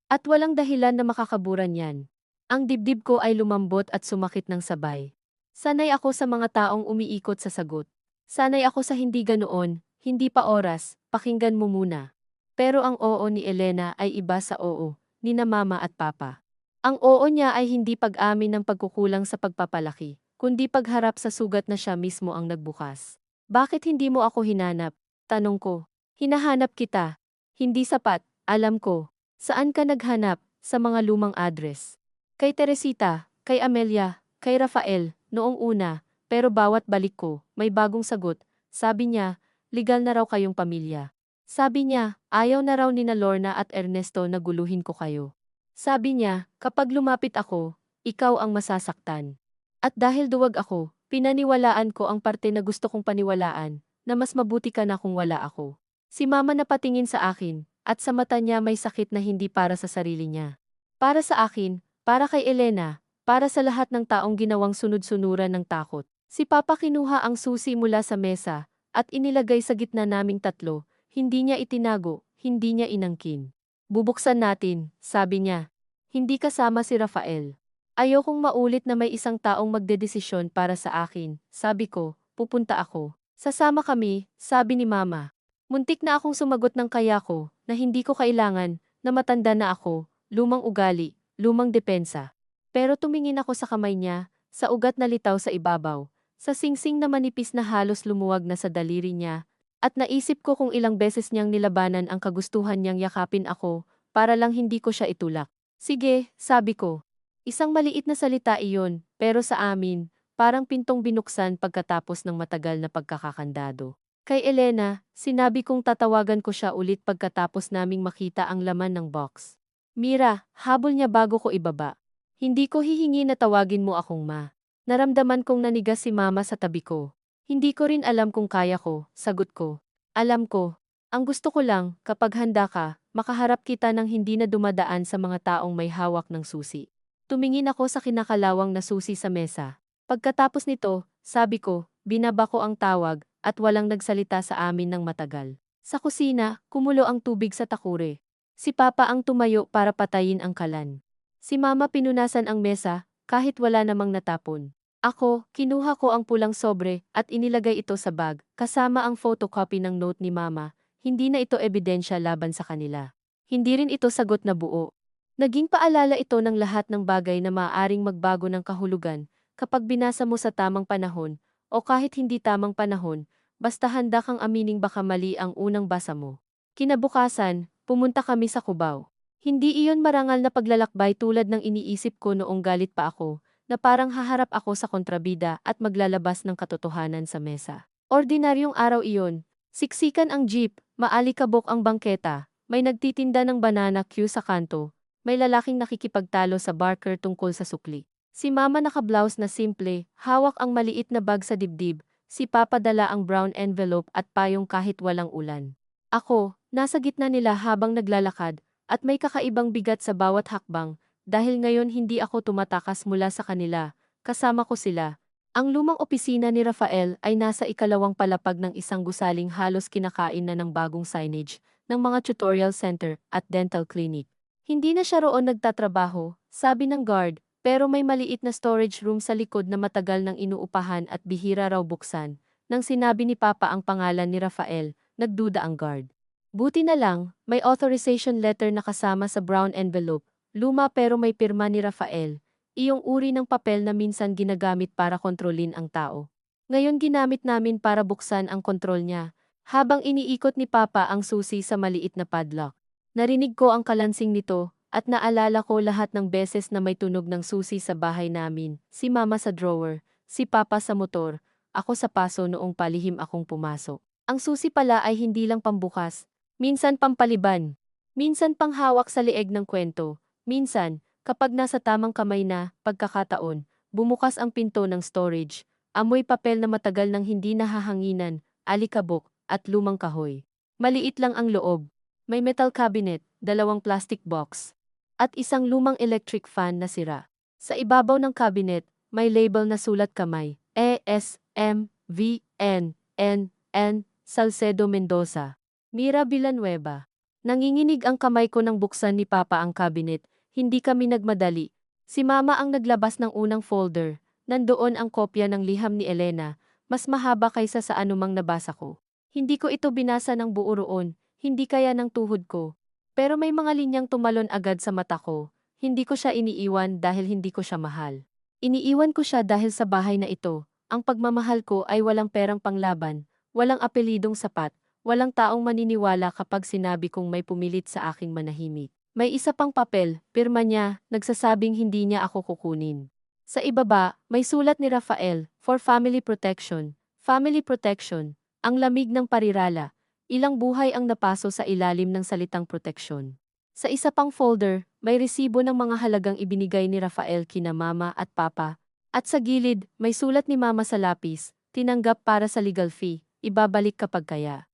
At walang dahilan na makakaburan yan. Ang dibdib ko ay lumambot at sumakit ng sabay. Sanay ako sa mga taong umiikot sa sagot. Sanay ako sa hindi ganoon, hindi pa oras, pakinggan mo muna. Pero ang oo ni Elena ay iba sa oo, ni na Mama at Papa. Ang oo niya ay hindi pag-amin ng pagkukulang sa pagpapalaki, kundi pagharap sa sugat na siya mismo ang nagbukas. Bakit hindi mo ako hinanap? Tanong ko. Hinahanap kita. Hindi sapat, alam ko. Saan ka naghanap? Sa mga lumang address. Kay Teresita, kay Amelia, kay Rafael, noong una, pero bawat balik ko, may bagong sagot. Sabi niya, legal na raw kayong pamilya. Sabi niya, ayaw na raw nina Lorna at Ernesto na guluhin ko kayo. Sabi niya, kapag lumapit ako, ikaw ang masasaktan. At dahil duwag ako, pinaniwalaan ko ang parte na gusto kong paniwalaan, na mas mabuti ka na kung wala ako. Si Mama napatingin sa akin, at sa mata niya may sakit na hindi para sa sarili niya. Para sa akin, para kay Elena, para sa lahat ng taong ginawang sunod-sunuran ng takot. Si Papa kinuha ang susi mula sa mesa, at inilagay sa gitna naming tatlo, hindi niya itinago, hindi niya inangkin. Bubuksan natin, sabi niya. Hindi kasama si Rafael. Ayokong maulit na may isang taong magdedesisyon para sa akin, sabi ko, pupunta ako. Sasama kami, sabi ni Mama. Muntik na akong sumagot ng kaya ko, na hindi ko kailangan, na matanda na ako, lumang ugali, lumang depensa. Pero tumingin ako sa kamay niya, sa ugat na litaw sa ibabaw, sa singsing na manipis na halos lumuwag na sa daliri niya, at naisip ko kung ilang beses niyang nilabanan ang kagustuhan niyang yakapin ako, para lang hindi ko siya itulak. Sige, sabi ko. Isang maliit na salita iyon, pero sa amin, parang pintong binuksan pagkatapos ng matagal na pagkakakandado. Kay Elena, sinabi kong tatawagan ko siya ulit pagkatapos naming makita ang laman ng box. Mira, habol niya bago ko ibaba. Hindi ko hihingi na tawagin mo akong ma. Naramdaman kong nanigas si mama sa tabi ko. Hindi ko rin alam kung kaya ko, sagot ko. Alam ko. Ang gusto ko lang, kapag handa ka, makaharap kita ng hindi na dumadaan sa mga taong may hawak ng susi. Tumingin ako sa kinakalawang na susi sa mesa. Pagkatapos nito, sabi ko, binaba ko ang tawag, at walang nagsalita sa amin ng matagal. Sa kusina, kumulo ang tubig sa takure. Si Papa ang tumayo para patayin ang kalan. Si Mama pinunasan ang mesa, kahit wala namang natapon. Ako, kinuha ko ang pulang sobre at inilagay ito sa bag, kasama ang photocopy ng note ni Mama. Hindi na ito ebidensya laban sa kanila. Hindi rin ito sagot na buo. Naging paalala ito ng lahat ng bagay na maaaring magbago ng kahulugan kapag binasa mo sa tamang panahon o kahit hindi tamang panahon, basta handa kang amining baka mali ang unang basa mo. Kinabukasan, pumunta kami sa Cubao. Hindi iyon marangal na paglalakbay tulad ng iniisip ko noong galit pa ako, na parang haharap ako sa kontrabida at maglalabas ng katotohanan sa mesa. Ordinaryong araw iyon, siksikan ang jeep, maalikabok ang bangketa, may nagtitinda ng banana queue sa kanto, may lalaking nakikipagtalo sa barker tungkol sa sukli. Si Mama naka-blouse na simple, hawak ang maliit na bag sa dibdib, si Papa dala ang brown envelope at payong kahit walang ulan. Ako, nasa gitna nila habang naglalakad, at may kakaibang bigat sa bawat hakbang, dahil ngayon hindi ako tumatakas mula sa kanila, kasama ko sila. Ang lumang opisina ni Rafael ay nasa ikalawang palapag ng isang gusaling halos kinakain na ng bagong signage, ng mga tutorial center at dental clinic. Hindi na siya roon nagtatrabaho, sabi ng guard, pero may maliit na storage room sa likod na matagal nang inuupahan at bihira raw buksan. Nang sinabi ni Papa ang pangalan ni Rafael, nagduda ang guard. Buti na lang, may authorization letter na kasama sa brown envelope, luma pero may pirma ni Rafael, iyong uri ng papel na minsan ginagamit para kontrolin ang tao. Ngayon ginamit namin para buksan ang kontrol niya, habang iniikot ni Papa ang susi sa maliit na padlock. Narinig ko ang kalansing nito, at naalala ko lahat ng beses na may tunog ng susi sa bahay namin, si Mama sa drawer, si Papa sa motor, ako sa paso noong palihim akong pumasok. Ang susi pala ay hindi lang pambukas, minsan pampaliban, minsan panghawak sa leeg ng kwento, minsan, kapag nasa tamang kamay na, pagkakataon, bumukas ang pinto ng storage, amoy papel na matagal nang hindi nahahanginan, alikabok, at lumang kahoy. Maliit lang ang loob. May metal cabinet, dalawang plastic box, at isang lumang electric fan na sira. Sa ibabaw ng cabinet, may label na sulat kamay, E.S.M. V.N.N. Salcedo Mendoza. Mira Villanueva. Nanginginig ang kamay ko nang buksan ni Papa ang cabinet, hindi kami nagmadali. Si Mama ang naglabas ng unang folder, nandoon ang kopya ng liham ni Elena, mas mahaba kaysa sa anumang nabasa ko. Hindi ko ito binasa ng buo roon, hindi kaya ng tuhod ko. Pero may mga linyang tumalon agad sa mata ko, hindi ko siya iniiwan dahil hindi ko siya mahal. Iniiwan ko siya dahil sa bahay na ito, ang pagmamahal ko ay walang perang panglaban, walang apelidong sapat, walang taong maniniwala kapag sinabi kong may pumilit sa aking manahimik. May isa pang papel, pirma niya, nagsasabing hindi niya ako kukunin. Sa ibaba, may sulat ni Rafael, for family protection. Family protection, ang lamig ng parirala. Ilang buhay ang napaso sa ilalim ng salitang proteksyon. Sa isa pang folder, may resibo ng mga halagang ibinigay ni Rafael kina Mama at Papa. At sa gilid, may sulat ni Mama sa lapis, tinanggap para sa legal fee, ibabalik kapag kaya.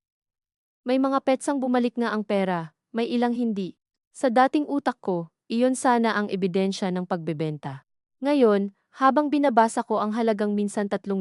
May mga petsang bumalik nga ang pera, may ilang hindi. Sa dating utak ko, iyon sana ang ebidensya ng pagbebenta. Ngayon, habang binabasa ko ang halagang minsan 3,000,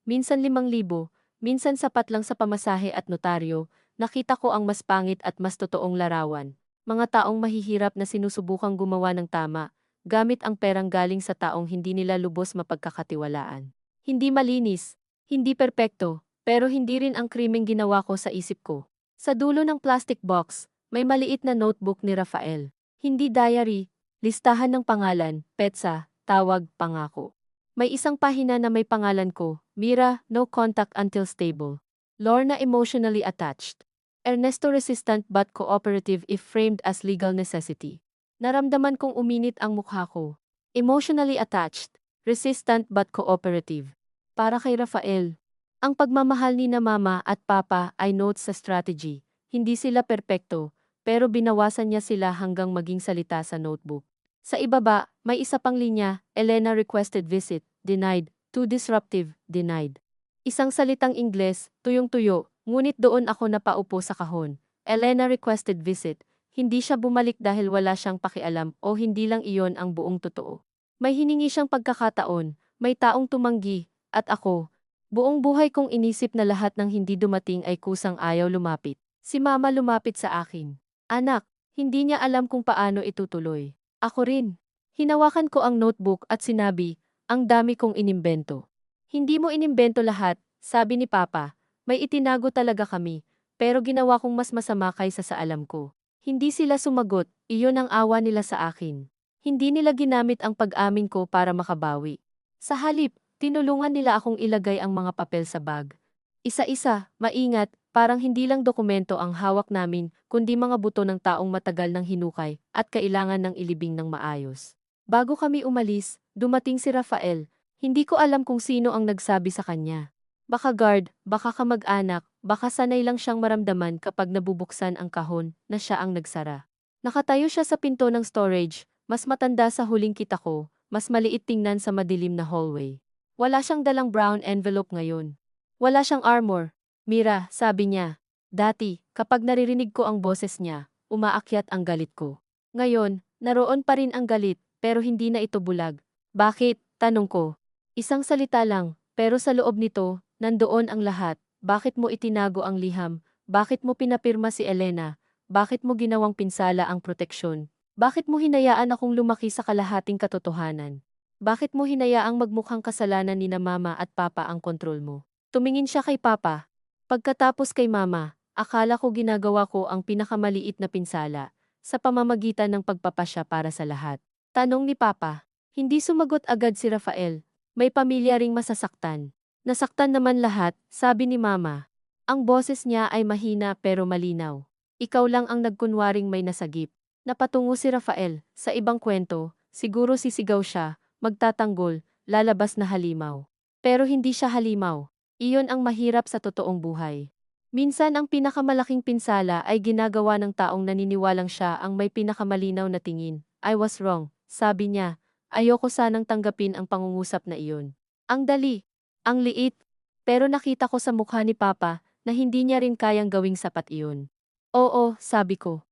minsan 5,000, minsan sapat lang sa pamasahe at notaryo, nakita ko ang mas pangit at mas totoong larawan. Mga taong mahihirap na sinusubukang gumawa ng tama, gamit ang perang galing sa taong hindi nila lubos mapagkakatiwalaan. Hindi malinis, hindi perpekto, pero hindi rin ang krimeng ginawa ko sa isip ko. Sa dulo ng plastic box, may maliit na notebook ni Rafael. Hindi diary, listahan ng pangalan, petsa, tawag, pangako. May isang pahina na may pangalan ko, Mira, no contact until stable. Lorna emotionally attached. Ernesto resistant but cooperative if framed as legal necessity. Naramdaman kong uminit ang mukha ko. Emotionally attached, resistant but cooperative. Para kay Rafael. Ang pagmamahal ni na Mama at Papa ay notes sa strategy. Hindi sila perpekto, pero binawasan niya sila hanggang maging salita sa notebook. Sa ibaba, may isa pang linya, Elena requested visit, denied, too disruptive, denied. Isang salitang Ingles, tuyong-tuyo, ngunit doon ako napaupo sa kahon. Elena requested visit. Hindi siya bumalik dahil wala siyang pakialam o hindi lang iyon ang buong totoo. May hiningi siyang pagkakataon, may taong tumanggi, at ako. Buong buhay kong inisip na lahat ng hindi dumating ay kusang ayaw lumapit. Si Mama lumapit sa akin. Anak, hindi niya alam kung paano itutuloy. Ako rin. Hinawakan ko ang notebook at sinabi, ang dami kong inimbento. Hindi mo inimbento lahat, sabi ni Papa. May itinago talaga kami, pero ginawa kong mas masama kaysa sa alam ko. Hindi sila sumagot, iyon ang awa nila sa akin. Hindi nila ginamit ang pag-amin ko para makabawi. Sa halip, tinulungan nila akong ilagay ang mga papel sa bag. Isa-isa, maingat, parang hindi lang dokumento ang hawak namin, kundi mga buto ng taong matagal ng hinukay at kailangan ng ilibing ng maayos. Bago kami umalis, dumating si Rafael. Hindi ko alam kung sino ang nagsabi sa kanya. Baka guard, baka kamag-anak, baka sanay lang siyang maramdaman kapag nabubuksan ang kahon na siya ang nagsara. Nakatayo siya sa pinto ng storage, mas matanda sa huling kita ko, mas maliit tingnan sa madilim na hallway. Wala siyang dalang brown envelope ngayon. Wala siyang armor. Mira, sabi niya. Dati, kapag naririnig ko ang boses niya, umaakyat ang galit ko. Ngayon, naroon pa rin ang galit, pero hindi na ito bulag. Bakit? Tanong ko. Isang salita lang, pero sa loob nito, nandoon ang lahat. Bakit mo itinago ang liham? Bakit mo pinapirma si Elena? Bakit mo ginawang pinsala ang proteksyon? Bakit mo hinayaan akong lumaki sa kalahating katotohanan? Bakit mo hinayaang magmukhang kasalanan ni na Mama at Papa ang kontrol mo? Tumingin siya kay Papa. Pagkatapos kay Mama, akala ko ginagawa ko ang pinakamaliit na pinsala sa pamamagitan ng pagpapasya para sa lahat. Tanong ni Papa. Hindi sumagot agad si Rafael. May pamilya ring masasaktan. Nasaktan naman lahat, sabi ni Mama. Ang boses niya ay mahina pero malinaw. Ikaw lang ang nagkunwaring may nasagip. Napatungo si Rafael. Sa ibang kwento, siguro sisigaw siya, magtatanggol, lalabas na halimaw. Pero hindi siya halimaw. Iyon ang mahirap sa totoong buhay. Minsan ang pinakamalaking pinsala ay ginagawa ng taong naniniwalang siya ang may pinakamalinaw na tingin. I was wrong, sabi niya. Ayoko sanang tanggapin ang pangungusap na iyon. Ang dali, ang liit, pero nakita ko sa mukha ni Papa na hindi niya rin kayang gawing sapat iyon. Oo, sabi ko.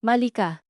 Mali ka.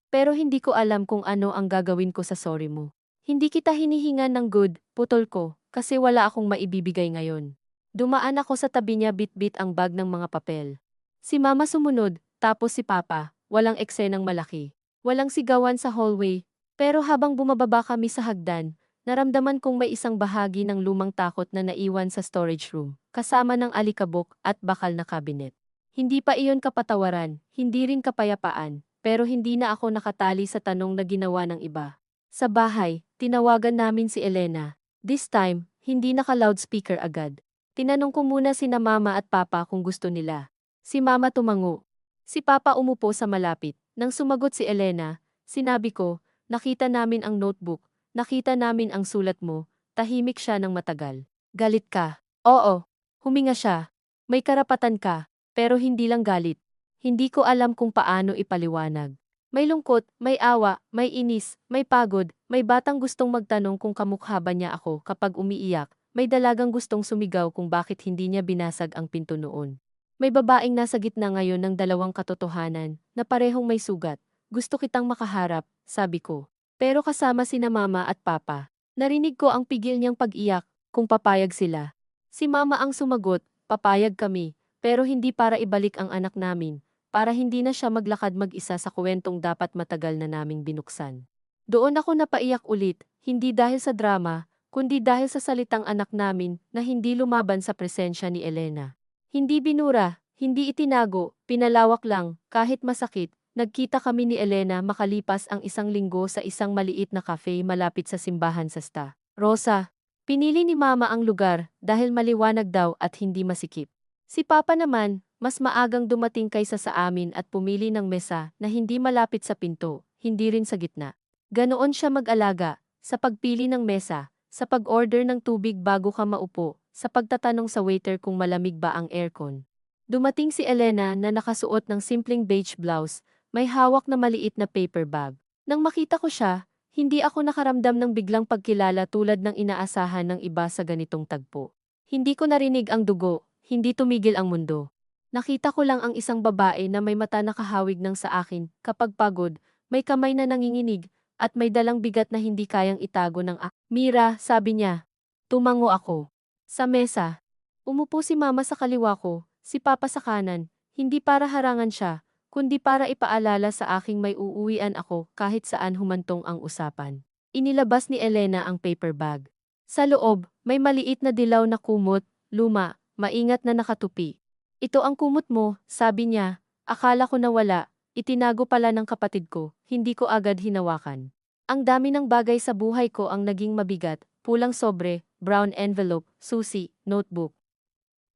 Pero hindi ko alam kung ano ang gagawin ko sa sorry mo. Hindi kita hinihingan ng good, putol ko, kasi wala akong maibibigay ngayon. Dumaan ako sa tabi niya bit-bit ang bag ng mga papel. Si Mama sumunod, tapos si Papa, walang eksenang malaki. Walang sigawan sa hallway, pero habang bumababa kami sa hagdan, naramdaman kong may isang bahagi ng lumang takot na naiwan sa storage room, kasama ng alikabok at bakal na cabinet. Hindi pa iyon kapatawaran, hindi rin kapayapaan, pero hindi na ako nakatali sa tanong na ginawa ng iba. Sa bahay, tinawagan namin si Elena. This time, hindi naka-loudspeaker agad. Tinanong ko muna sina Mama at Papa kung gusto nila. Si Mama tumango. Si Papa umupo sa malapit. Nang sumagot si Elena, sinabi ko, nakita namin ang notebook, nakita namin ang sulat mo, tahimik siya ng matagal. Galit ka? Oo. Huminga siya. May karapatan ka, pero hindi lang galit. Hindi ko alam kung paano ipaliwanag. May lungkot, may awa, may inis, may pagod, may batang gustong magtanong kung kamukha ba niya ako kapag umiiyak, may dalagang gustong sumigaw kung bakit hindi niya binasag ang pinto noon. May babaeng nasa gitna ngayon ng dalawang katotohanan, na parehong may sugat. Gusto kitang makaharap, sabi ko. Pero kasama sina Mama at Papa. Narinig ko ang pigil niyang pag-iyak, kung papayag sila. Si Mama ang sumagot, papayag kami, pero hindi para ibalik ang anak namin, para hindi na siya maglakad mag-isa sa kwentong dapat matagal na naming binuksan. Doon ako napaiyak ulit, hindi dahil sa drama, kundi dahil sa salitang anak namin na hindi lumaban sa presensya ni Elena. Hindi binura, hindi itinago, pinalawak lang, kahit masakit. Nagkita kami ni Elena makalipas ang 1 linggo sa isang maliit na cafe malapit sa simbahan sa Sta. Rosa. Pinili ni Mama ang lugar dahil maliwanag daw at hindi masikip. Si Papa naman, mas maagang dumating kaysa sa amin at pumili ng mesa na hindi malapit sa pinto, hindi rin sa gitna. Ganoon siya mag-alaga, sa pagpili ng mesa, sa pag-order ng tubig bago ka maupo, sa pagtatanong sa waiter kung malamig ba ang aircon. Dumating si Elena na nakasuot ng simpleng beige blouse, may hawak na maliit na paper bag. Nang makita ko siya, Hindi ako nakaramdam ng biglang pagkilala tulad ng inaasahan ng iba sa ganitong tagpo. Hindi ko narinig ang dugo, hindi tumigil ang mundo. Nakita ko lang ang isang babae na may mata na kahawig ng sa akin, kapag pagod, may kamay na nanginginig, at may dalang bigat na hindi kayang itago ng Mira, sabi niya. Tumango ako. Sa mesa. Umupo si mama sa kaliwa ko, si papa sa kanan, hindi para harangan siya, kundi para ipaalala sa aking may uuwian ako kahit saan humantong ang usapan. Inilabas ni Elena ang paper bag. Sa loob, may maliit na dilaw na kumot, luma, maingat na nakatupi. Ito ang kumot mo, sabi niya. Akala ko nawala, itinago pala ng kapatid ko, hindi ko agad hinawakan. Ang dami ng bagay sa buhay ko ang naging mabigat, pulang sobre, brown envelope, susi, notebook.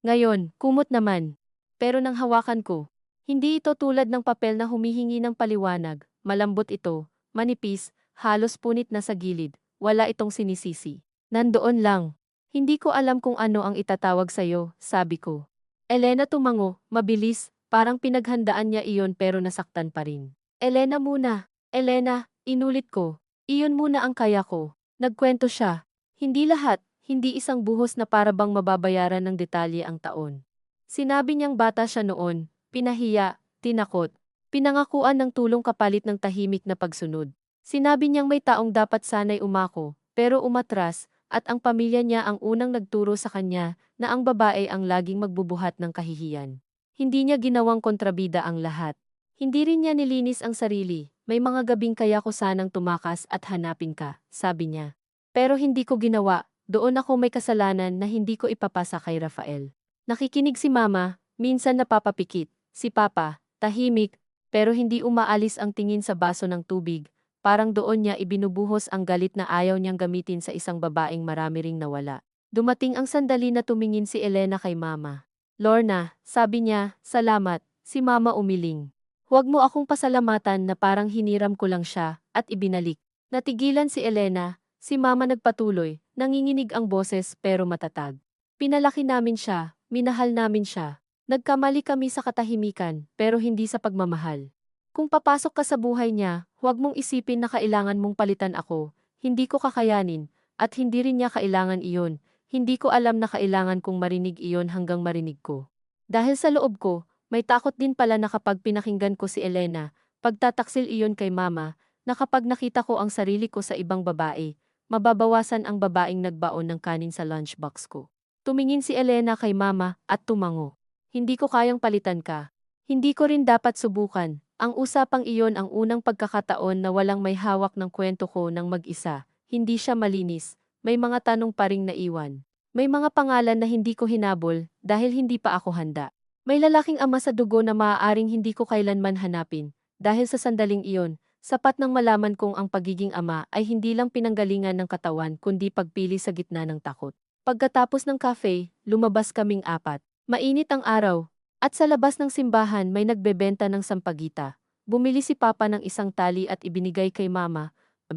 Ngayon, kumot naman. Pero nang hawakan ko, hindi ito tulad ng papel na humihingi ng paliwanag, malambot ito, manipis, halos punit na sa gilid, wala itong sinisisi. Nandoon lang. Hindi ko alam kung ano ang itatawag sa'yo, sabi ko. Elena tumango, mabilis, parang pinaghandaan niya iyon pero nasaktan pa rin. Elena muna, Elena, inulit ko. Iyon muna ang kaya ko. Nagkwento siya. Hindi lahat, hindi isang buhos na para bang mababayaran ng detalye ang taon. Sinabi niyang bata siya noon, pinahiya, tinakot, pinangakuan ng tulong kapalit ng tahimik na pagsunod. Sinabi niyang may taong dapat sana'y umako, pero umatras, at ang pamilya niya ang unang nagturo sa kanya na ang babae ang laging magbubuhat ng kahihiyan. Hindi niya ginawang kontrabida ang lahat. Hindi rin niya nilinis ang sarili. May mga gabing kaya ko sanang tumakas at hanapin ka, sabi niya. Pero hindi ko ginawa, doon ako may kasalanan na hindi ko ipapasa kay Rafael. Nakikinig si mama, minsan napapapikit, si papa, tahimik, pero hindi umaalis ang tingin sa baso ng tubig, parang doon niya ibinubuhos ang galit na ayaw niyang gamitin sa isang babaeng marami ring nawala. Dumating ang sandali na tumingin si Elena kay mama. Lorna, sabi niya, salamat, si mama umiling. Huwag mo akong pasalamatan na parang hiniram ko lang siya, at ibinalik. Natigilan si Elena, si mama nagpatuloy, nanginginig ang boses pero matatag. Pinalaki namin siya, minahal namin siya. Nagkamali kami sa katahimikan, pero hindi sa pagmamahal. Kung papasok ka sa buhay niya, huwag mong isipin na kailangan mong palitan ako, hindi ko kakayanin, at hindi rin niya kailangan iyon. Hindi ko alam na kailangan kong marinig iyon hanggang marinig ko. Dahil sa loob ko, may takot din pala na kapag pinakinggan ko si Elena, pagtataksil iyon kay mama, na kapag nakita ko ang sarili ko sa ibang babae, mababawasan ang babaeng nagbaon ng kanin sa lunchbox ko. Tumingin si Elena kay mama at tumango. Hindi ko kayang palitan ka. Hindi ko rin dapat subukan. Ang usapang iyon ang unang pagkakataon na walang may hawak ng kwento ko ng mag-isa. Hindi siya malinis. May mga tanong pa ring naiwan. May mga pangalan na hindi ko hinabol dahil hindi pa ako handa. May lalaking ama sa dugo na maaaring hindi ko kailanman hanapin. Dahil sa sandaling iyon, sapat nang malaman kong ang pagiging ama ay hindi lang pinanggalingan ng katawan kundi pagpili sa gitna ng takot. Pagkatapos ng cafe, lumabas kaming apat. Mainit ang araw, at sa labas ng simbahan may nagbebenta ng sampagita. Bumili si Papa ng isang tali at ibinigay kay Mama.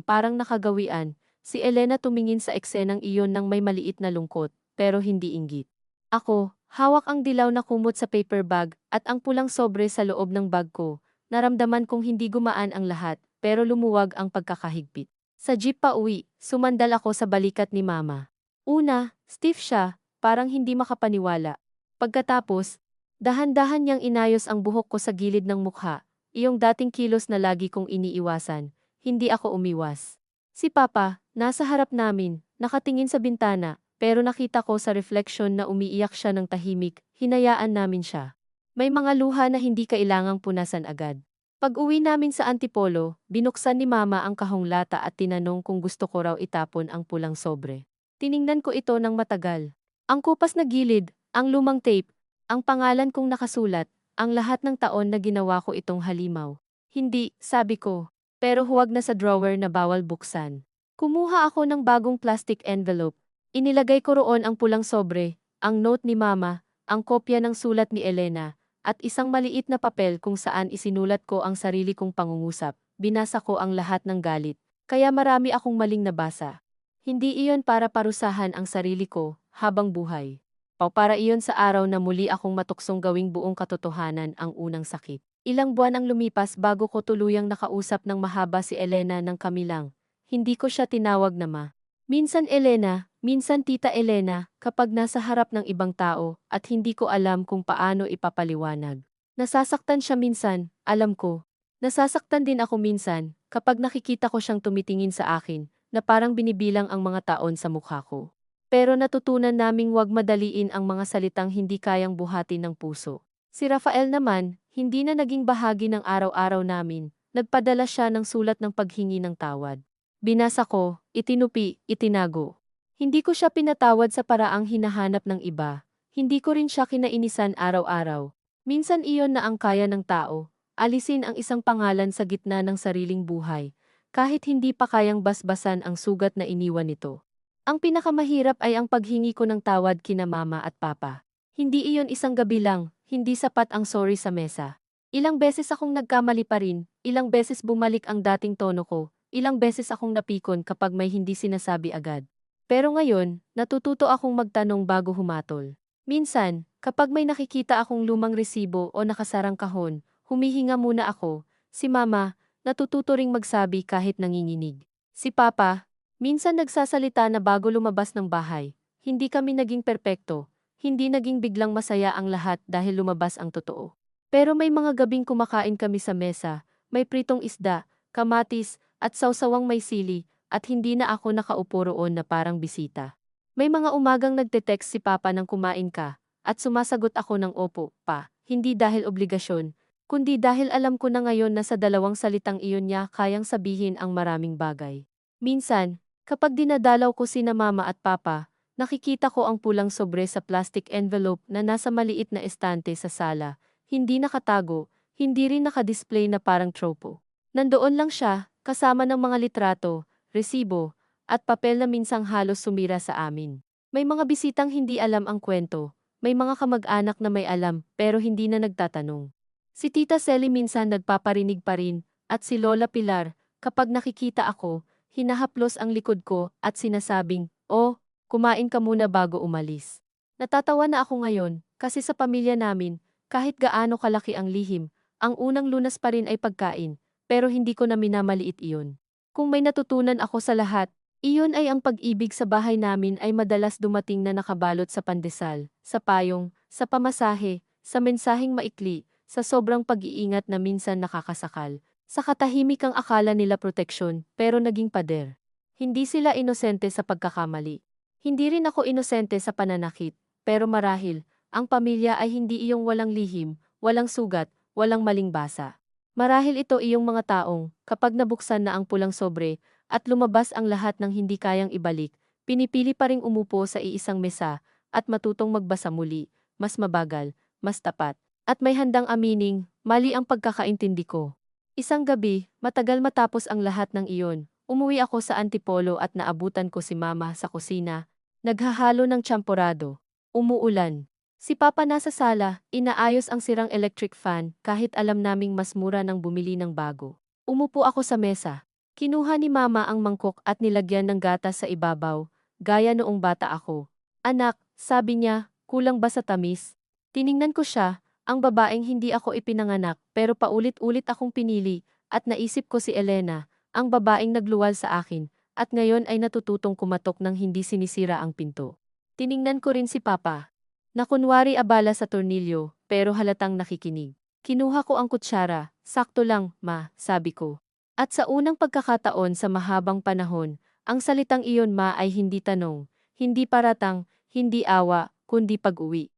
Parang nakagawian, si Elena tumingin sa eksenang iyon ng may maliit na lungkot, pero hindi inggit. Ako, hawak ang dilaw na kumot sa paper bag at ang pulang sobre sa loob ng bag ko. Naramdaman kong hindi gumaan ang lahat, pero lumuwag ang pagkakahigpit. Sa jeep pa uwi, sumandal ako sa balikat ni Mama. Una, stiff siya, parang hindi makapaniwala. Pagkatapos, dahan-dahan niyang inayos ang buhok ko sa gilid ng mukha, iyong dating kilos na lagi kong iniiwasan. Hindi ako umiwas. Si Papa, nasa harap namin, nakatingin sa bintana, pero nakita ko sa refleksyon na umiiyak siya ng tahimik, hinayaan namin siya. May mga luha na hindi kailangang punasan agad. Pag-uwi namin sa Antipolo, binuksan ni Mama ang kahong lata at tinanong kung gusto ko raw itapon ang pulang sobre. Tiningnan ko ito ng matagal. Ang kupas na gilid, ang lumang tape, ang pangalan kong nakasulat, ang lahat ng taon na ginawa ko itong halimaw. Hindi, sabi ko, pero huwag na sa drawer na bawal buksan. Kumuha ako ng bagong plastic envelope. Inilagay ko roon ang pulang sobre, ang note ni Mama, ang kopya ng sulat ni Elena, at isang maliit na papel kung saan isinulat ko ang sarili kong pangungusap. Binasa ko ang lahat ng galit, kaya marami akong maling nabasa. Hindi iyon para parusahan ang sarili ko habang buhay. Para iyon sa araw na muli akong matuksong gawing buong katotohanan ang unang sakit. Ilang buwan ang lumipas bago ko tuluyang nakausap ng mahaba si Elena ng kami lang. hindi ko siya tinawag na ma. Minsan Elena, minsan Tita Elena, kapag nasa harap ng ibang tao at hindi ko alam kung paano ipapaliwanag. Nasasaktan siya minsan, alam ko. Nasasaktan din ako minsan, kapag nakikita ko siyang tumitingin sa akin, na parang binibilang ang mga taon sa mukha ko. Pero natutunan naming wag madaliin ang mga salitang hindi kayang buhatin ng puso. Si Rafael naman, hindi na naging bahagi ng araw-araw namin, nagpadala siya ng sulat ng paghingi ng tawad. Binasa ko, itinupi, itinago. Hindi ko siya pinatawad sa paraang hinahanap ng iba. Hindi ko rin siya kinainisan araw-araw. Minsan iyon na ang kaya ng tao, alisin ang isang pangalan sa gitna ng sariling buhay, kahit hindi pa kayang basbasan ang sugat na iniwan nito. Ang pinakamahirap ay ang paghingi ko ng tawad kina mama at papa. Hindi iyon isang gabi lang, hindi sapat ang sorry sa mesa. Ilang beses akong nagkamali pa rin, ilang beses bumalik ang dating tono ko, ilang beses akong napikon kapag may hindi sinasabi agad. Pero ngayon, natututo akong magtanong bago humatol. Minsan, kapag may nakikita akong lumang resibo o nakasarang kahon, humihinga muna ako. Si mama, natututo ring magsabi kahit nanginginig. Si papa, minsan nagsasalita na bago lumabas ng bahay. Hindi kami naging perpekto, hindi naging biglang masaya ang lahat dahil lumabas ang totoo. Pero may mga gabing kumakain kami sa mesa, may pritong isda, kamatis, at sawsawang may sili, at hindi na ako nakaupo roon na parang bisita. May mga umagang nagte-text si Papa nang kumain ka, at sumasagot ako ng opo, pa, hindi dahil obligasyon, kundi dahil alam ko na ngayon na sa dalawang salitang iyon niya kayang sabihin ang maraming bagay. Minsan, kapag dinadalaw ko sina Mama at Papa, nakikita ko ang pulang sobre sa plastic envelope na nasa maliit na estante sa sala, hindi nakatago, hindi rin nakadisplay na parang tropo. Nandoon lang siya, kasama ng mga litrato, resibo, at papel na minsang halos sumira sa amin. May mga bisitang hindi alam ang kwento, may mga kamag-anak na may alam pero hindi na nagtatanong. Si Tita Selly minsan nagpaparinig pa rin, at si Lola Pilar, kapag nakikita ako, hinahaplos ang likod ko at sinasabing, "Oh, kumain ka muna bago umalis." Natatawa na ako ngayon, kasi sa pamilya namin, kahit gaano kalaki ang lihim, ang unang lunas pa rin ay pagkain, pero hindi ko na minamaliit iyon. Kung may natutunan ako sa lahat, iyon ay ang pag-ibig sa bahay namin ay madalas dumating na nakabalot sa pandesal, sa payong, sa pamasahe, sa mensaheng maikli, sa sobrang pag-iingat na minsan nakakasakal. Sa katahimikang akala nila proteksyon, pero naging pader. Hindi sila inosente sa pagkakamali. Hindi rin ako inosente sa pananakit, pero marahil, ang pamilya ay hindi iyong walang lihim, walang sugat, walang maling basa. Marahil ito iyong mga taong, kapag nabuksan na ang pulang sobre, at lumabas ang lahat ng hindi kayang ibalik, pinipili pa ring umupo sa iisang mesa, at matutong magbasa muli, mas mabagal, mas tapat, at may handang amining, mali ang pagkakaintindi ko. Isang gabi, matagal matapos ang lahat ng iyon, umuwi ako sa Antipolo at naabutan ko si Mama sa kusina, naghahalo ng champorado. Umuulan. Si Papa nasa sala, inaayos ang sirang electric fan kahit alam naming mas mura nang bumili ng bago. Umupo ako sa mesa. Kinuha ni Mama ang mangkok at nilagyan ng gatas sa ibabaw, gaya noong bata ako. "Anak," sabi niya, "kulang ba sa tamis?" Tiningnan ko siya, ang babaeng hindi ako ipinanganak pero paulit-ulit akong pinili, at naisip ko si Elena, ang babaeng nagluwal sa akin, at ngayon ay natututong kumatok ng hindi sinisira ang pinto. Tiningnan ko rin si Papa, na kunwari abala sa tornilyo, pero halatang nakikinig. Kinuha ko ang kutsara, "Sakto lang, ma," sabi ko. At sa unang pagkakataon sa mahabang panahon, ang salitang iyon ma ay hindi tanong, hindi paratang, hindi awa, kundi pag-uwi.